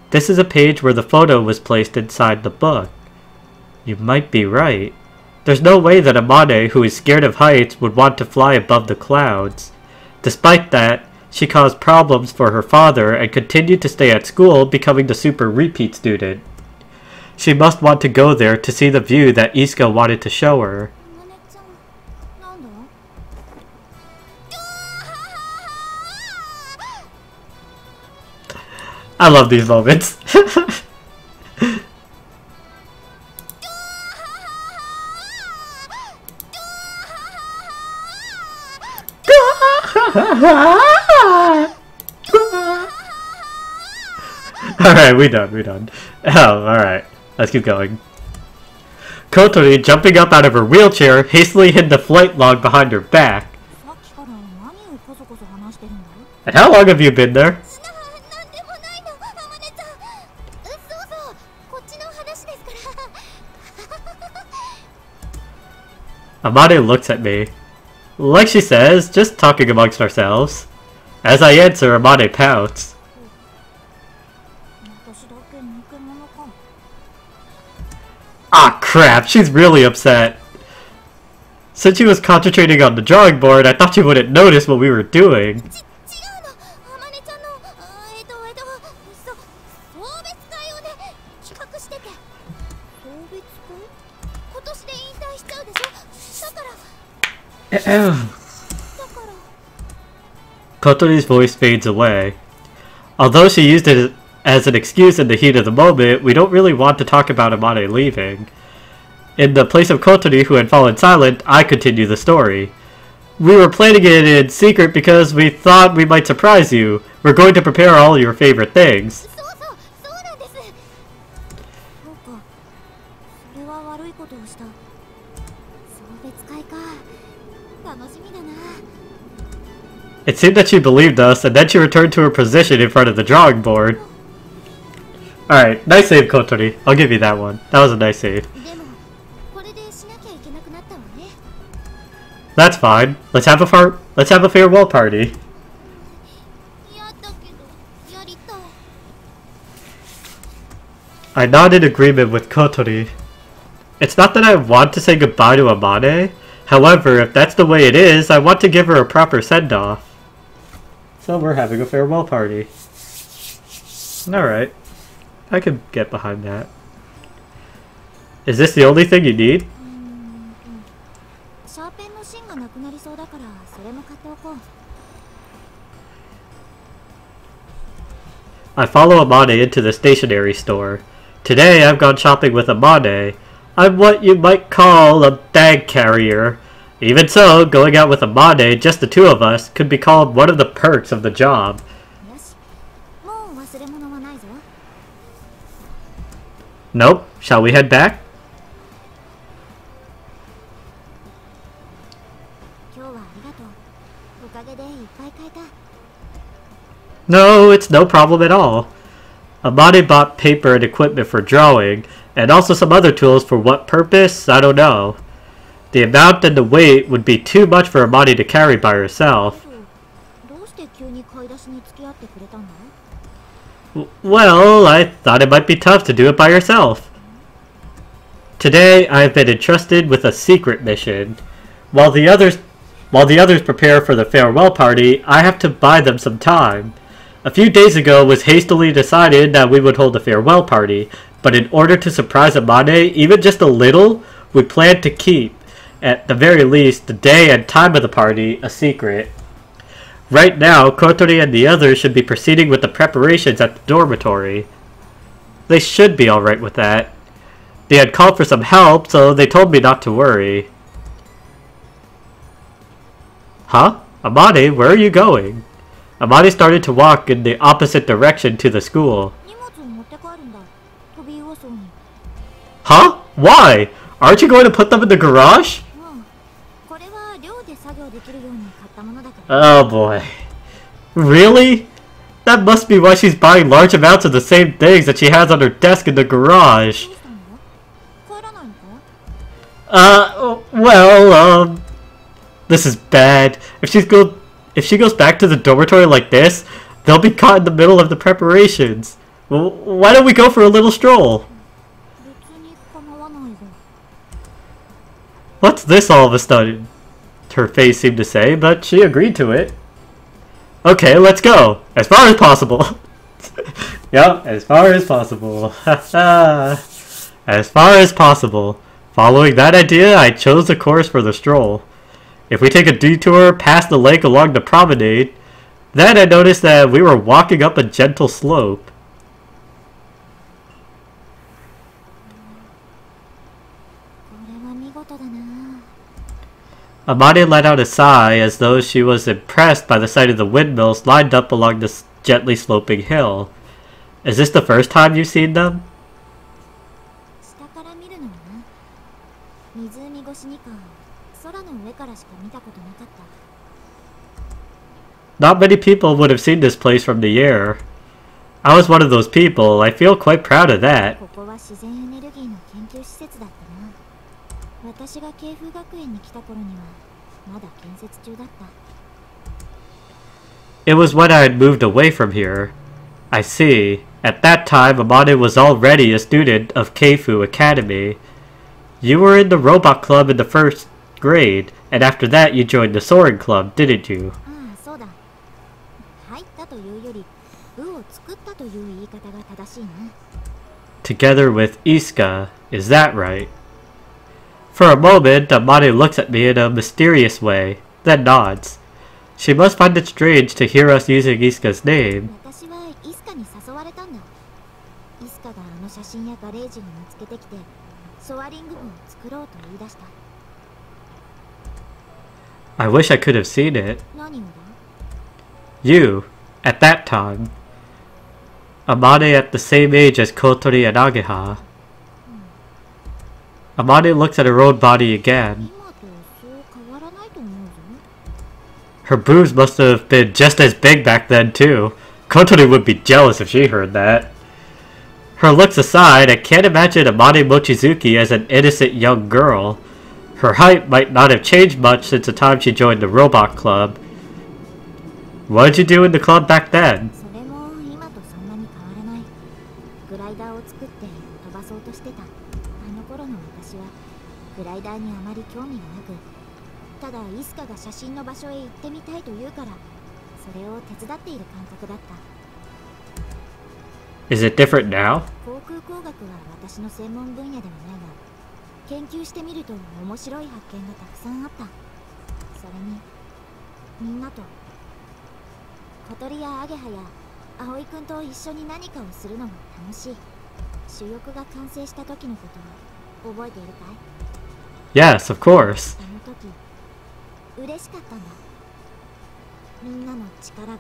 [SPEAKER 1] This is a page where the photo was placed inside the book. You might be right. There's no way that Amane, who is scared of heights, would want to fly above the clouds. Despite that, she caused problems for her father and continued to stay at school, becoming the super repeat student. She must want to go there to see the view that Isuka wanted to show her.
[SPEAKER 2] ハマネちゃんなんだ
[SPEAKER 1] I love these moments. Alright, we done. Oh, alright. Let's keep going. Kotori, jumping up out of her wheelchair, hastily hid the flight log behind her back.
[SPEAKER 2] さっきから何をこそこそ話してるんだ
[SPEAKER 1] And how long have you been there?
[SPEAKER 2] なんでもないのハマネちゃんそうそうこっちの話ですから
[SPEAKER 1] Amane looks at me. Like she says, just talking amongst ourselves. As I answer, Amane pouts.
[SPEAKER 2] 私だけ偽物か
[SPEAKER 1] Ah, crap, she's really upset. Since she was concentrating on the drawing board, I thought she wouldn't notice what we were doing.
[SPEAKER 2] 違うのハマネちゃんの送別会をね企画してて送別会今年で引退しちゃうでしょだから
[SPEAKER 1] Kotori's voice fades away. Although she used it as an excuse in the heat of the moment, we don't really want to talk about Amane leaving. In the place of Kotori, who had fallen silent, I continue the story. We were planning it in secret because we thought we might surprise you. We're going to prepare all your favorite things.
[SPEAKER 2] そうなんですそうかそれは悪いことをした送別会か楽しみだな
[SPEAKER 1] It seemed that she believed us, and then she returned to her position in front of the drawing board. Alright, nice save, Kotori. I'll give you that one. That was a nice save.
[SPEAKER 2] でもこれでしなきゃいけなくなったわね
[SPEAKER 1] That's fine. Let's have a farewell party.
[SPEAKER 2] やだけどやりたい
[SPEAKER 1] I nod in agreement with Kotori. It's not that I want to say goodbye to Amane. However, if that's the way it is, I want to give her a proper send-off. So we're having a farewell party. Alright. I can get behind that. Is this the only thing you need?
[SPEAKER 2] シャーペンの芯がなくなりそうだからそれも買っておこう
[SPEAKER 1] I follow Amane into the stationery store. Today I've gone shopping with Amane. I'm what you might call a bag carrier. Even so, going out with Amane, just the two of us, could be called one of the perks of the job.
[SPEAKER 2] よしもう忘れ物はないぞ
[SPEAKER 1] Nope. Shall we head back?
[SPEAKER 2] 今日はありがとう。おかげでいっぱい買えた。
[SPEAKER 1] No, it's no problem at all. Amane bought paper and equipment for drawing, and also some other tools. For what purpose? I don't know. The amount and the weight would be too much for Amane to carry by herself.
[SPEAKER 2] どうして急に買い出しに付き合ってくれたんだ?
[SPEAKER 1] Well, I thought it might be tough to do it by yourself. Today, I have been entrusted with a secret mission. While the others prepare for the farewell party, I have to buy them some time. A few days ago, it was hastily decided that we would hold a farewell party, but in order to surprise Amane, even just a little, we planned to keep, at the very least, the day and time of the party a secret. Right now, Kotori and the others should be proceeding with the preparations at the dormitory. They should be alright with that. They had called for some help, so they told me not to worry. Huh? Amane, where are you going? Amane started to walk in the opposite direction to the school.
[SPEAKER 2] 荷物を持って帰るんだ。飛び魚荘に。
[SPEAKER 1] Huh? Why? Aren't you going to put them in the garage?
[SPEAKER 2] これは寮で作業できるように買ったものだから。
[SPEAKER 1] Oh boy. Really? That must be why she's buying large amounts of the same things that she has on her desk in the garage.
[SPEAKER 2] どうしたの？帰らないのか？
[SPEAKER 1] Well, this is bad. If she goes back to the dormitory like this, they'll be caught in the middle of the preparations. Well, why don't we go for a little stroll?
[SPEAKER 2] 別に構わないが。
[SPEAKER 1] What's this all of a sudden? Her face seemed to say, but she agreed to it. Okay, let's go. As far as possible. Yep, as far as possible. As far as possible. Following that idea, I chose the course for the stroll. If we take a detour past the lake along the promenade, then I noticed that we were walking up a gentle slope. Amane let out a sigh as though she was impressed by the sight of the windmills lined up along this gently sloping hill. Is this the first time you've seen them?
[SPEAKER 2] 下から見るのはな。湖越しにか空の上からしか見たことなかった。
[SPEAKER 1] Not many people would have seen this place from the air. I was one of those people. I feel quite proud of that.
[SPEAKER 2] ここは自然エネルギーの研究施設だったな。私が慶風学園に来た頃にはまだ建設中だった。
[SPEAKER 1] It was when I had moved away from here. I see. At that time, Amane was already a student of Keifu Academy. You were in the robot club in the first grade, and after that you joined the soaring club, didn't you?
[SPEAKER 2] ああ、そうだ。入ったというより、部を作ったという言い方が正しいな。
[SPEAKER 1] Together with Isuka, is that right? For a moment, Amane looks at me in a mysterious way, then nods. She must find it strange to hear us using Isuka's name.
[SPEAKER 2] 私はイスカに誘われたんだ。イスカがあの写真やガレージを見つけてきて、ソアリング部を作ろうと言い出した。
[SPEAKER 1] I wish I could have seen it.
[SPEAKER 2] 何をだ?
[SPEAKER 1] You, at that time. Amane at the same age as Kotori and Ageha. Amane looks at her own body again.
[SPEAKER 2] 今とそう変わらないと思うぞ。
[SPEAKER 1] Her boobs must have been just as big back then too. Kotori would be jealous if she heard that. Her looks aside, I can't imagine Amane Mochizuki as an innocent young girl. Her height might not have changed much since the time she joined the robot club. What did you do in the club back then?
[SPEAKER 2] それも今とそんなに変わらない。グライダーを作って飛ばそうとしてた。あの頃の私はグライダーにあまり興味がなく、ただイスカが写真の場所へ行ってみたいと言うから、それを手伝っている感覚だった。
[SPEAKER 1] Is it different now?
[SPEAKER 2] 航空工学は私の専門分野ではないが、研究してみると面白い発見がたくさんあった。それにみんなと小鳥やアゲハや葵くんと一緒に何かをするのが楽しい。主翼が完成した時のことを覚えているかい?
[SPEAKER 1] Yes, of course.
[SPEAKER 2] あの時嬉しかったんだ。みんなの力が、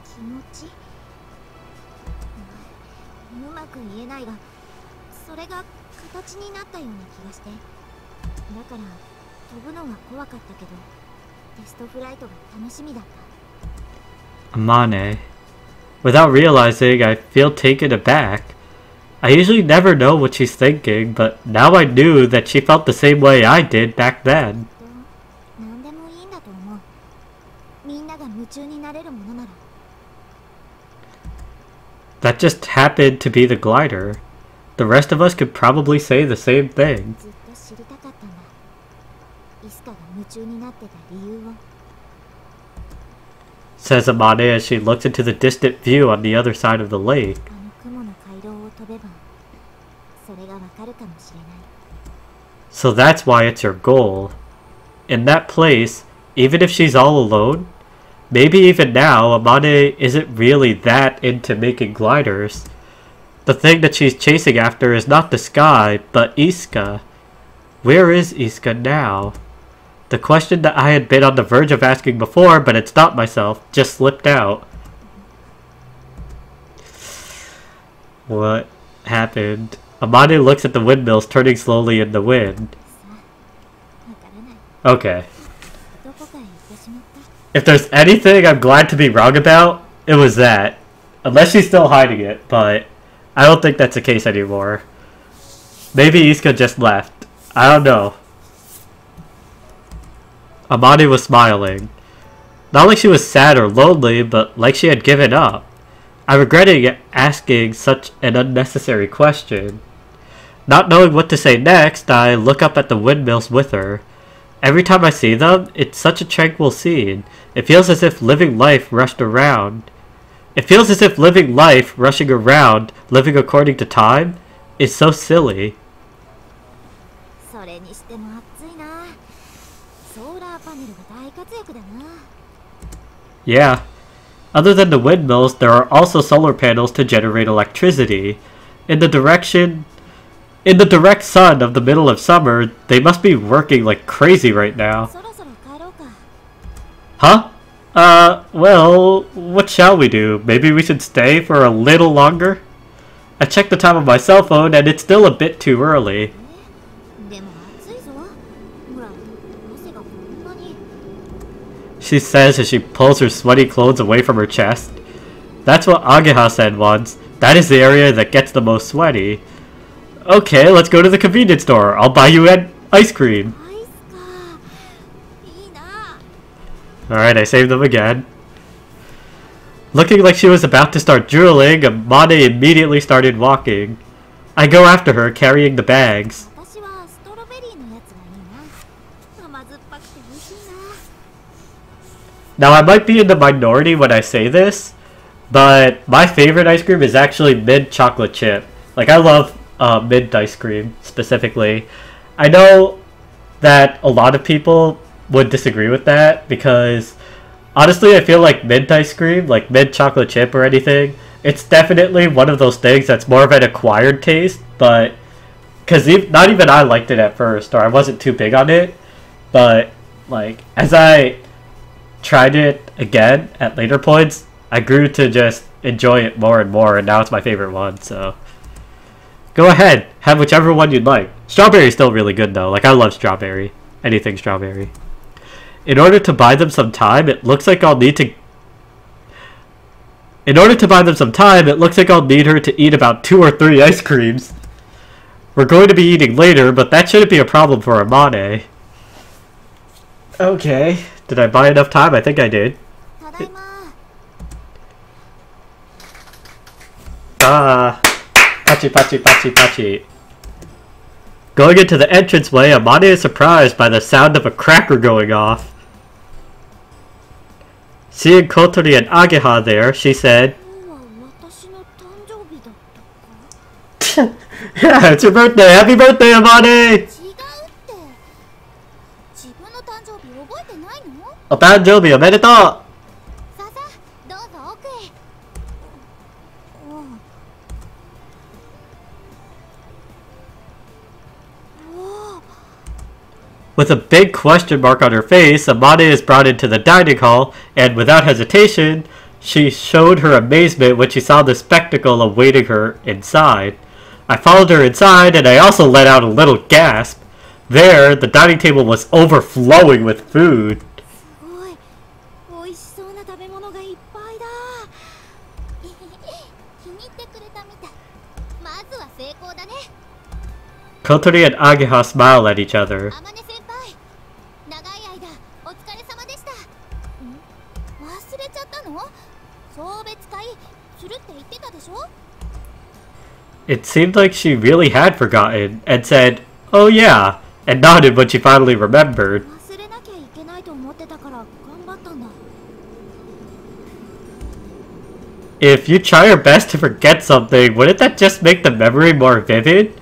[SPEAKER 2] 気持ち、うまく言えないが、それが形になったような気がして。だから飛ぶのは怖かったけど、テストフライトが楽しみだった。
[SPEAKER 1] Amane. Without realizing, I feel taken aback. I usually never know what she's thinking, but now I knew that she felt the same way I did back then.
[SPEAKER 2] 何でもいいんだと思う。みんなが夢中になれるものなら。
[SPEAKER 1] That just happened to be the glider. The rest of us could probably say the same thing.
[SPEAKER 2] ずっと知りたかったんだ。イスカが夢中になってた理由を。
[SPEAKER 1] Says Amane as she looks into the distant view on the other side of the lake.
[SPEAKER 2] あの雲の回廊を飛べば、それがわかるかもしれない。
[SPEAKER 1] So that's why it's her goal. In that place, even if she's all alone, maybe even now Amane isn't really that into making gliders. The thing that she's chasing after is not the sky, but Iska. Where is Iska now? The question that I had been on the verge of asking before, but had stopped myself, just slipped out. What happened? Amane looks at the windmills turning slowly in the wind.
[SPEAKER 2] わからない。
[SPEAKER 1] Okay.
[SPEAKER 2] どこかへ行ってしまった。
[SPEAKER 1] If there's anything I'm glad to be wrong about, it was that. Unless she's still hiding it, but I don't think that's the case anymore. Maybe Iska just left. I don't know. Amane was smiling. Not like she was sad or lonely, but like she had given up. I regretted asking such an unnecessary question. Not knowing what to say next, I look up at the windmills with her. Every time I see them, it's such a tranquil scene. It feels as if living life rushed around. It feels as if living life, rushing around, living according to time, is so silly.
[SPEAKER 2] それにしても暑いな。ソーラーパネルが大活躍だな。
[SPEAKER 1] Yeah. Other than the windmills, there are also solar panels to generate electricity. In the direct sun of the middle of summer, they must be working like crazy right now.
[SPEAKER 2] そろそろ帰ろうか。
[SPEAKER 1] Huh? Well, what shall we do? Maybe we should stay for a little longer? I checked the time on my cell phone and it's still a bit too early.
[SPEAKER 2] でも暑いぞ。ほら、汗がこんなに。
[SPEAKER 1] She says as she pulls her sweaty clothes away from her chest. That's what Ageha said once. That is the area that gets the most sweaty. Okay, let's go to the convenience store. I'll buy you an ice cream.
[SPEAKER 2] アイスか。いいな。
[SPEAKER 1] Alright, I saved them again. Looking like she was about to start drooling, Amane immediately started walking. I go after her, carrying the bags.
[SPEAKER 2] 私はストロベリーのやつがいいな。甘酸っぱくて美味しいな。
[SPEAKER 1] Now, I might be in the minority when I say this, but my favorite ice cream is actually mint chocolate chip. Like, I love mint ice cream, specifically. I know that a lot of people would disagree with that, because honestly, I feel like mint ice cream, like mint chocolate chip or anything, it's definitely one of those things that's more of an acquired taste, but because not even I liked it at first, or I wasn't too big on it, but like as I tried it again at later points, I grew to just enjoy it more and more, and now it's my favorite one. So go ahead, have whichever one you'd like. Strawberry is still really good though. Like, I love strawberry, anything strawberry. In order to buy them some time, it looks like I'll need her to eat about 2 or 3 ice creams. We're going to be eating later, but that shouldn't be a problem for Amane. Okay, did I buy enough time? I think I did.
[SPEAKER 2] ただいま。
[SPEAKER 1] Ah, pachi pachi pachi pachi. Going into the entranceway, Amane is surprised by the sound of a cracker going off. Seeing Kotori and Ageha there, she said,
[SPEAKER 2] 今日は私の誕生日だったか。
[SPEAKER 1] Yeah, it's your birthday! Happy birthday, Amane!
[SPEAKER 2] 違うって。自分の誕生日覚えてないの？
[SPEAKER 1] Otanjobi, omedetou!
[SPEAKER 2] さあさあ、どうぞ奥へ。おお。
[SPEAKER 1] With a big question mark on her face, Amane is brought into the dining hall, and without hesitation, she showed her amazement when she saw the spectacle awaiting her inside. I followed her inside, and I also let out a little gasp. There, the dining table was overflowing with food.
[SPEAKER 2] すごい美味しそうな食べ物がいっぱいだ。気に入ってくれたみたい。まずは成功だね。
[SPEAKER 1] Kotori and Ageha smile at each other.
[SPEAKER 2] 天音先輩、長い間お疲れ様でした。忘れちゃったの？送別会するって言ってたでしょ？
[SPEAKER 1] It seemed like she really had forgotten and said, "Oh yeah," and nodded when she finally remembered.
[SPEAKER 2] 忘れなきゃいけないと思ってたから頑張ったんだ。
[SPEAKER 1] If you try your best to forget something, wouldn't that just make the memory more vivid?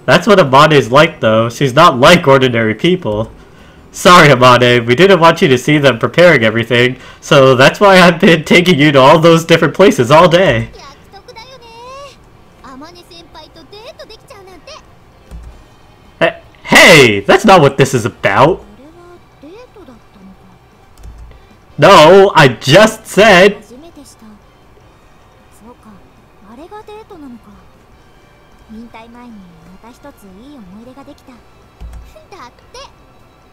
[SPEAKER 1] That's what Amane is like though. She's not like ordinary people. Sorry, Amane, we didn't want you to see them preparing everything, so that's why I've been taking you to all those different places all day.
[SPEAKER 2] 約束だよね。天音先輩とデートできちゃうなんて。
[SPEAKER 1] Hey, that's not what this is about.
[SPEAKER 2] これはデートだったのか。
[SPEAKER 1] No, I just said.
[SPEAKER 2] 初めてした。そうか、あれがデートなのか。引退前にまた一ついい思い出ができた。だって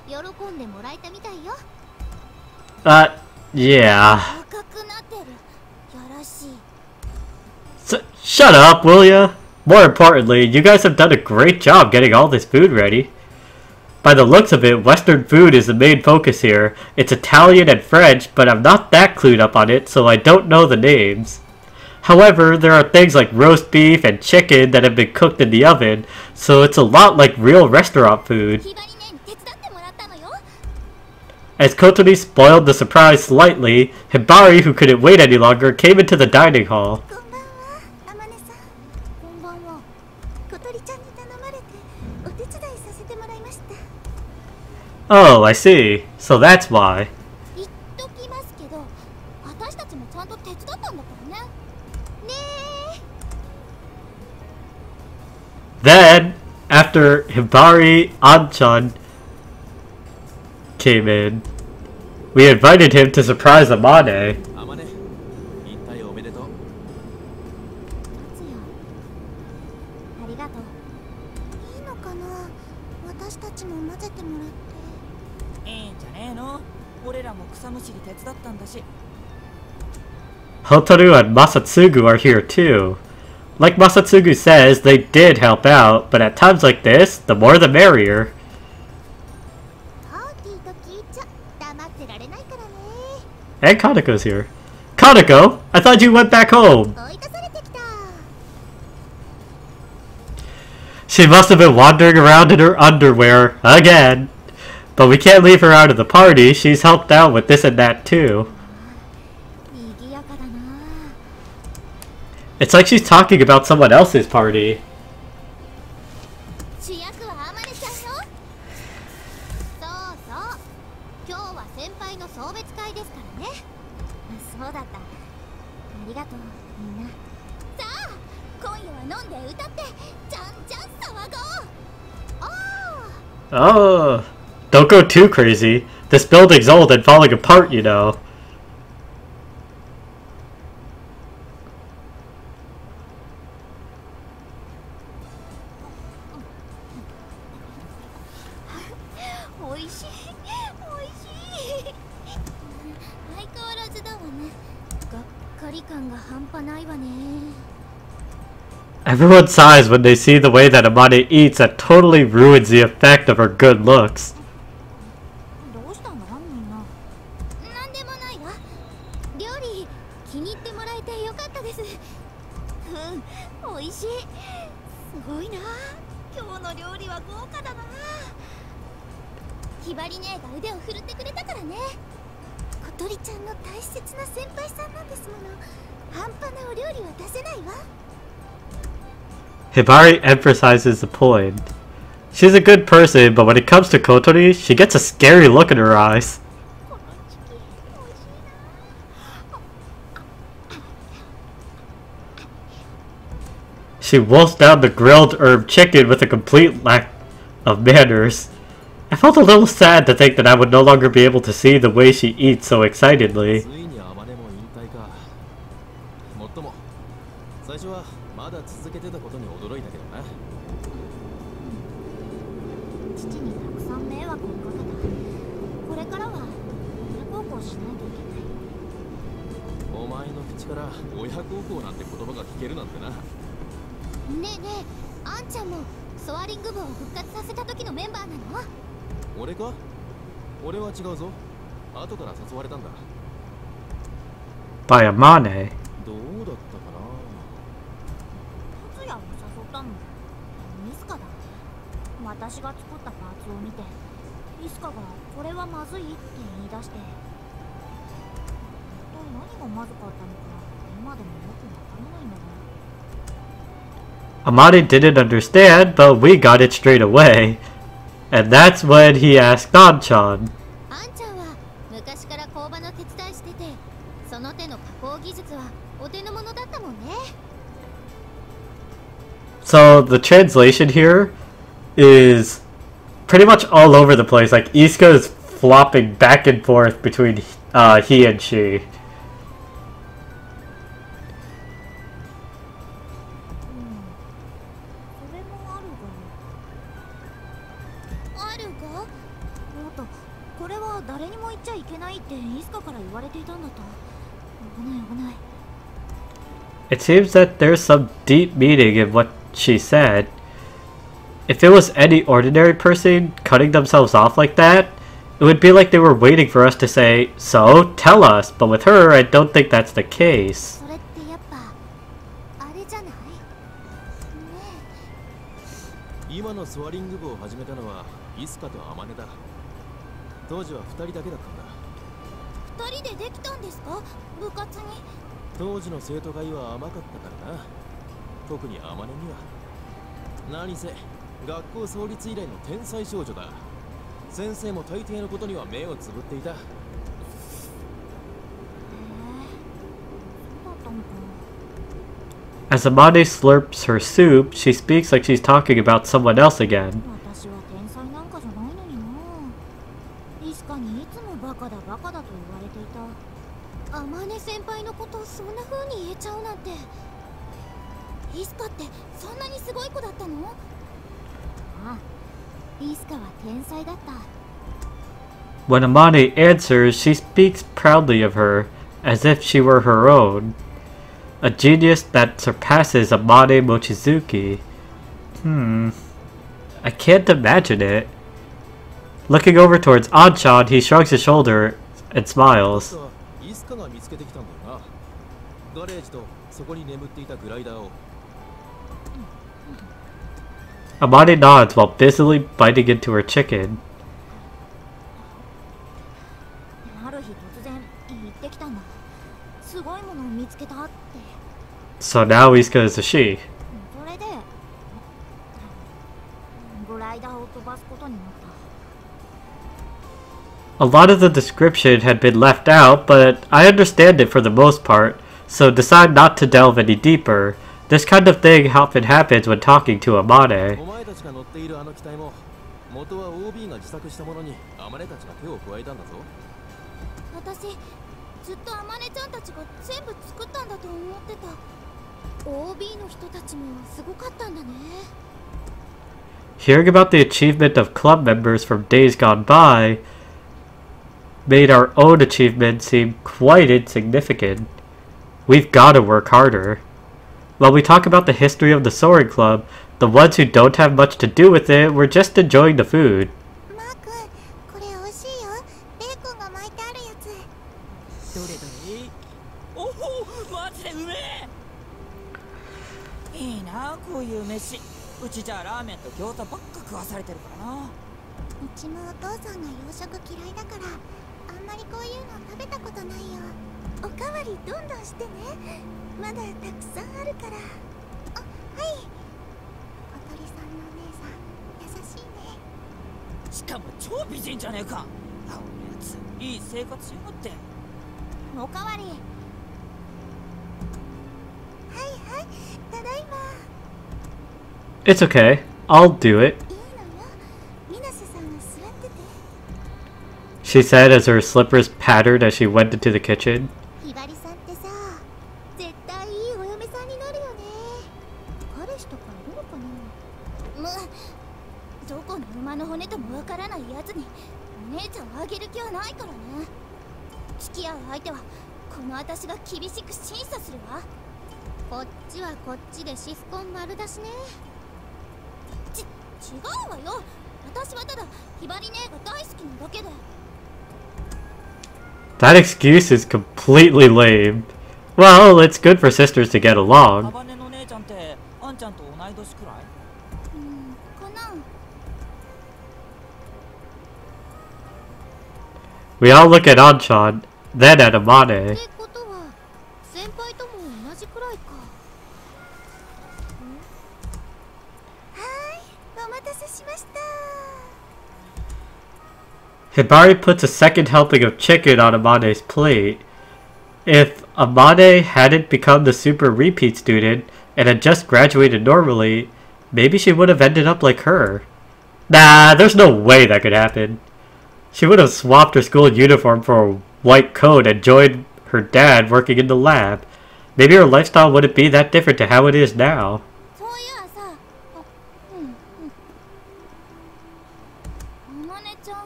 [SPEAKER 2] 喜んでもらえたみたいよ。
[SPEAKER 1] Yeah.
[SPEAKER 2] 赤くなってる。やらしい。
[SPEAKER 1] Shut up, will ya? More importantly, you guys have done a great job getting all this food ready. By the looks of it, Western food is the main focus here. It's Italian and French, but I'm not that clued up on it, so I don't know the names. However, there are things like roast beef and chicken that have been cooked in the oven, so it's a lot like real restaurant food.
[SPEAKER 2] ひばりねん手伝ってもらったのよ。
[SPEAKER 1] As Kotori spoiled the surprise slightly, Hibari, who couldn't wait any longer, came into the dining hall.
[SPEAKER 2] こんばんは、天音さん。こんばんは。小鳥ちゃんに頼まれてお手伝いさせてもらいました。
[SPEAKER 1] Oh, I see. So that's why.
[SPEAKER 2] 言っときますけど、私たちもちゃんと手伝ったんだからね。ねえ。
[SPEAKER 1] Then, after Hibari Anchan came in, we invited him to surprise Amane.
[SPEAKER 6] あまね、引退おめでとう。
[SPEAKER 2] 達也、ありがとう。いいのかな、私たちも混ぜてもらって。
[SPEAKER 3] いいんじゃねえの。俺らも草むしり手伝ったんだし。
[SPEAKER 1] Hotaru and Masatsugu are here too. Like Masatsugu says, they did help out, but at times like this, the more the merrier.
[SPEAKER 2] パーティーと聞いちゃ黙ってられないからね。
[SPEAKER 1] And Kaneko's here. Kaneko, I thought you went back home.
[SPEAKER 2] 追い出されてきた。
[SPEAKER 1] She must have been wandering around in her underwear again. But we can't leave her out of the party. She's helped out with this and that too.
[SPEAKER 2] 賑やかだな。
[SPEAKER 1] It's like she's talking about someone else's party.
[SPEAKER 2] 主役は天音ちゃんよ。そうそう。今日は先輩の送別会ですからね。そうだった。ありがとう、みんな。さあ、今夜は飲んで歌って、じゃんじゃん騒ごう。
[SPEAKER 1] Oh, don't go too crazy. This building's old and falling apart, you know.
[SPEAKER 2] おいしい、おいしい。相変わらずだわね。がっかり感が半端ないわね。
[SPEAKER 1] Everyone sighs when they see the way that Amane eats that totally ruins the effect of her good looks.
[SPEAKER 2] どうしたのみんな。なんでもないわ。料理気に入ってもらえてよかったです。おいしい。すごいな。今日の料理は豪華だな。ひばり姉が腕を振るってくれたからね。小鳥ちゃんの大切な先輩さんなんですもの。半端なお料理は出せないわ。
[SPEAKER 1] Hibari emphasizes the point. She's a good person, but when it comes to Kotori, she gets a scary look in her eyes.
[SPEAKER 2] このチキンおいしいな。
[SPEAKER 1] She wolfs down the grilled herb chicken with a complete lack of manners. I felt a little sad to think that I would no longer be able to see the way she eats so excitedly.
[SPEAKER 6] ついにあまねも引退か。もっとも最初はまだ続けてたことに驚いたけどな。
[SPEAKER 2] 父にとしないといけない。
[SPEAKER 7] お前の口から親孝行なんて言葉が聞けるなんてな。
[SPEAKER 2] ねえねえ、あんちゃんもソアリング部を復活させた時のメンバーなの？
[SPEAKER 7] 俺か？俺は違うぞ。後から誘われたんだ。
[SPEAKER 1] By Amane.
[SPEAKER 7] どうだったかな。
[SPEAKER 2] 達也を誘ったのミスカだ。私が作ったパーツを見てミスカがこれはまずいって言い出して、一体何がまずかったのか今でもよくわからないんだね。
[SPEAKER 1] Amane didn't understand, but we got it straight away. And that's when he asked Anchan.
[SPEAKER 2] あんちゃんは昔から工場の手伝いしてて、その手の加工技術はお手の物だったもんね。
[SPEAKER 1] So the translation here is pretty much all over the place. Like Iska is flopping back and forth between he and she.
[SPEAKER 2] それもあるが。あるが？おっと、これは誰にも言っちゃいけないってイスカから言われていたんだと。危ない危ない。
[SPEAKER 1] It seems that there's some deep meaning in what she said. If it was any ordinary person cutting themselves off like that, it would be like they were waiting for us to say, "So, tell us." But with her, I don't think that's the case.
[SPEAKER 2] それってやっぱあれじゃない？ね
[SPEAKER 7] 今のソアリング部を始めたのはイスカとアマネだ。当時は2人だけだったんだ。
[SPEAKER 2] え、2人でできたんですか？部活に？
[SPEAKER 7] 当時の生徒会は甘かったからな。特にアマネには。何せ学校創立以来の天才少女だ。先生も大抵のことには目をつぶっていた。
[SPEAKER 2] そうだったのか。
[SPEAKER 1] As Amane slurps her soup, she speaks like she's talking about someone else again.
[SPEAKER 2] 私は天才なんかじゃないのにな。イスカにいつもバカだバカだと言われていた。アマネ先輩のことをそんな風に言えちゃうなんて。イスカってそんなにすごい子だったの？ああ、イスカは天才だった。
[SPEAKER 1] When Amane answers, she speaks proudly of her, as if she were her own. A genius that surpasses Amane Mochizuki. I can't imagine it. Looking over towards Anchan, he shrugs his shoulder and smiles.
[SPEAKER 7] イスカが見つけてきたんだよな。ガレージとそこに眠っていたグライダーを。
[SPEAKER 1] Amane nods while busily biting into her chicken.
[SPEAKER 2] ある日突然言ってきたんだ。すごいものを見つけたって。
[SPEAKER 1] So now Iska is a she.
[SPEAKER 2] それでグライダーを飛ばすことになった。
[SPEAKER 1] A lot of the description had been left out, but I understand it for the most part, so decide not to delve any deeper. This kind of thing often happens when talking to Amane.
[SPEAKER 7] お前たちが乗っているあの機体も元は OB が自作したものにアマネたちが手を加えたんだぞ。
[SPEAKER 2] 私ずっとアマネちゃんたちが全部作ったんだと思ってた。 OB の人たちもすごかったんだね。
[SPEAKER 1] Hearing about the achievement of club members from days gone by made our own achievement seem quite insignificant. We've got to work harder. While we talk about the history of the Soaring Club, the ones who don't have much to do with it were just enjoying the food.
[SPEAKER 2] マー君、これ美味しいよ。ベーコンが巻いてあるやつ。
[SPEAKER 3] どれどれ。おお、マジでうめえ。いいなこういう飯。うちじゃラーメンと餃子ばっか食わされてるからな。
[SPEAKER 2] うちもお父さんが洋食嫌いだからあんまりこういうの食べたことないよ。おかわりどんどんしてね。まだたくさんあるから。あ、はい。小鳥さんのお姉さん優しいね。
[SPEAKER 3] しかも超美人じゃねえか。あ、おやついい生活しようって。
[SPEAKER 2] おかわり。はいはい、ただいま。
[SPEAKER 1] It's okay. I'll do it,
[SPEAKER 2] いいのよ。水瀬さんが座ってて。
[SPEAKER 1] she said as her slippers pattered as she went into the kitchen.
[SPEAKER 2] ひばりさんってさ、絶対いいお嫁さんになるよね。彼氏とかいるのかな。どこの馬の骨ともわからないやつにお姉ちゃんをあげる気はないからね。付き合う相手はこの私が厳しく審査するわ。こっちはこっちでシスコン丸出しね。違うわよ。私はただひばり姉が大好きなだけで。
[SPEAKER 1] That excuse is completely lame. Well, it's good for sisters to get
[SPEAKER 3] カ
[SPEAKER 1] along.
[SPEAKER 3] バネの姉ちゃんってあんちゃんと同い年くらい？
[SPEAKER 2] かな。
[SPEAKER 1] We all look at Anchan, then at
[SPEAKER 2] っ
[SPEAKER 1] Amane.
[SPEAKER 2] てことは先輩とも同じくらいか。はい、お待たせしました。
[SPEAKER 1] Hibari puts a second helping of chicken on Amane's plate. If Amane hadn't become the super repeat student and had just graduated normally, maybe she would have ended up like her. Nah, there's no way that could happen. She would have swapped her school uniform for a white coat and joined her dad working in the lab. Maybe her lifestyle wouldn't be that different to how it is now.
[SPEAKER 2] そういやさ、あまねちゃん、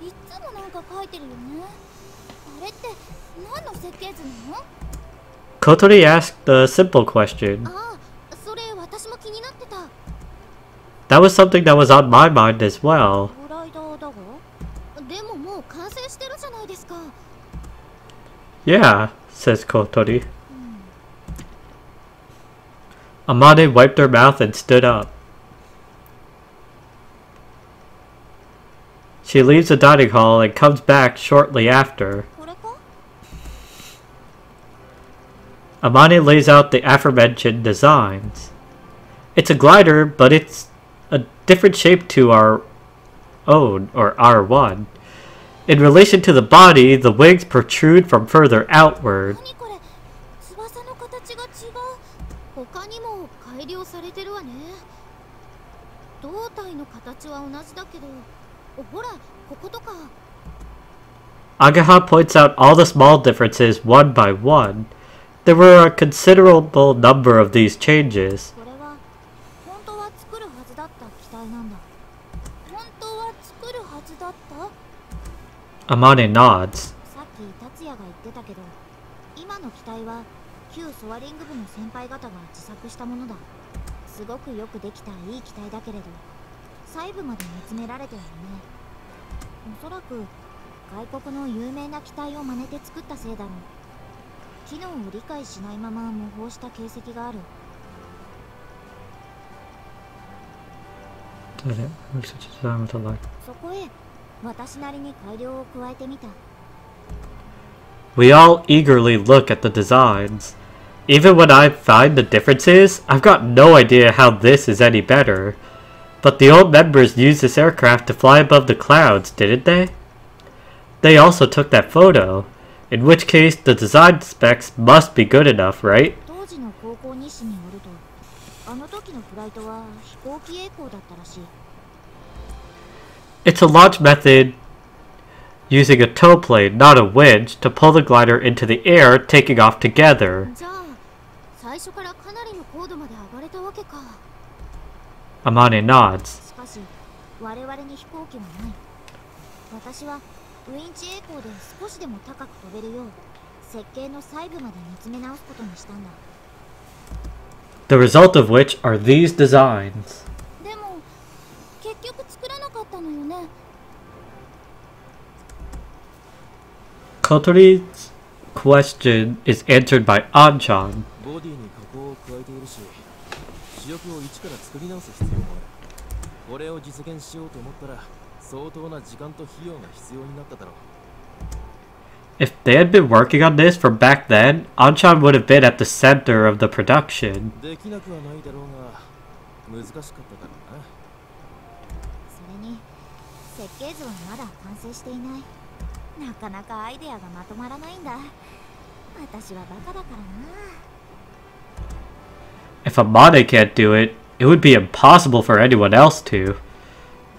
[SPEAKER 2] いつもなんか書いてるよね。あれって何の設計図なの？
[SPEAKER 1] Kotori asked a simple question.
[SPEAKER 2] ああ、それ私も気になってた。
[SPEAKER 1] That was something that was on my mind as well.
[SPEAKER 2] グライダーだが。でももう完成してるじゃないですか。
[SPEAKER 1] Yeah, says Kotori. Amane wiped her mouth and stood up. She leaves the dining hall and comes back shortly after.
[SPEAKER 2] これか？
[SPEAKER 1] Amane lays out the aforementioned designs. It's a glider, but it's a different shape to our own, or R1. In relation to the body, the wings protrude from further outward.
[SPEAKER 2] 何これ？翼の形が違う。他にも改良されてるわね。胴体の形は同じだけど、ほら、こことか。
[SPEAKER 1] Agaha points out all the small differences one by one. There were a considerable number of these changes.
[SPEAKER 2] これは本当は作るはずだった機体なんだ。本当は作るはずだった？
[SPEAKER 1] Amane nods.
[SPEAKER 2] さっき達也が言ってたけど、今の機体は旧ソアリング部の先輩方が自作したものだ。すごくよくできたいい機体だけれど、細部まで見つめられてるよね。おそらく外国の有名な機体を真似て作ったせいだろう。機能を理解しないまま模倣した形跡がある。そこへ私なりに改良を加えてみた。
[SPEAKER 1] We all eagerly look at the designs. Even when I find the differences, I've got no idea how this is any better. But the old members used this aircraft to fly above the clouds, didn't they? They also took that photo, in which case the design specs must be good enough, right?
[SPEAKER 2] 当時の高校日誌によると、あの時のフライトは飛行機曳行だったらしい。
[SPEAKER 1] It's a launch method using a tow plane, not a winch, to pull the glider into the air, taking off together.
[SPEAKER 2] じゃあ、最初からかなりの高度まで上がれたわけか。
[SPEAKER 1] Amane nods.
[SPEAKER 2] しかし、我々に飛行機はない。私はウインチ曳行で少しでも高く飛べるよう、設計の細部まで見つめ直すことにしたんだ。
[SPEAKER 1] The result of which are these designs.
[SPEAKER 2] でも、結局作らなかったのよね。
[SPEAKER 1] Kotori's question is answered by Anchan.
[SPEAKER 7] ボディに加工を加えているし、主翼を一から作り直す必要もある。これを実現しようと思ったら相当な時間と費用が必要になっただろう。
[SPEAKER 1] If they had been working on this from back then, Anchan would have been at the center of the production.
[SPEAKER 7] できなくはないだろうが難しかっただろうな。
[SPEAKER 2] それに、設計図はまだ完成していない。なかなかアイデアがまとまらないんだ。私はバカだからな。
[SPEAKER 1] If Amane can't do it, it would be impossible for anyone else to.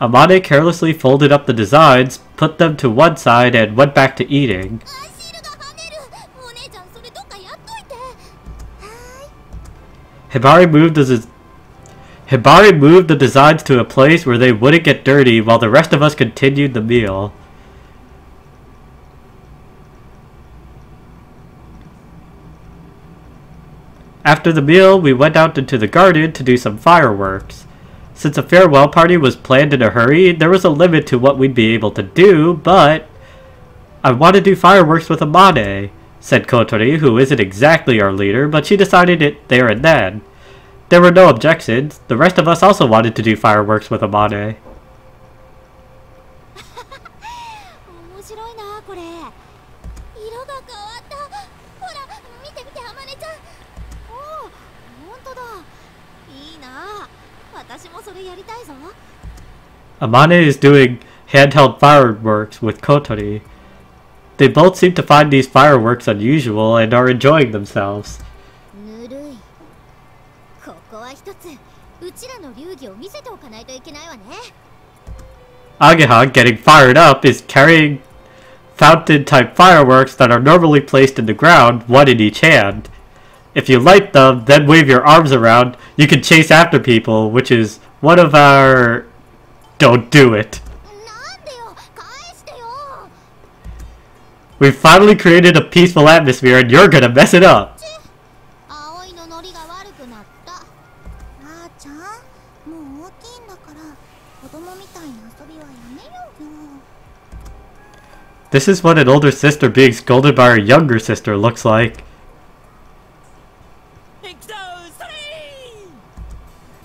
[SPEAKER 1] Amane carelessly folded up the designs, put them to one side, and went back to eating.
[SPEAKER 2] アイシールが跳ねる。お姉ちゃん、それどっかやっといて。はーい。
[SPEAKER 1] Hibari moved the designs to a place where they wouldn't get dirty while the rest of us continued the meal. After the meal, we went out into the garden to do some fireworks. Since a farewell party was planned in a hurry, there was a limit to what we'd be able to do, but I want to do fireworks with Amane, said Kotori, who isn't exactly our leader, but she decided it there and then. There were no objections. The rest of us also wanted to do fireworks with Amane.
[SPEAKER 2] 面白いなこれ。色が変わった。ほら見て見てあまねちゃん。おお、本当だ。いいな。私もそれやりたいぞ。
[SPEAKER 1] Amane is doing handheld fireworks with Kotori. They both seem to find these fireworks unusual and are enjoying themselves.
[SPEAKER 2] ぬるい。ここは一つうちらの流儀を見せておかないといけないわね。
[SPEAKER 1] Ageha, getting fired up, is carrying fountain-type fireworks that are normally placed in the ground, one in each hand. If you light them, then wave your arms around, you can chase after people, which is one of our... Don't do it.
[SPEAKER 2] なんでよ、返してよ。
[SPEAKER 1] We've finally created a peaceful atmosphere and you're gonna mess it up.
[SPEAKER 2] 葵のノリが悪くなった。あーちゃん、もう大きいんだから子供みたいな遊びはやめようよ。
[SPEAKER 1] This is what an older sister being scolded by her younger sister looks like.
[SPEAKER 3] 行くぞそれ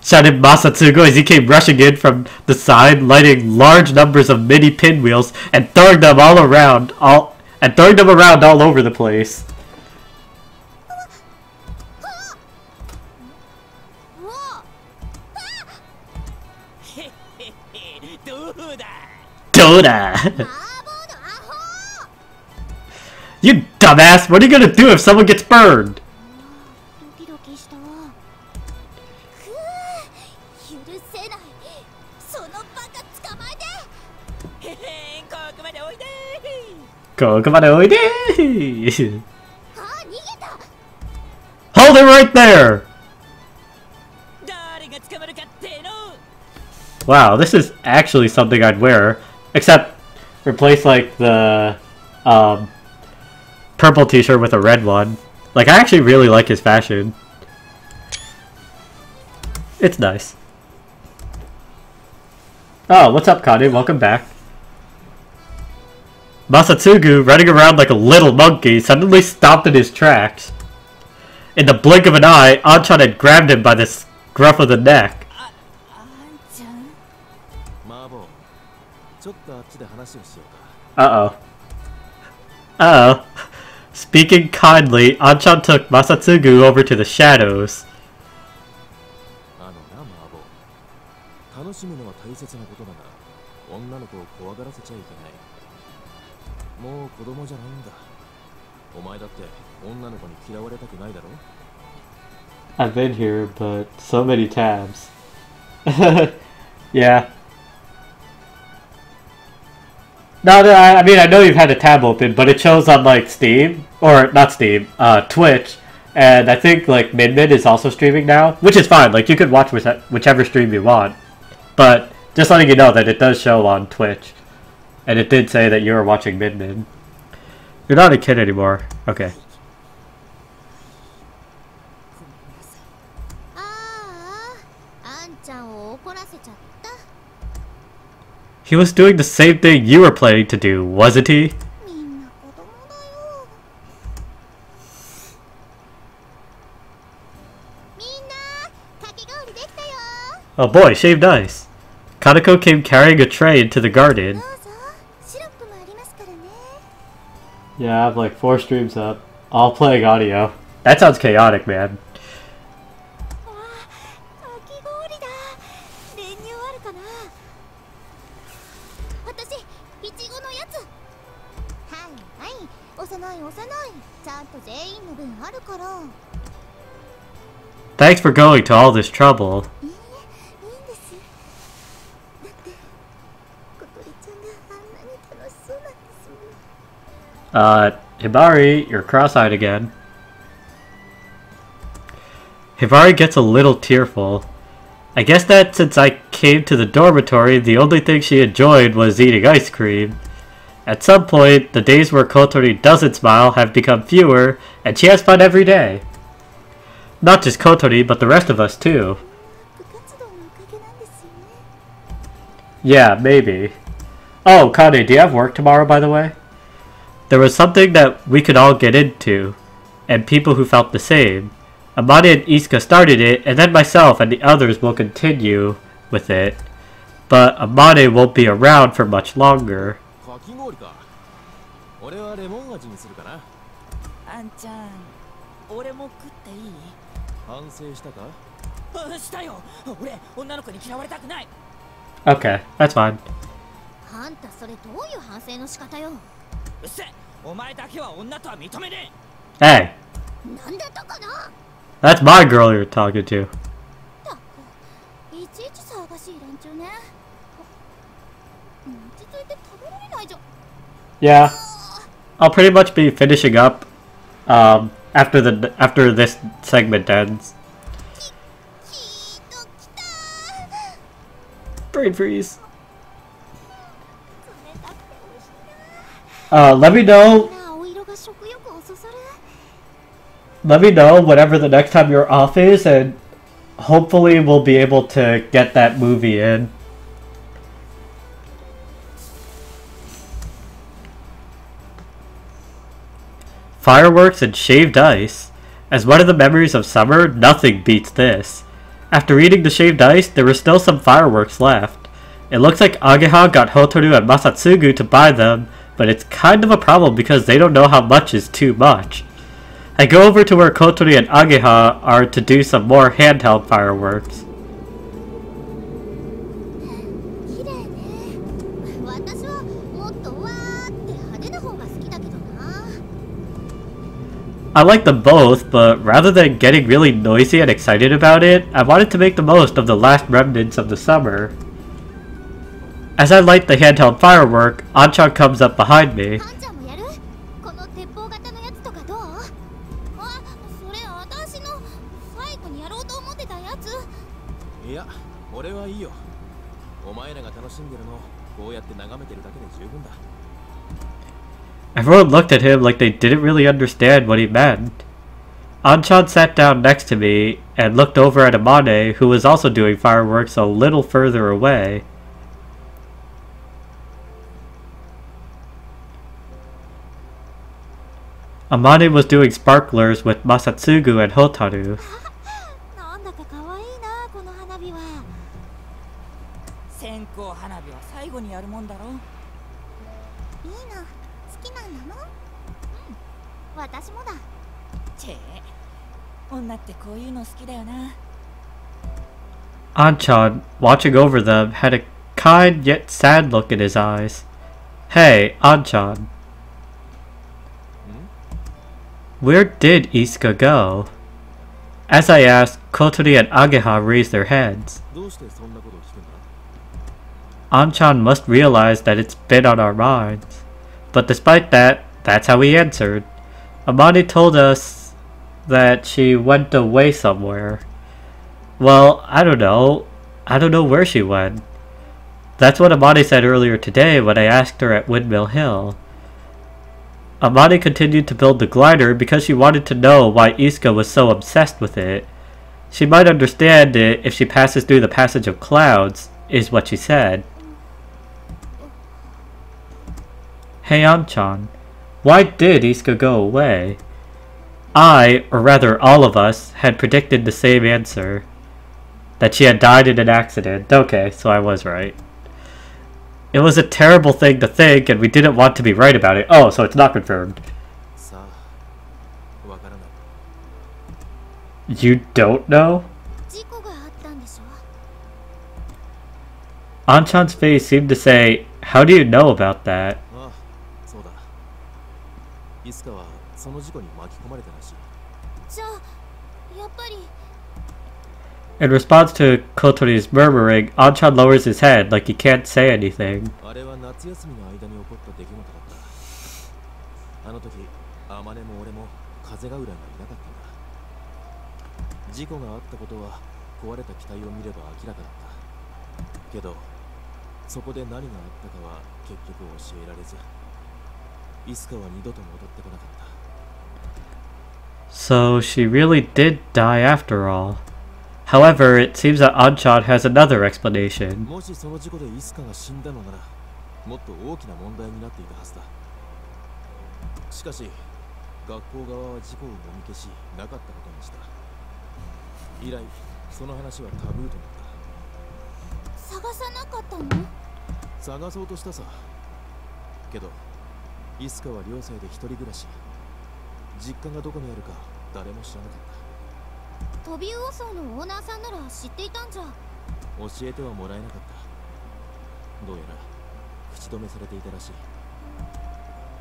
[SPEAKER 1] Shouted Masatsugo as he came rushing in from the side, lighting large numbers of mini pinwheels and throwing them around all over the place.
[SPEAKER 2] うわ、
[SPEAKER 3] へっへっへどうだ
[SPEAKER 1] Doda!
[SPEAKER 2] バーボーのアホ。
[SPEAKER 1] You dumbass! What are you gonna do if someone gets burned?
[SPEAKER 2] ドキドキしたわ。くぅ、許せない。そのバカ捕まえて。
[SPEAKER 3] へへここまでおいで
[SPEAKER 1] Go, come on, oide!
[SPEAKER 2] あ、逃げた。
[SPEAKER 1] Hold it right there!
[SPEAKER 3] 誰が捕まるかっての
[SPEAKER 1] Wow, this is actually something I'd wear. Except, replace like the, purple t-shirt with a red one. Like, I actually really like his fashion. It's nice. Oh, what's up, Kane? Welcome back. Masatsugu, running around like a little monkey, suddenly stopped in his tracks. In the blink of an eye, Anchan had grabbed him by the scruff of the neck.
[SPEAKER 3] あんちゃん
[SPEAKER 7] マーボーちょっとあっちで話をしようか
[SPEAKER 1] Uh-oh. Uh-oh. Speaking kindly, Anchan took Masatsugu over to the shadows.
[SPEAKER 7] あのなマーボー楽しむのは大切なことだが女の子を怖がらせちゃいけないもう子供じゃないんだお前だって女の子に嫌われたくないだろ
[SPEAKER 1] I've been here, but so many tabs. Yeah. No, I mean, I know you've had a tab open, but it shows on, like, Steam, or, not Steam, Twitch, and I think, like, Min is also streaming now, which is fine, like, you could watch whichever stream you want, but just letting you know that it does show on Twitch, and it did say that you were watching Min. You're not a kid anymore. Okay.
[SPEAKER 2] ああ、あんちゃんを怒らせちゃった。
[SPEAKER 1] He was doing the same thing you were planning to do, wasn't he?
[SPEAKER 2] みんな子供だよ。みんな、かき氷できたよ。
[SPEAKER 1] Oh boy, shaved ice. Kaneko came carrying a tray into the
[SPEAKER 2] どう
[SPEAKER 1] garden.
[SPEAKER 2] ぞ、シロップもありますからね。
[SPEAKER 1] Yeah, I have like 4 streams up, all playing audio. That sounds chaotic, man.
[SPEAKER 2] わあ、かき氷だ。練乳あるかな。私、いちごのやつ。はいはい、幼い幼い。ちゃんと全員の分あるから。
[SPEAKER 1] Thanks for going to all this trouble.
[SPEAKER 2] いいえ、いいんです。だって、小鳥ちゃんがあんなに楽しそうなんですもん。
[SPEAKER 1] Hibari, you're cross-eyed again. Hibari gets a little tearful. I guess that since I came to the dormitory, the only thing she enjoyed was eating ice cream. At some point, the days where Kotori doesn't smile have become fewer, and she has fun every day. Not just Kotori, but the rest of us too.
[SPEAKER 2] 部活動のおかげなんですよね。
[SPEAKER 1] Yeah, maybe. Oh, Kane, do you have work tomorrow, by the way? There was something that we could all get into, and people who felt the same. Amane and Isuka started it, and then myself and the others will continue with it. But Amane won't be around for much longer.
[SPEAKER 7] かき氷か。俺はレモン味にするかな。
[SPEAKER 3] あんちゃん、俺も食っていい？
[SPEAKER 7] 反省したか？
[SPEAKER 3] したよ。俺、女の子に嫌われたくない。
[SPEAKER 1] Okay, that's fine.
[SPEAKER 2] あんたそれどういう反省の仕方よ。
[SPEAKER 3] うっせ、お前だけは女とは認めね
[SPEAKER 1] え。Hey,
[SPEAKER 2] なんだったかな。
[SPEAKER 1] that's my girl you're talking to.
[SPEAKER 2] たく、いちいち騒がしい連中ね。落ち着いて食べられないじゃん。
[SPEAKER 1] Yeah, I'll pretty much be finishing up after this segment ends.
[SPEAKER 2] きーっときたー。
[SPEAKER 1] Brain freeze.
[SPEAKER 2] 冷たくて美味しいな。
[SPEAKER 1] Let me know.
[SPEAKER 2] 青色が食欲をそそる。
[SPEAKER 1] Let me know whenever the next time you're off is, and hopefully we'll be able to get that movie in. Fireworks and shaved ice. As one of the memories of summer, nothing beats this. After eating the shaved ice, there were still some fireworks left. It looks like Ageha got Hotaru and Masatsugu to buy them, but it's kind of a problem because they don't know how much is too much. I go over to where Kotori and Ageha are to do some more handheld fireworks.
[SPEAKER 2] 綺麗ね。私はもっとわーって派手な方が好きだけどな。
[SPEAKER 1] I like them both, but rather than getting really noisy and excited about it, I wanted to make the most of the last remnants of the summer. As I light the handheld firework, Anchan comes up behind me.
[SPEAKER 2] ハンちゃんもやる？この鉄砲型のやつとかどう？あ、それ私の最後にやろうと思ってたやつ。
[SPEAKER 7] いや、俺はいいよ。お前らが楽しんでるのをこうやって眺めてるだけで十分だ。
[SPEAKER 1] Everyone looked at him like they didn't really understand what he meant. Anchan sat down next to me and looked over at Amane, who was also doing fireworks a little further away. Amane was doing sparklers with Masatsugu and Hotaru.
[SPEAKER 2] なんだか可愛いなこの花火は。
[SPEAKER 3] 線香花火は最後にやるもんだろ。
[SPEAKER 2] いいの、好きなんだもん。うん、私もだ。
[SPEAKER 3] チェー、女ってこういうの好きだよな。
[SPEAKER 1] Anchan, watching over them, had a kind yet sad look in his eyes. Hey, Anchan. Where did Isuka go? As I asked, Kotori and Ageha raised their heads.
[SPEAKER 7] どうしてそんなことを聞くんだ？
[SPEAKER 1] Anchan must realize that it's been on our minds. But despite that, that's how he answered. Amane told us that she went away somewhere. Well, I don't know. I don't know where she went. That's what Amane said earlier today when I asked her at Windmill Hill. Amane continued to build the glider because she wanted to know why Isuka was so obsessed with it. She might understand it if she passes through the passage of clouds, is what she said. Hey Anchan, why did Isuka go away? I, or rather all of us, had predicted the same answer. That she had died in an accident. Okay, so I was right. It was a terrible thing to think, and we didn't want to be right about it. Oh, so it's not confirmed.
[SPEAKER 7] さあ、わからない。
[SPEAKER 1] You don't know?
[SPEAKER 2] 事故があったんでしょ。
[SPEAKER 1] Anchan's face seemed to say, how do you know about that?
[SPEAKER 7] ああ、そうだ。いつかはその事故に巻き込まれたらしい。
[SPEAKER 2] じゃあ、やっぱり。
[SPEAKER 1] In response to Kotori's murmuring, Anchan lowers his head like he can't say anything.
[SPEAKER 7] あれは夏休みの間に起こった出来事だった。あの時、アマネも俺も風が浦がいなかったんだ。事故があったことは壊れた機体を見れば明らかだった。けど、そこで何があったかは結局教えられず、いつかは二度と戻ってこなかった。
[SPEAKER 1] So she really did die after all. However, it seems that Anchan has another explanation.
[SPEAKER 7] もしその事故でイスカが死んだのならもっと大きな問題になっていたはずだ。しかし学校側は事故をもみ消しなかったことにした。以来その話はタブーとなった。
[SPEAKER 2] 探さなかったの？
[SPEAKER 7] 探そうとしたさ。けどイスカは寮生で一人暮らし、実家がどこにあるか誰も知らなかった。
[SPEAKER 2] トビウオ荘のオーナーさんなら知っていたんじゃ。
[SPEAKER 7] 教えてはもらえなかった。どうやら口止めされていたらしい。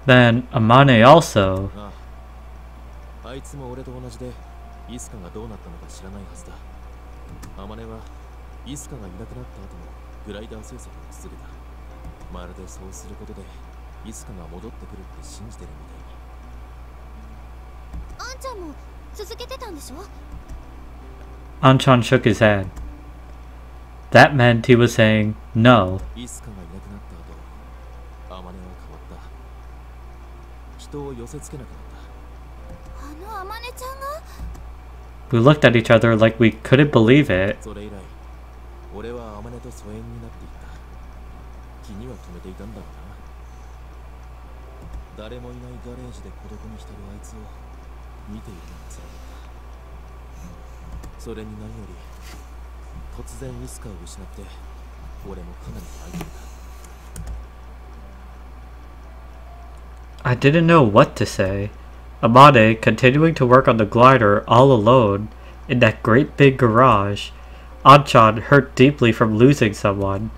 [SPEAKER 1] Then Amane also.
[SPEAKER 7] ああ、あいつも俺と同じでイスカがどうなったのか知らないはずだ。アマネはイスカがいなくなった後もグライダー制作を続けた。まるでそうすることでイスカが戻ってくるって信じてるみたいに。
[SPEAKER 2] あんちゃんも続けてたんでしょ？
[SPEAKER 1] Anchan shook his head. That meant he was saying no.
[SPEAKER 7] イスカがいなくなった後、アマネは変わった。人を寄せつけなくなった。
[SPEAKER 2] あのアマネちゃんが？
[SPEAKER 1] We looked at each other like we couldn't believe it.
[SPEAKER 7] それ以来、俺はアマネと疎遠になっていった。気には留めていたんだろうな。誰もいないガレージで孤独にしてるあいつを見ているのが辛かった。それに何より突然イスカを失って俺もかなり泣いていた。
[SPEAKER 1] I didn't know what to say. Amane, continuing to work on the glider all alone in that great big garage. Anchan hurt deeply from losing someone.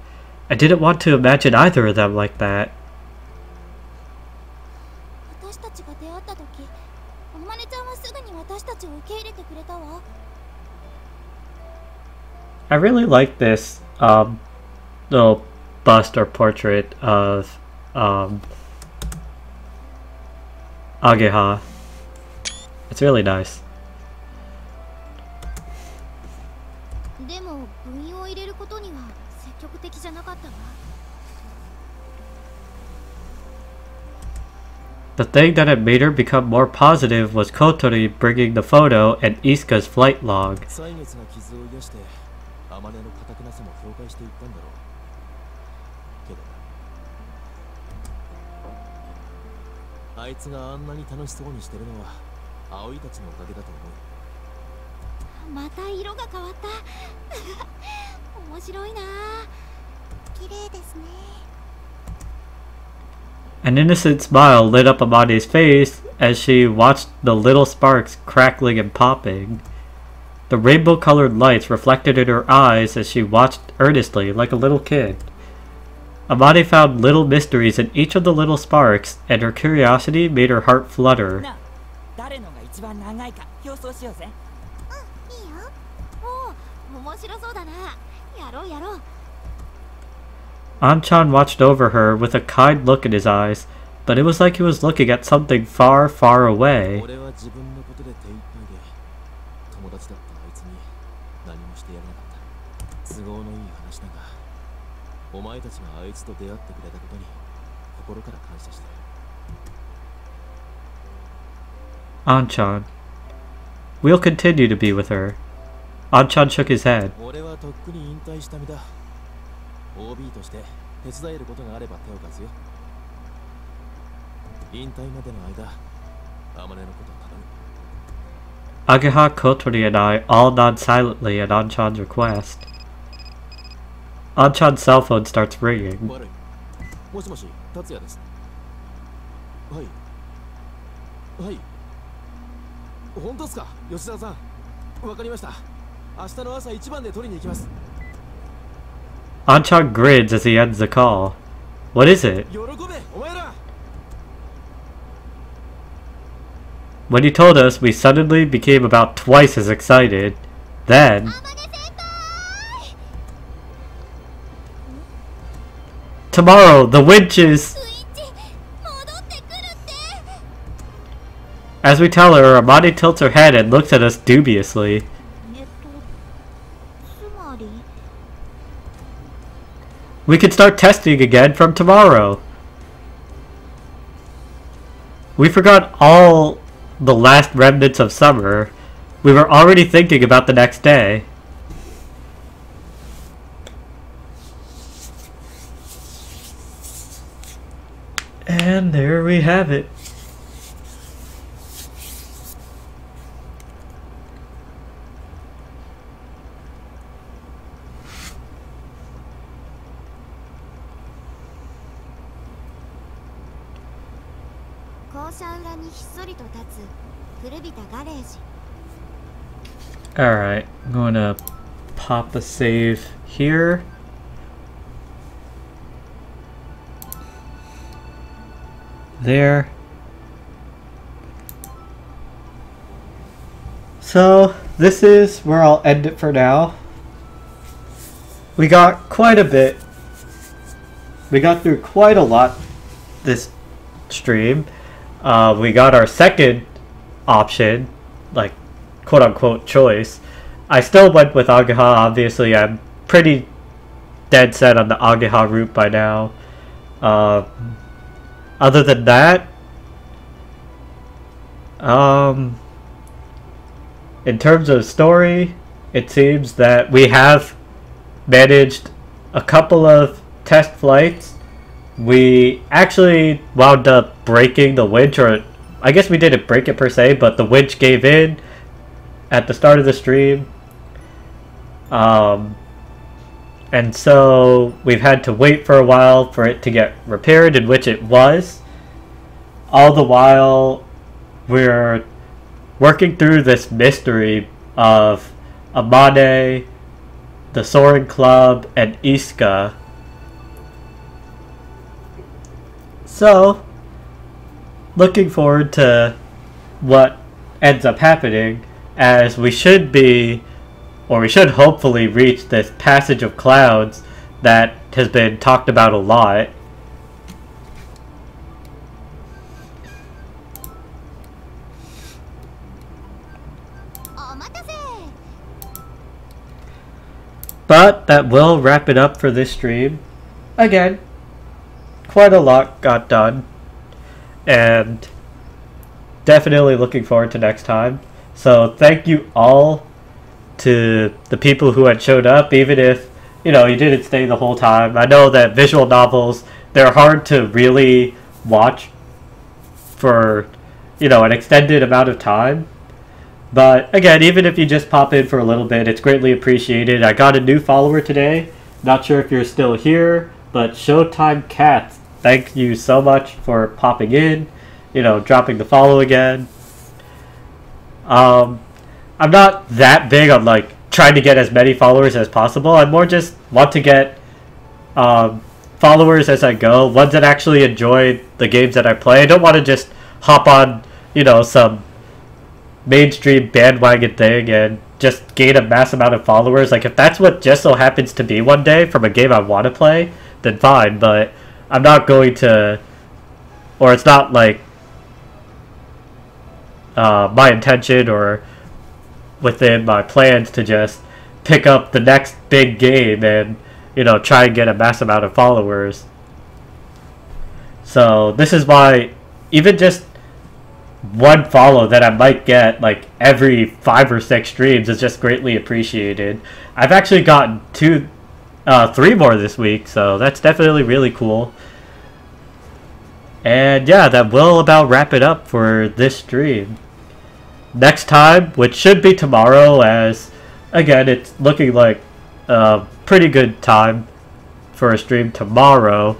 [SPEAKER 1] I didn't want to imagine either of them like that.
[SPEAKER 2] 私たちが出会った時、アマネちゃんはすぐに私たちを受け入れてくれたわ。
[SPEAKER 1] I really like this little bust or portrait of Ageha. It's really nice.
[SPEAKER 2] でも部員を入れることには積極的じゃなかったわ。
[SPEAKER 1] The thing that had made her become more positive was Kotori bringing the photo and Isuka's flight log.
[SPEAKER 7] 歳月が傷を癒してアマネの堅くなさも評価していったんだろう。けどあいつがあんなに楽しそうにしてるのは葵たちのおかげだと思う。
[SPEAKER 2] また色が変わった。面白いな。綺麗ですね。
[SPEAKER 1] An innocent smile lit up Amane's face as she watched the little sparks crackling and popping. The rainbow-colored lights reflected in her eyes as she watched earnestly like a little kid. Amane found little mysteries in each of the little sparks, and her curiosity made her heart flutter.
[SPEAKER 3] なあ、誰のが一番長いか競争しようぜ。
[SPEAKER 2] いいよ。おお、面白そうだな。やろうやろう。
[SPEAKER 1] Anchan watched over her with a kind look in his eyes, but it was like he was looking at something far, far away.
[SPEAKER 7] 俺は自分のことで手一杯で友達だったあいつに何もしてやれなかった。都合のいい話だが、お前たちがあいつと出会ってくれたことに心から感謝してる。
[SPEAKER 1] Anchan. We'll continue to be with her. Anchan shook his head.
[SPEAKER 7] 俺はとっくに引退した身だ。OB として手伝えることがあれば手を貸すよ。引退までの間、アマネのこと頼む。
[SPEAKER 1] Ageha, Kotori, and I all nod silently at Anchan's request. Anchan's cell phone starts ringing.
[SPEAKER 7] 悪い。もしもし、達也です。はい。はい。本当ですか、吉田さん。わかりました。明日の朝一番で取りに行きます。
[SPEAKER 1] Anchan grins as he ends the call. What is it?
[SPEAKER 7] 喜べ、お前ら。
[SPEAKER 1] When he told us, we suddenly became about twice as excited. Then... Tomorrow, the winches!
[SPEAKER 2] スイッチ戻ってくるって。
[SPEAKER 1] As we tell her, Amani tilts her head and looks at us dubiously.
[SPEAKER 2] つまり
[SPEAKER 1] We can start testing again from tomorrow. We forgot all the last remnants of summer, we were already thinking about the next day. And there we have it. Alright, I'm going to pop a save here. There. So, this is where I'll end it for now. We got quite a bit. We got through quite a lot this stream. We got our second option, like quote-unquote choice. I still went with Ageha. Obviously, I'm pretty dead set on the Ageha route by now. Other than that, in terms of story, it seems that we have managed a couple of test flights. We actually wound up breaking the winch, or I guess we didn't break it per se, but the winch gave in at the start of the stream. And so we've had to wait for a while for it to get repaired, in which it was. All the while, we're working through this mystery of Amane, the Soaring Club, and Iska. So, looking forward to what ends up happening, as we should be, or we should hopefully reach this passage of clouds that has been talked about a lot. But that will wrap it up for this stream. Again, quite a lot got done, and definitely looking forward to next time. So thank you all to the people who had showed up, even if, you know, you didn't stay the whole time. I know that visual novels, they're hard to really watch for, you know, an extended amount of time. But again, even if you just pop in for a little bit, it's greatly appreciated. I got a new follower today. Not sure if you're still here, but Showtime Cats, thank you so much for popping in, you know, dropping the follow again. I'm not that big on like trying to get as many followers as possible. I more just want to get followers as I go, ones that actually enjoy the games that I play. I don't want to just hop on, you know, some mainstream bandwagon thing and just gain a mass amount of followers. Like, if that's what just so happens to be one day from a game I want to play, then fine, but I'm not going to, or it's not like my intention or within my plans to just pick up the next big game and, you know, try and get a mass amount of followers. So this is why even just one follow that I might get like every 5 or 6 streams is just greatly appreciated. I've actually gotten 3 more this week, so that's definitely really cool. And yeah, that will about wrap it up for this stream. Next time, which should be tomorrow, as again it's looking like a pretty good time for a stream tomorrow,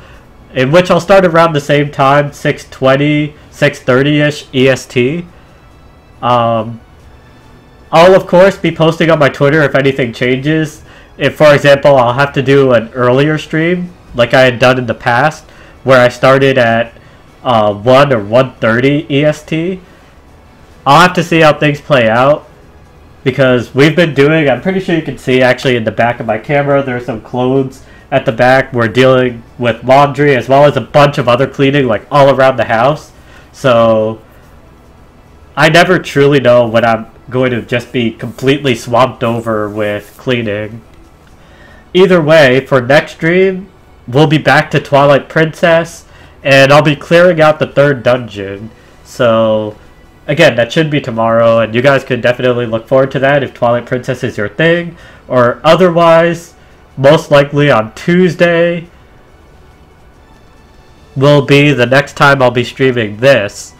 [SPEAKER 1] in which I'll start around the same time, 6:20, 6:30ish EST. I'll of course be posting on my Twitter if anything changes. If, for example, I'll have to do an earlier stream like I had done in the past, where I started at 1 or 1:30 EST. I'll have to see how things play out, because we've been doing, I'm pretty sure you can see actually in the back of my camera, there's some clothes at the back. We're dealing with laundry as well as a bunch of other cleaning like all around the house. So I never truly know when I'm going to just be completely swamped over with cleaning. Either way, for next stream, we'll be back to Twilight Princess, and I'll be clearing out the 3rd dungeon. So again, that should be tomorrow, and you guys could definitely look forward to that if Twilight Princess is your thing. Or otherwise, most likely on Tuesday will be the next time I'll be streaming this.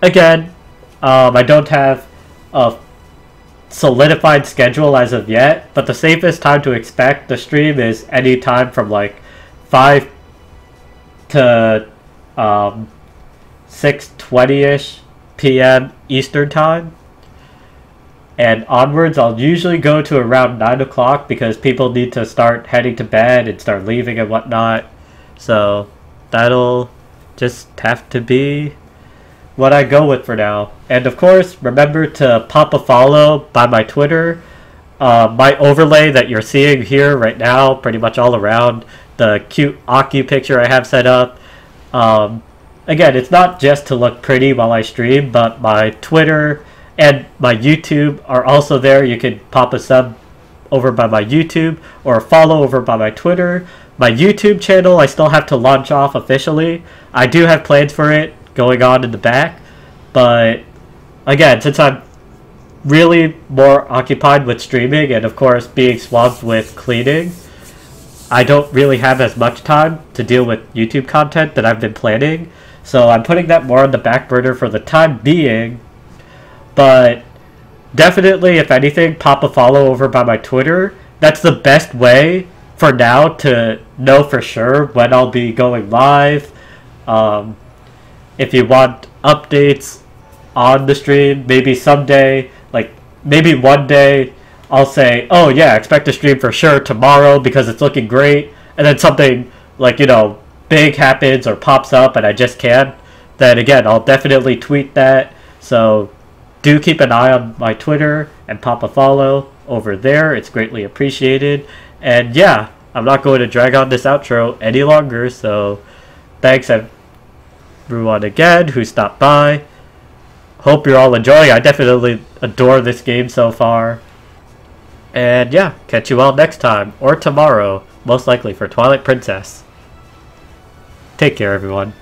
[SPEAKER 1] Again, I don't have a solidified schedule as of yet, but the safest time to expect the stream is any time from like 5 to 6:20ish p.m. Eastern time. And onwards, I'll usually go to around 9 o'clock because people need to start heading to bed and start leaving and whatnot. So that'll just have to be what I go with for now. And of course, remember to pop a follow by my Twitter. My overlay that you're seeing here right now, pretty much all around, the cute Aki picture I have set up. Again, it's not just to look pretty while I stream, but my Twitter and my YouTube are also there. You can pop a sub over by my YouTube or a follow over by my Twitter. My YouTube channel, I still have to launch off officially. I do have plans for it going on in the back, but again, since I'm really more occupied with streaming and of course being swamped with cleaning, I don't really have as much time to deal with YouTube content that I've been planning. So I'm putting that more on the back burner for the time being. But definitely, if anything, pop a follow over by my Twitter. That's the best way for now to know for sure when I'll be going live. If you want updates on the stream, maybe someday, like maybe one day, I'll say, oh yeah, expect a stream for sure tomorrow because it's looking great. And then something like, you know, big happens or pops up and I just can't. Then again, I'll definitely tweet that. So do keep an eye on my Twitter and pop a follow over there. It's greatly appreciated. And yeah, I'm not going to drag on this outro any longer. So thanks everyone again who stopped by. Hope you're all enjoying. I definitely adore this game so far. And yeah, catch you all next time or tomorrow, most likely for Twilight Princess. Take care, everyone.